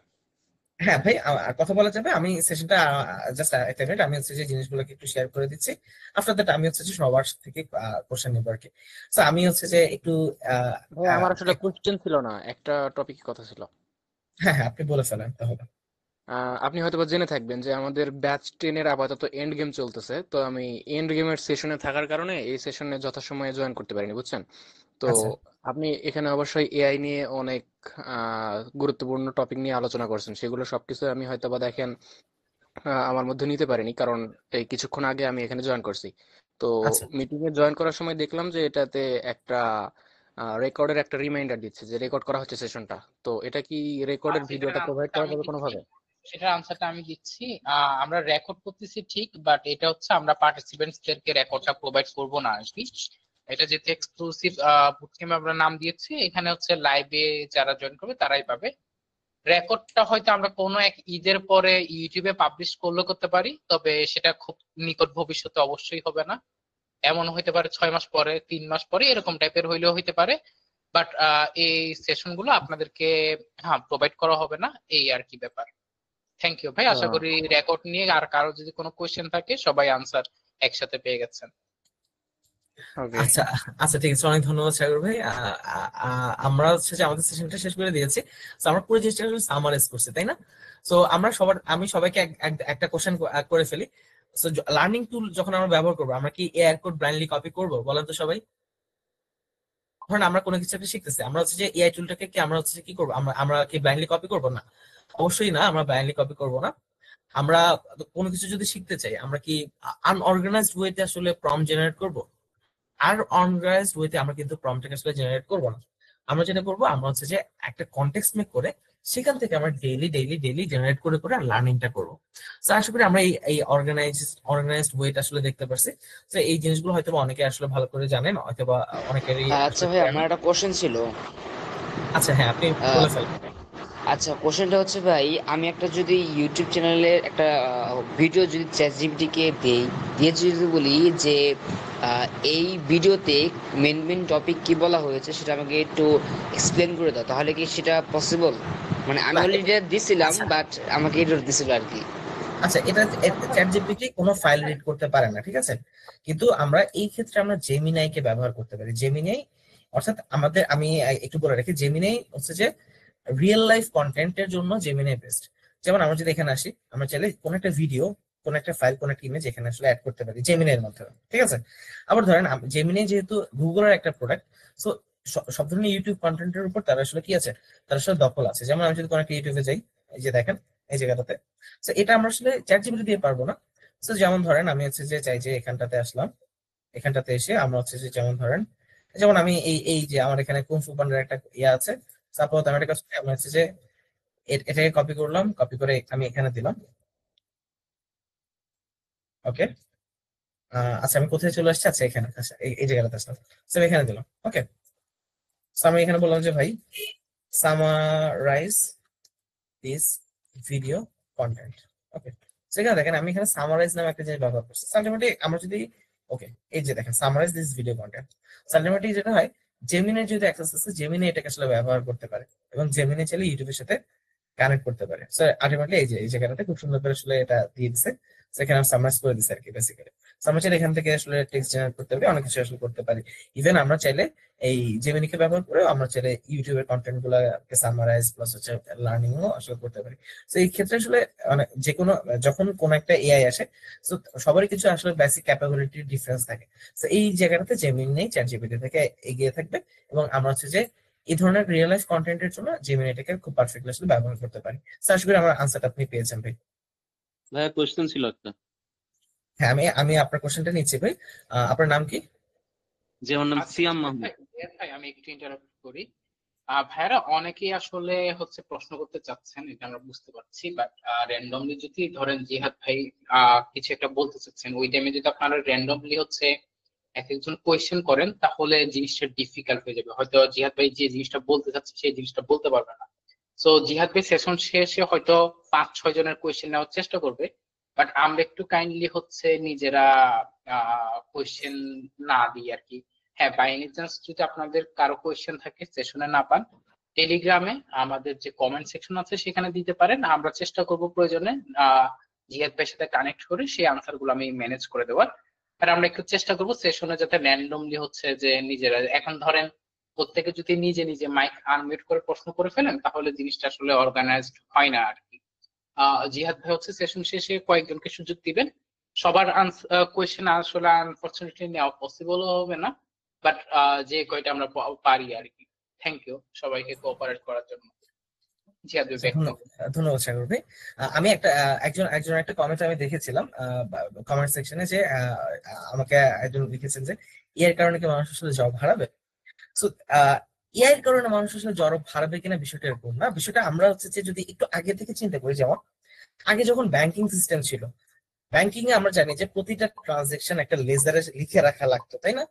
হ্যাঁ ভাই, কথা বলা যাবে। আমি সেশনটা জাস্ট একটা মিনিট, আমি হচ্ছে যে জিনিসগুলোকে একটু শেয়ার করে দিচ্ছি। আফটার দ্যাট আমি হচ্ছে যে সবার থেকে কোশ্চেন নেবো আর কি। তো আমি হচ্ছে যে একটু ভাই আমার আসলে কোশ্চেন ছিল না, একটা টপিক কথা ছিল। হ্যাঁ হ্যাঁ, আপনি বলে ফেলেন তাহলে। আপনি হয়তোবা জেনে থাকবেন যে আমাদের ব্যাচ 10-এর আপাতত এন্ড গেম চলতেছে, তো আমি এন্ড গেমের সেশনে থাকার কারণে এই সেশনে যথাসময়ে জয়েন করতে পারিনি, বুঝছেন? তো আচ্ছা আপনি এখানে অবশ্যই এআই নিয়ে অনেক গুরুত্বপূর্ণ টপিক নিয়ে আলোচনা করছেন, সেগুলো সবকিছু আমি হয়তোবা দেখেন আমার মধ্যে নিতে পারিনি, কারণ এই কিছুক্ষণ আগে আমি এখানে জয়েন করছি। তো আচ্ছা মিটিং এ জয়েন করার সময় দেখলাম যে এটাতে একটা রেকর্ডের একটা রিমাইন্ডার দিচ্ছে যে রেকর্ড করা হচ্ছে সেশনটা। তো এটা কি রেকর্ডের আচ্ছা, এটার ভিডিওটা প্রোভাইড আনসারটা করা আমি যাবে দিচ্ছি। কোনোভাবে? সেটার আনসারটা আমি দিচ্ছি। আমরা রেকর্ড করতেছি ঠিক, বাট এটা হচ্ছে আমরা পার্টিসিপেন্টস দেরকে রেকর্ডটা প্রোভাইড করব না আর কি। এটা যেহেতু এক্সক্লুসিভ বুটক্যাম্প আমরা নাম দিয়েছি, এখানে হচ্ছে লাইভে যারা জয়েন করবে তারাই পাবে। রেকর্ডটা হয়তো আমরা কোনো এক ঈদের পরে ইউটিউবে পাবলিশ করলেও করতে পারি, তবে সেটা খুব নিকট ভবিষ্যতে অবশ্যই হবে না। এমন হইতে পারে 6 মাস পরে, 3 মাস পরে, এরকম টাইপের হইলেও হইতে পারে। বাট এই সেশন গুলো আপনাদেরকে হ্যাঁ প্রোভাইড করা হবে না, এই আর কি ব্যাপার। থ্যাংক ইউ ভাই, আশা আহ, করি রেকর্ড নিয়ে আর কারো যদি কোনো কোয়েশ্চেন থাকে সবাই আনসার একসাথে পেয়ে গেছেন। ওকে। আচ্ছা আচ্ছা, ঠিক আছে, অনেক ধন্যবাদ সাগর ভাই। আমরা হচ্ছে যে আমাদের সেশনটা শেষ করে দিয়েছি। তো আমরা পুরো জিনিসটা সামারাইজ করছি, তাই না? তো আমি সবাইকে একটা কোশ্চেন করে ফেলি। তো লার্নিং টুল যখন আমরা ব্যবহার করবো, আমরা কি এআই কোড ব্লাইন্ডলি কপি করবো, বলেন তো সবাই? ধরেন আমরা কোনো কিছু একটা শিখতেছি, আমরা হচ্ছে যে এআই টুলটাকে কি আমরা হচ্ছে যে কি করবো, আমরা আমরা কি ব্লাইন্ডলি কপি করবো? না, অবশ্যই না, আমরা ব্লাইন্ডলি কপি করবো না। আমরা কোনো কিছু যদি শিখতে চাই, আমরা কি আনঅর্গানাইজড ওয়েতে আসলে প্রম্পট জেনারেট করব? আর অনগাইজড ওয়েতে আমরা কিন্তু প্রম্পটটাকে আসলে জেনারেট করবো না। আমরা যেটা করবো, আমরা হচ্ছে যে একটা কনটেক্সট মেক করে সেখান থেকে আমরা ডেইলি ডেইলি ডেইলি জেনারেট করে করে লার্নিংটা করবো। তো আশা করি আমরা এই অর্গানাইজড ওয়েটা আসলে দেখতে পারছি। তো এই জিনিসগুলো হয়তো অনেকে আসলে ভালো করে জানেন, অথবা অনেকেরই আচ্ছা আসলে ভাই, জানেন আমার না। একটা কোশ্চেন ছিল। আচ্ছা হ্যাঁ, আপনি আহ, বলে ফেলেন। আচ্ছা, কোশ্চেনটা হচ্ছে ভাই, আমি একটা যদি ইউটিউব চ্যানেলের একটা ভিডিও যদি চ্যাটজিপিটি কে দেই, দিয়ে যদি বলি যে এই ভিডিওতে মেন মেন টপিক কি বলা হয়েছে সেটা আমাকে একটু এক্সপ্লেন করে দাও, তাহলে কি সেটা পসিবল? মানে আমি না অলরেডি দিছিলাম, আচ্ছা বাট আমাকে এরর দিছিল আর কি। আচ্ছা, এটা চ্যাট জিপিটি কোনো ফাইল রিড করতে পারে না, ঠিক আছে? কিন্তু আমরা এই ক্ষেত্রে আমরা জেমিনাই কে ব্যবহার করতে পারি। জেমিনাই অর্থাৎ আমি একটু বলে রাখি, জেমিনাই হচ্ছে যে রিয়েল লাইফ কন্টেন্টের জন্য জেমিনাই বেস্ট। যেমন আমরা যদি এখানে আসি, আমরা চাইলে কোন একটা ভিডিও, কোন একটা ফাইল, কোন একটা ইমেজ এখানে আসলে অ্যাড করতে পারি জেমিনাইয়ের মাধ্যমে, ঠিক আছে? আবার ধরেন জেমিনাই যেহেতু গুগলের একটা প্রোডাক্ট, সো সব ধরনের ইউটিউব কন্টেন্টের উপর তার আসলে কি আছে, তার আসলে দখল আছে। যেমন আমি যদি কোনো একটা ইউটিউবে যাই, এই যে দেখেন এই জায়গাটাতে, তো এটা আমরা আসলে চ্যাট জিপিটি দিয়ে পারবো না। তো যেমন ধরেন আমি হচ্ছে যে চাই যে এখানটাতে আসলাম, এখানটাতে এসে আমরা হচ্ছে যে যেমন আমি এই যে আমার এখানে কুংফু পান্ডার একটা ইয়ে আছে, সাপোজ আমি একটা কাজ করি, আমি হচ্ছে যে এটাকে কপি করলাম, কপি করে আমি এখানে দিলাম। ওকে, আচ্ছা আমি কোথায় চলে আসছি, আচ্ছা এখানে, আচ্ছা এই জায়গাটাতে আসলাম। তো আমি এখানে দিলাম। ওকে, আমি এখানে বললাম যে ভাই সামারাইজ দিস ভিডিও কন্টেন্ট। ওকে, সেখানে দেখেন আমি এখানে সামারাইজ নামে একটা জিনিস ব্যবহার করছি। আলটিমেটলি আমরা যদি, ওকে, এই যে দেখেন summarise this video content, ultimately যেটা হয়, জেমিনি যদি অ্যাক্সেস আছে, জেমিনি এটাকে আসলে ব্যবহার করতে পারে, এবং জেমিনি চাইলে ইউটিউবের সাথে কানেক্ট করতে পারে। সো আলটিমেটলি এই যে এই জায়গাটাতে খুব সুন্দর করে আসলে এটা দিয়ে দিচ্ছে। সেখানে আমি সামারাইজ করে দিচ্ছি আর কি বেসিক্যালি। আমরা চাইলে এখান থেকে আসলে টেক্সট জেনারেট করতে পারি, অনেক কিছু আসলে করতে পারি। ইভেন আমরা চাইলে এই জেমিনিকে ব্যবহার করে আমরা চাইলে ইউটিউবের কন্টেন্ট গুলাকে সামারাইজ প্লাস হচ্ছে লার্নিং ও আসলে করতে পারি। তো এই ক্ষেত্রে আসলে যে কোনো যখন কোন একটা এআই আসে, তো সবারই কিছু আসলে বেসিক ক্যাপাবিলিটি ডিফারেন্স থাকে। তো এই জায়গাটাতে জেমিনি চ্যাট জিপিটি থেকে এগিয়ে থাকবে, এবং আমরা হচ্ছে যে এই ধরনের রিয়েল লাইফ কন্টেন্টের জন্য জেমিনিটাকে খুব পারফেক্টলি আসলে ব্যবহার করতে পারি। সার্চ করে আমার আনসারটা আপনি পেয়েছেন ভাই। ভাইয়া কোশ্চেন ছিল একটা। হ্যাঁ, আমি আমি আপনার কোশ্চেনটা নিচ্ছি ভাই। আপনার নাম কি? যে আমার নাম আচ্ছা সিয়াম আচ্ছা মাহমুদ। ভাই আমি একটু ইন্টারাপ্ট করি। ভাইরা অনেকেই আসলে হচ্ছে প্রশ্ন করতে চাচ্ছেন, এটা আমরা বুঝতে পারছি, বাট র্যান্ডমলি যদি ধরেন জিহাদ ভাই কিছু একটা বলতে চাচ্ছেন, ওই টাইমে যদি আপনারা র্যান্ডমলি হচ্ছে এক একজন কোয়েশ্চেন করেন, তাহলে জিনিসটা ডিফিকাল্ট হয়ে যাবে। হয়তো জিহাদ ভাই যে জিনিসটা বলতে চাচ্ছে সেই জিনিসটা বলতে পারবে না। সো জিহাদ ভাই সেশন শেষে হয়তো 5-6 জনের কোয়েশ্চেন নেওয়ার চেষ্টা করবে, বাট আমরা একটু কাইন্ডলি হচ্ছে নিজেরা কোয়েশ্চেন না দিই আর কি। হ্যাঁ, বাই এনি চান্স যদি আপনাদের কারো কোয়েশ্চেন থাকে সেশনে না পান, টেলিগ্রামে আমাদের যে কমেন্ট সেকশন আছে সেখানে দিতে পারেন। আমরা চেষ্টা করব প্রয়োজনে জিহাদ ভাইয়ের সাথে কানেক্ট করে সেই আনসার গুলো আমি ম্যানেজ করে দেওয়ার। আর আমরা একটু চেষ্টা করব সেশনে যাতে র্যান্ডমলি হচ্ছে যে নিজেরা, এখন ধরেন প্রত্যেকে যদি নিজে নিজে মাইক আনমিউট করে প্রশ্ন করে ফেলেন, তাহলে জিনিসটা আসলে অর্গানাইজড হয় না আর কি। জিহাদ ভাই হচ্ছে সেশন শেষে কয়েকজনকে সুযোগ দিবেন। সবার কোয়েশ্চেন আসলে আনফরচুনেটলি নেওয়া পসিবল হবে না, বাট যে কয়টা আমরা পারি আর কি। থ্যাংক ইউ সবাইকে কোঅপারেট করার জন্য। জিহাদ ভাই আচ্ছা, ব্যাক টু। ধন্যবাদ সাগর ভাই। আমি একটা একজন একটা কমেন্ট আমি দেখেছিলাম কমেন্ট সেকশনে, যে আমাকে একজন লিখেছেন যে এর কারণে কি মানুষ আসলে জব হারাবে। সো এআই এর কারণে মানুষ আসলে জব হারাবে কিনা বিষয়টা এরকম না। বিষয়টা আমরা হচ্ছে যে যদি একটু আগে থেকে চিন্তা করি, যেমন আগে যখন ব্যাংকিং সিস্টেম ছিল, ব্যাংকিং এ আমরা জানি যে প্রতিটা ট্রানজেকশন একটা লেজারে লিখে রাখা লাগতো, তাই না?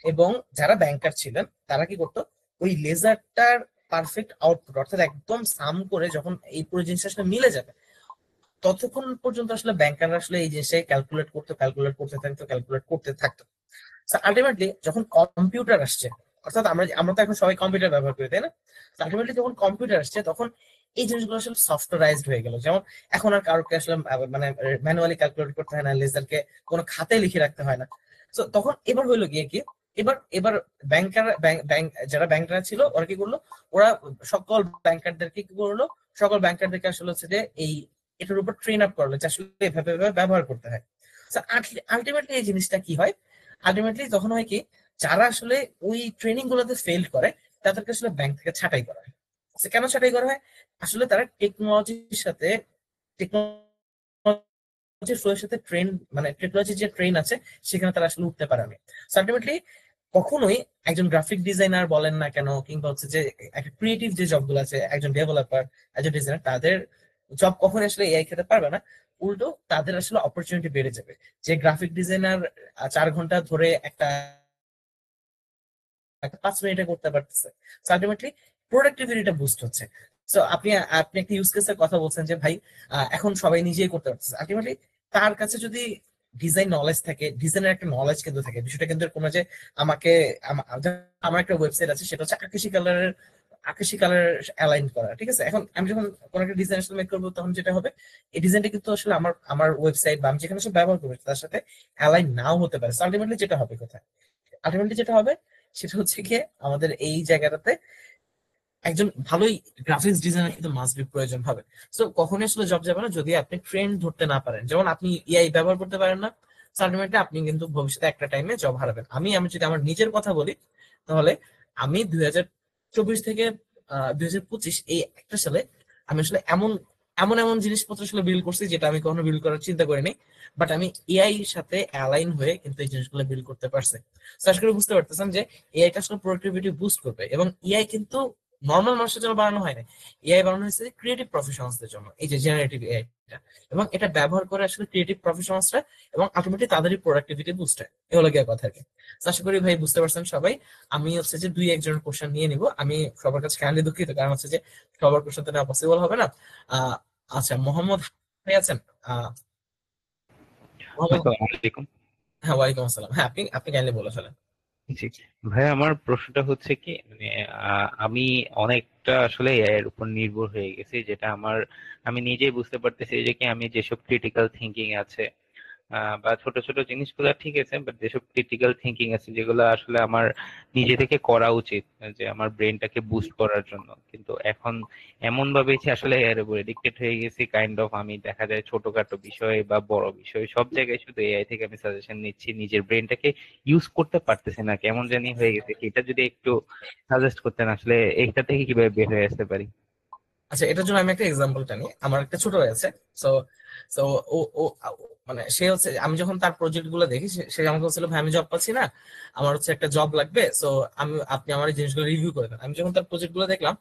এবং যারা ব্যাংকার ছিলেন তারা কি করতো, ওই লেজারটার পারফেক্ট আউটপুট অর্থাৎ একদম সাম করে যখন এই পুরো জিনিসটা আসলে মিলে যাবে, ততক্ষণ পর্যন্ত আসলে ব্যাংকাররা আসলে এই জিনিসটা ক্যালকুলেট করতে থাকতো। আলটিমেটলি যখন কম্পিউটার আসছে, অর্থাৎ আমরা তো এখন সবাই কম্পিউটার ব্যবহার করি, তাই না? আলটিমেটলি যখন কম্পিউটার আসছে তখন এই জিনিসগুলো আসলে সফটওয়্যারাইজড হয়ে গেল। যেমন এখন আর কারোকে আসলে মানে ম্যানুয়ালি ক্যালকুলেট করতে হয় না, লেজারকে কোনো খাতায় লিখে রাখতে হয় না। তো তখন এবার হইলো গিয়ে কি, এবার এবার ব্যাংকার ব্যাংক যারা ব্যাংকার ছিল ওরা কি করলো, ওরা সকল ব্যাংকারদেরকে আসলে হচ্ছে যে এই এটার উপর ট্রেন আপ করলো যে আসলে এভাবে এভাবে ব্যবহার করতে হয়। আলটিমেটলি এই জিনিসটা কি হয়, আলটিমেটলি তখন হয় কি, যারা আসলে ওই ট্রেনিং গুলোতে ফেল করে তাদেরকে আসলে ব্যাংক থেকে ছাঁটাই করা হয়। তো কেন ছাঁটাই করা হয়? আসলে তারা টেকনোলজির সাথে টেকনোলজির ফ্লোর সাথে ট্রেন, মানে টেকনোলজির যে ট্রেন আছে সেখানে তারা আসলে উঠতে পারে না। আলটিমেটলি কখনোই একজন গ্রাফিক ডিজাইনার বলেন না কেন, কিংবা হচ্ছে যে একটা ক্রিয়েটিভ যে জব গুলো আছে, একজন ডেভেলপার, একজন ডিজাইনার, তাদের জব কখনোই আসলে এআই খেতে পারবে না। উল্টো তাদের আসলে অপরচুনিটি বেড়ে যাবে। যে গ্রাফিক ডিজাইনার 4 ঘন্টা ধরে একটা 5 মিনিটে করতে পারতেছে, আলটিমেটলি প্রোডাক্টিভিটিটা বুস্ট হচ্ছে। সো আপনি আপনি একটা ইউজ কেসের কথা বলছেন যে ভাই এখন সবাই নিজেই করতে পারতেছে। আলটিমেটলি তার কাছে যদি ডিজাইন নলেজ থাকে, ডিজাইনের একটা নলেজ কিন্তু থাকে, বিষয়টা কিন্তু এরকম না যে আমাকে আমার একটা ওয়েবসাইট আছে সেটা হচ্ছে আকাশি কালার অ্যালাইন করা, ঠিক আছে? এখন আমি যখন কোনো একটা ডিজাইন আসলে মেক করবো, তখন যেটা হবে, এই ডিজাইনটা কিন্তু আসলে আমার ওয়েবসাইট বা আমি যেখানে আসলে ব্যবহার করবো তার সাথে অ্যালাইন নাও হতে পারে। আলটিমেটলি যেটা হবে কোথায়, আলটিমেটলি যেটা হবে সেটা হচ্ছে গিয়ে আমাদের এই জায়গাটাতে একজন ভালোই গ্রাফিক্স ডিজাইনার কিন্তু মাস্ট বি প্রয়োজন হবে। সো কখনোই আসলে জব যাবে না যদি আপনি ট্রেন্ড ধরতে না পারেন। যেমন আপনি এআই ব্যবহার করতে পারেন না, আলটিমেটলি আপনি কিন্তু ভবিষ্যতে একটা টাইমে জব হারাবেন। আমি যদি আমার নিজের কথা বলি, তাহলে আমি 2024 থেকে 2025 এই একটা সালে আমি আসলে এমন এমন এমন জিনিসপত্র আসলে বিল্ড করছি যেটা আমি কখনো বিল্ড করার চিন্তা করিনি, বাট আমি এআই এর সাথে অ্যালাইন হয়ে কিন্তু এই জিনিসগুলো বিল্ড করতে পারছি। তো আশা করি বুঝতে পারতেছেন যে এআইটা আসলে প্রোডাক্টিভিটি বুস্ট করবে, এবং এআই কিন্তু নর্মাল মানুষের জন্য বানানো হয় না। এআই বানানো হয়েছে ক্রিয়েটিভ প্রফেশনালসদের জন্য, এই যে জেনারেটিভ এআইটা, এবং এটা ব্যবহার করে আসলে ক্রিয়েটিভ প্রফেশনালসরা, এবং আলটিমেটলি তাদেরই প্রোডাক্টিভিটি বুস্ট হয়। এ হলো গিয়ে কথা আর কি। তো আশা করি ভাই বুঝতে পারছেন সবাই। আমি হচ্ছে যে 2-1 জনের কোশ্চেন নিয়ে নিব। আমি সবার কাছে কাইন্ডলি দুঃখিত, কারণ হচ্ছে যে সবার কোশ্চেন তো নেওয়া পসিবল হবে না। আচ্ছা, মোহাম্মদ ভাই আছেন? মোহাম্মদ, আসসালামু আলাইকুম। হ্যাঁ, ওয়ালাইকুম আসসালাম। হ্যাঁ, আপনি আপনি কাইন্ডলি বলে ফেলেন। জি ভাই, আমার প্রশ্নটা হচ্ছে কি, মানে আমি অনেকটা আসলে এর উপর নির্ভর হয়ে গেছি, যেটা আমি নিজেই বুঝতে পারতেছি যে কি আমি যেসব ক্রিটিক্যাল থিঙ্কিং আছে বা ছোট ছোট জিনিসগুলো ঠিক আছে, বাট যেসব ক্রিটিক্যাল থিঙ্কিং আছে যেগুলো আসলে আমার নিজে থেকে করা উচিত, যে আমার ব্রেনটাকে বুস্ট করার জন্য, কিন্তু এখন এমন ভাবে আসলে এর উপর এডিক্টেড হয়ে গেছি কাইন্ড অফ, আমি দেখা যায় ছোটখাটো বিষয় বা বড় বিষয় সব জায়গায় শুধু এআই থেকে আমি সাজেশন নিচ্ছি, নিজের ব্রেনটাকে ইউজ করতে পারতেছি না, কেমন জানি হয়ে গেছে। এটা যদি একটু সাজেস্ট করতেন আসলে এইটা থেকে কিভাবে বের হয়ে আসতে পারি। আচ্ছা, এটার জন্য আমি একটা এক্সাম্পলটা নিই। আমার একটা ছোট আছে, সো সো ও ও মানে সে হচ্ছে, আমি যখন তার প্রজেক্ট গুলো দেখি, সে আমাকে বলছিল ভাই আমি জব পাচ্ছি না, আমার হচ্ছে একটা জব লাগবে, সো আপনি আমার এই জিনিসগুলো রিভিউ করে দেন। আমি যখন তার প্রজেক্ট গুলো দেখলাম,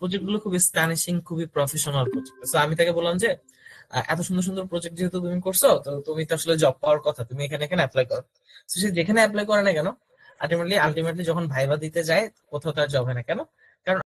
প্রজেক্ট গুলো খুবই স্টানিশিং, খুবই প্রফেশনাল প্রজেক্ট। সো আমি তাকে বললাম যে এত সুন্দর সুন্দর প্রজেক্ট যেহেতু তুমি করছো, তো তুমি তো আসলে জব পাওয়ার কথা, তুমি এখানে এখানে অ্যাপ্লাই করো। তো সে যেখানে অ্যাপ্লাই করে না কেন, আলটিমেটলি যখন ভাইবা দিতে যায় কোথাও তার জব হয় না কেন, কারণ